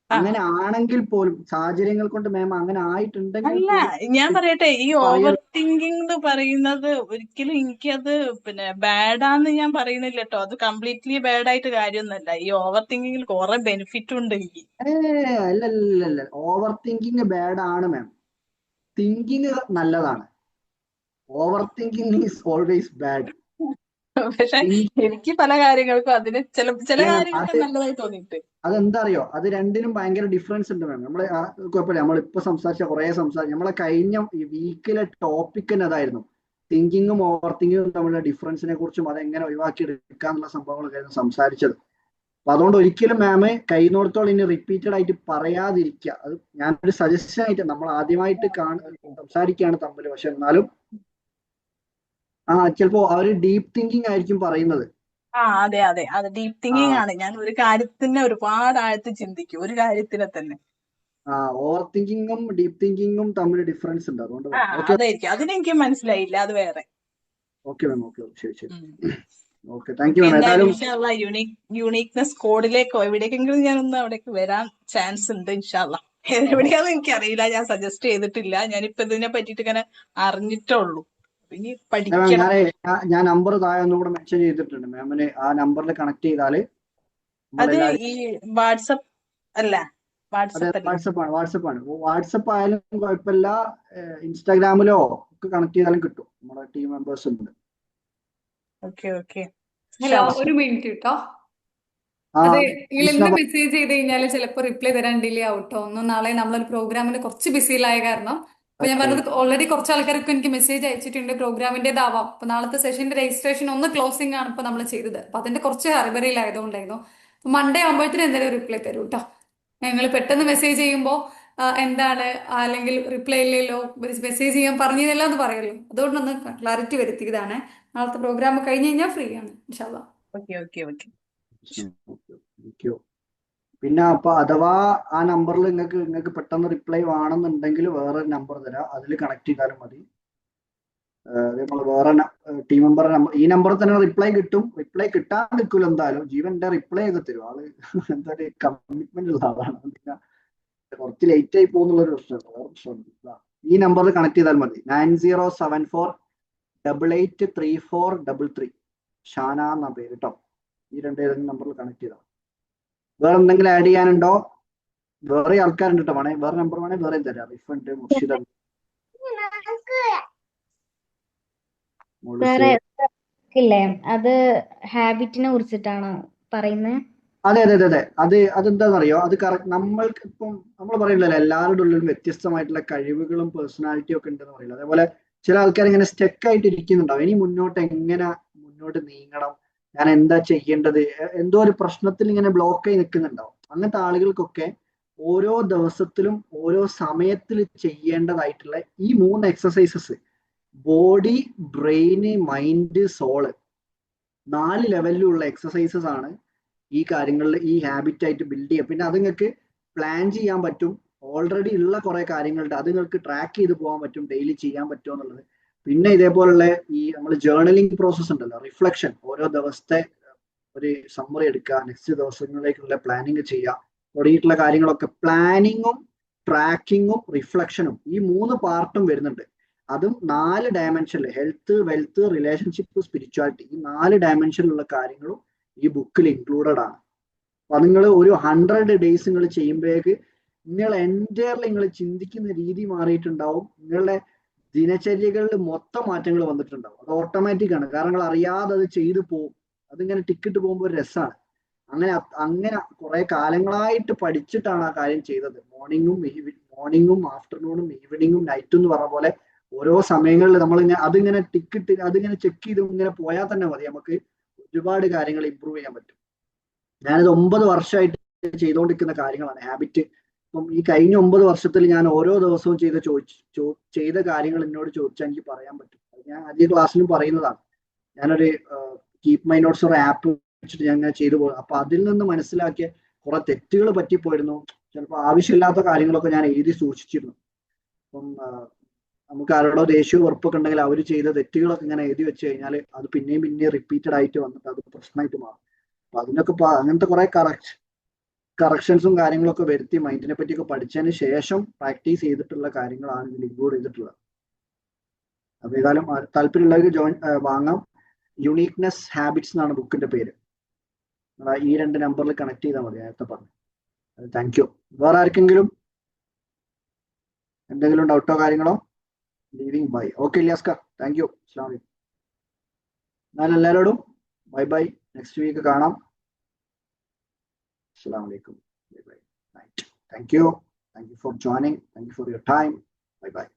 അങ്ങനെ ആണെങ്കിൽ പോലും സാഹചര്യങ്ങൾ കൊണ്ട് മാം അങ്ങനെ ആയിട്ടുണ്ടെങ്കിൽ അല്ല, ഞാൻ പറയട്ടെ, ഈ ഓവർ തിങ്കിങ് എന്ന് പറയുന്നത് ഒരിക്കലും എനിക്കത് പിന്നെ ബാഡാന്ന് ഞാൻ പറയുന്നില്ല കേട്ടോ. അത് കംപ്ലീറ്റ്ലി ബാഡായിട്ട് കാര്യമൊന്നുമല്ല. ഈ ഓവർ തിങ്കിങ്ങിൽ കുറെ ബെനിഫിറ്റ് ഉണ്ട് എനിക്ക്. അല്ല, ഓവർ തിങ്കിങ് ബാഡ് ആണ് മാം. തിങ്കിങ് നല്ലതാണ്. Over thinking is always bad. പക്ഷെ എനിക്ക് പല കാര്യങ്ങൾക്കും അതിന് ചില കാര്യങ്ങൾക്ക് നല്ലതായി തോന്നിയിട്ട്. അതെന്താ അറിയോ, അത് രണ്ടിനും ഭയങ്കര ഡിഫറൻസ് ഉണ്ട് മാം. നമ്മളെ കുഴപ്പമില്ല, നമ്മളിപ്പോ നമ്മളെ കഴിഞ്ഞ വീക്കിലെ ടോപ്പിക് തന്നെ അതായിരുന്നു. തിങ്കിങ്ങും ഓവർ തിങ്കിങ്ങും തമ്മിലുള്ള ഡിഫറൻസിനെ കുറിച്ചും അതെങ്ങനെ ഒഴിവാക്കി എടുക്കാന്നുള്ള സംഭവങ്ങളൊക്കെയായിരുന്നു സംസാരിച്ചത്. അപ്പൊ അതുകൊണ്ട് ഒരിക്കലും മാമ് കഴിയുന്നിടത്തോളം ഇനി റിപ്പീറ്റഡ് ആയിട്ട് പറയാതിരിക്കുക. അത് ഞാനൊരു സജഷൻ ആയിട്ട്, നമ്മൾ ആദ്യമായിട്ട് സംസാരിക്കുകയാണ് തമ്മിൽ. പക്ഷെ എന്നാലും ചിലപ്പോ അവര് ഡീപ്പ് തിങ്കിങ് ആയിരിക്കും പറയുന്നത്. അതെ അത് ഡീപ്പ് തിങ്കിങ് ആണ്. ഞാൻ ഒരു കാര്യത്തിനെ ഒരുപാട് ആഴത്തിൽ ചിന്തിക്കും, ഒരു കാര്യത്തിനെ തന്നെ. ഓവർ തിങ്കിങ്ങും ഡീപ്പ് തിങ്കിങ്ങും തമ്മിൽ ഡിഫറൻസ് ഉണ്ട്. അതുകൊണ്ട് അതായിരിക്കും. അതിനെനിക്ക് മനസ്സിലായില്ല, അത് വേറെ. ഓക്കെ മാം, ശരി. ഓക്കെ, താങ്ക് യു മാം. ഏതായാലും യുണീക്നെസ് കോഡിലേക്കോ എവിടേക്കെങ്കിലും ഞാനൊന്ന് അവിടേക്ക് വരാൻ ചാൻസ് ഉണ്ട് ഇൻഷാല്ലാ. എവിടെയാന്ന് എനിക്കറിയില്ല, ഞാൻ സജസ്റ്റ് ചെയ്തിട്ടില്ല. ഞാനിപ്പോ ഇതിനെ പറ്റിയിട്ട് ഇങ്ങനെ അറിഞ്ഞിട്ടേ ഉള്ളൂ. ഇനി പഠിക്കണം. ഞാൻ നമ്പർ താഴെ ഒന്നും കൂടെ മെൻഷൻ ചെയ്തിട്ടുണ്ട്. മാമിന് ആ നമ്പറിൽ കണക്ട് ചെയ്താല് അത് ഈ വാട്സപ്പ് അല്ല, വാട്സപ്പ് ആയാലും കുഴപ്പമില്ല, ഇൻസ്റ്റാഗ്രാമിലോ ഒക്കെ കണക്ട് ചെയ്താലും കിട്ടും. നമ്മുടെ ടീം മെമ്പേഴ്സ് ഉണ്ട്. ഓക്കെ. ഹലോ, ഒരു മിനിറ്റ് കേട്ടോ. അതെ, നിങ്ങൾ ജിസ്ന ഇന്ന് മെസ്സേജ് ചെയ്ത് കഴിഞ്ഞാൽ ചിലപ്പോൾ റിപ്ലൈ തരാൻ ഡിലേ ആവട്ടോ. ഒന്നും നാളെ നമ്മളൊരു പ്രോഗ്രാമിന് കുറച്ച് ബിസിയിലായ കാരണം. അപ്പൊ ഞാൻ പറഞ്ഞത് ഓൾറെഡി കുറച്ച് ആൾക്കാർക്ക് എനിക്ക് മെസ്സേജ് അയച്ചിട്ടുണ്ട്, പ്രോഗ്രാമിന്റേതാവാം. അപ്പൊ നാളത്തെ സെഷന്റെ രജിസ്ട്രേഷൻ ഒന്ന് ക്ലോസിംഗ് ആണ് ഇപ്പൊ നമ്മൾ ചെയ്തത്. അപ്പൊ അതിന്റെ കുറച്ച് ഹറിബറിയിലായതുകൊണ്ടായിരുന്നു. അപ്പൊ മൺഡേ ആകുമ്പോഴത്തേനും എന്തായാലും റിപ്ലൈ തരൂ കേട്ടോ. ഞങ്ങൾ പെട്ടെന്ന് മെസ്സേജ് ചെയ്യുമ്പോൾ എന്താണ് അല്ലെങ്കിൽ റിപ്ലൈ ഇല്ലല്ലോ, മെസ്സേജ് ചെയ്യാൻ പറഞ്ഞില്ലല്ലോ എന്ന് പറയുമല്ലോ. അതുകൊണ്ടൊന്ന് ക്ലാരിറ്റി വരുത്തിയതാണ്. നാളത്തെ പ്രോഗ്രാം കഴിഞ്ഞ് കഴിഞ്ഞാൽ ഫ്രീ ആണ് ഇൻഷാ അല്ലാ. Okay okay okay. പിന്നെ അപ്പൊ അഥവാ ആ നമ്പറിൽ നിങ്ങൾക്ക് പെട്ടെന്ന് റിപ്ലൈ വേണമെന്നുണ്ടെങ്കിൽ വേറെ നമ്പർ തരാം, അതിൽ കണക്ട് ചെയ്താലും മതി. അതേപോലെ വേറെ ടീം മെമ്പർ നമ്പർ, ഈ നമ്പറിൽ തന്നെ റിപ്ലൈ കിട്ടും. റിപ്ലൈ കിട്ടാൻ നിൽക്കില്ല എന്തായാലും, ജീവന്റെ റിപ്ലൈ ഒക്കെ തരും ആള്. എന്താ കമ്മിറ്റ്മെന്റ് ഉള്ള ആളാണ്. കുറച്ച് ലേറ്റ് ആയി പോകുന്നുള്ളൊരു പ്രശ്നമുണ്ട്, വേറെ പ്രശ്നമുണ്ട്. ഈ നമ്പറിൽ കണക്ട് ചെയ്താൽ മതി. 9074883433. ഷാന എന്ന പേര് കേട്ടോ. ഈ ഏതെങ്കിലും നമ്പറിൽ കണക്ട് ചെയ്താൽ. വേറെ എന്തെങ്കിലും ആഡ് ചെയ്യാനുണ്ടോ? വേറെ ആൾക്കാരുണ്ട് കേട്ടോ. വേണേ വേറെ നമ്പർ വേണേ വേറെ തരാം. റിഫണ്ട്, മുർഷിദ, സാറേ ഇല്ലേ, അത് ഹാബിറ്റിനെ കുറിച്ചിട്ടാണോ പറയുന്നത്? അതെ. അതെന്താണെന്നറിയോ, അത് കറക്റ്റ്. നമ്മൾക്ക് ഇപ്പം നമ്മൾ പറയില്ലല്ലോ എല്ലാവരുടെ ഉള്ളിലും വ്യത്യസ്തമായിട്ടുള്ള കഴിവുകളും പേഴ്സണാലിറ്റിയും ഒക്കെ ഉണ്ടെന്ന് പറയില്ല. അതേപോലെ ചില ആൾക്കാർ ഇങ്ങനെ സ്റ്റക്ക് ആയിട്ട് ഇരിക്കുന്നുണ്ടാവും. ഇനി എങ്ങനെ മുന്നോട്ട് നീങ്ങണം, ഞാൻ എന്താ ചെയ്യേണ്ടത്, എന്തോ ഒരു പ്രശ്നത്തിൽ ഇങ്ങനെ ബ്ലോക്ക് ആയി നിൽക്കുന്നുണ്ടാവും. അങ്ങനത്തെ ആളുകൾക്കൊക്കെ ഓരോ ദിവസത്തിലും ഓരോ സമയത്തിൽ ചെയ്യേണ്ടതായിട്ടുള്ള ഈ 3 എക്സസൈസസ്, ബോഡി, ബ്രെയിന്, മൈൻഡ്, സോള്, 4 ലെവലിലുള്ള എക്സസൈസസ് ആണ് ഈ കാര്യങ്ങളിൽ ഈ ഹാബിറ്റ് ആയിട്ട് ബിൽഡ് ചെയ്യുക. പിന്നെ അത് നിങ്ങൾക്ക് പ്ലാൻ ചെയ്യാൻ പറ്റും. ഓൾറെഡി ഉള്ള കുറെ കാര്യങ്ങളുണ്ട്, അത് നിങ്ങൾക്ക് ട്രാക്ക് ചെയ്ത് പോകാൻ പറ്റും, ഡെയിലി ചെയ്യാൻ പറ്റുമോ എന്നുള്ളത്. പിന്നെ ഇതേപോലുള്ള ഈ നമ്മൾ ജേർണലിംഗ് പ്രോസസ് ഉണ്ടല്ലോ, റിഫ്ലക്ഷൻ, ഓരോ ദിവസത്തെ ഒരു സമ്മറി എടുക്കുക, നെക്സ്റ്റ് ദിവസങ്ങളിലേക്കുള്ള പ്ലാനിങ് ചെയ്യുക, തുടങ്ങിയിട്ടുള്ള കാര്യങ്ങളൊക്കെ. പ്ലാനിങ്ങും ട്രാക്കിങ്ങും റിഫ്ലക്ഷനും ഈ 3 പാർട്ടും വരുന്നുണ്ട്. അതും 4 ഡയമെൻഷനിൽ, ഹെൽത്ത്, വെൽത്ത്, റിലേഷൻഷിപ്പ്, സ്പിരിച്വാലിറ്റി, ഈ 4 ഡയമെൻഷനിലുള്ള കാര്യങ്ങളും ഈ ബുക്കിൽ ഇൻക്ലൂഡഡ് ആണ്. അപ്പൊ നിങ്ങൾ ഒരു 100 ഡേയ്സ് നിങ്ങൾ ചെയ്യുമ്പോഴേക്ക് നിങ്ങൾ എൻറ്റയർലി നിങ്ങൾ ചിന്തിക്കുന്ന രീതി മാറിയിട്ടുണ്ടാവും. നിങ്ങളുടെ ദിനചര്യകളിൽ മൊത്തം മാറ്റങ്ങൾ വന്നിട്ടുണ്ടാവും. അത് ഓട്ടോമാറ്റിക് ആണ്, കാരണം നിങ്ങൾ അറിയാതെ അത് ചെയ്തു പോകും. അതിങ്ങനെ ടിക്കറ്റ് പോകുമ്പോൾ ഒരു രസമാണ്. അങ്ങനെ കുറെ കാലങ്ങളായിട്ട് പഠിച്ചിട്ടാണ് ആ കാര്യം ചെയ്തത്. മോർണിംഗും ആഫ്റ്റർനൂണും ഈവനിങ്ങും നൈറ്റും എന്ന് പറഞ്ഞ പോലെ ഓരോ സമയങ്ങളിൽ നമ്മളിങ്ങനെ അതിങ്ങനെ ചെക്ക് ചെയ്ത് ഇങ്ങനെ പോയാൽ തന്നെ മതി, നമുക്ക് ഒരുപാട് കാര്യങ്ങൾ ഇമ്പ്രൂവ് ചെയ്യാൻ പറ്റും. ഞാനിത് 9 വർഷമായിട്ട് ചെയ്തുകൊണ്ടിരിക്കുന്ന കാര്യങ്ങളാണ് ഹാബിറ്റ്. അപ്പം ഈ കഴിഞ്ഞ 9 വർഷത്തിൽ ഞാൻ ഓരോ ദിവസവും ചെയ്ത കാര്യങ്ങൾ എന്നോട് ചോദിച്ചാൽ എനിക്ക് പറയാൻ പറ്റും. അത് ഞാൻ ആദ്യ ക്ലാസ്സിലും പറയുന്നതാണ്. ഞാനൊരു കീപ് മൈ നോട്ട്സ് ഒരു ആപ്പ് വെച്ചിട്ട് ഞാൻ അങ്ങനെ ചെയ്തു പോകും. അപ്പൊ അതിൽ നിന്ന് മനസ്സിലാക്കിയ കുറെ തെറ്റുകൾ പറ്റിപ്പോയിരുന്നു. ചിലപ്പോൾ ആവശ്യമില്ലാത്ത കാര്യങ്ങളൊക്കെ ഞാൻ എഴുതി സൂക്ഷിച്ചിരുന്നു. അപ്പം നമുക്ക് ആരോടോ ദേഷ്യം വെറുപ്പൊക്കെ ഉണ്ടെങ്കിൽ അവർ ചെയ്ത തെറ്റുകളൊക്കെ ഇങ്ങനെ എഴുതി വെച്ച് കഴിഞ്ഞാൽ അത് പിന്നെയും റിപ്പീറ്റഡ് ആയിട്ട് വന്നിട്ട് അത് പ്രശ്നമായിട്ട് മാറും. അപ്പൊ അതിനൊക്കെ അങ്ങനത്തെ കുറെ കറക്ഷൻസും കാര്യങ്ങളൊക്കെ വരുത്തി മൈൻഡിനെ പറ്റിയൊക്കെ പഠിച്ചതിന് ശേഷം പ്രാക്ടീസ് ചെയ്തിട്ടുള്ള കാര്യങ്ങളാണ് ഇതിൽ ഇൻക്ലൂഡ് ചെയ്തിട്ടുള്ളത്. അപ്പൊ ഏതായാലും താല്പര്യമുള്ളവർക്ക് വാങ്ങാം. യുണീക്നെസ് ഹാബിറ്റ്സ് എന്നാണ് ബുക്കിന്റെ പേര്. ഈ 2 നമ്പറിൽ കണക്ട് ചെയ്താൽ മതി, നേരത്തെ പറഞ്ഞു. Thank you. വേറെ ആർക്കെങ്കിലും എന്തെങ്കിലും ഡൗട്ടോ കാര്യങ്ങളോ? Leaving bye. ഓക്കെ ഇല്യാസ്ക, താങ്ക് യു. അസ്സലാമു അലൈക്കും. എന്നാൽ എല്ലാവരോടും ബൈ ബൈ. നെക്സ്റ്റ് വീക്ക് കാണാം. Assalamu alaikum. Bye bye. Night. Thank you. Thank you for joining. Thank you for your time. Bye bye.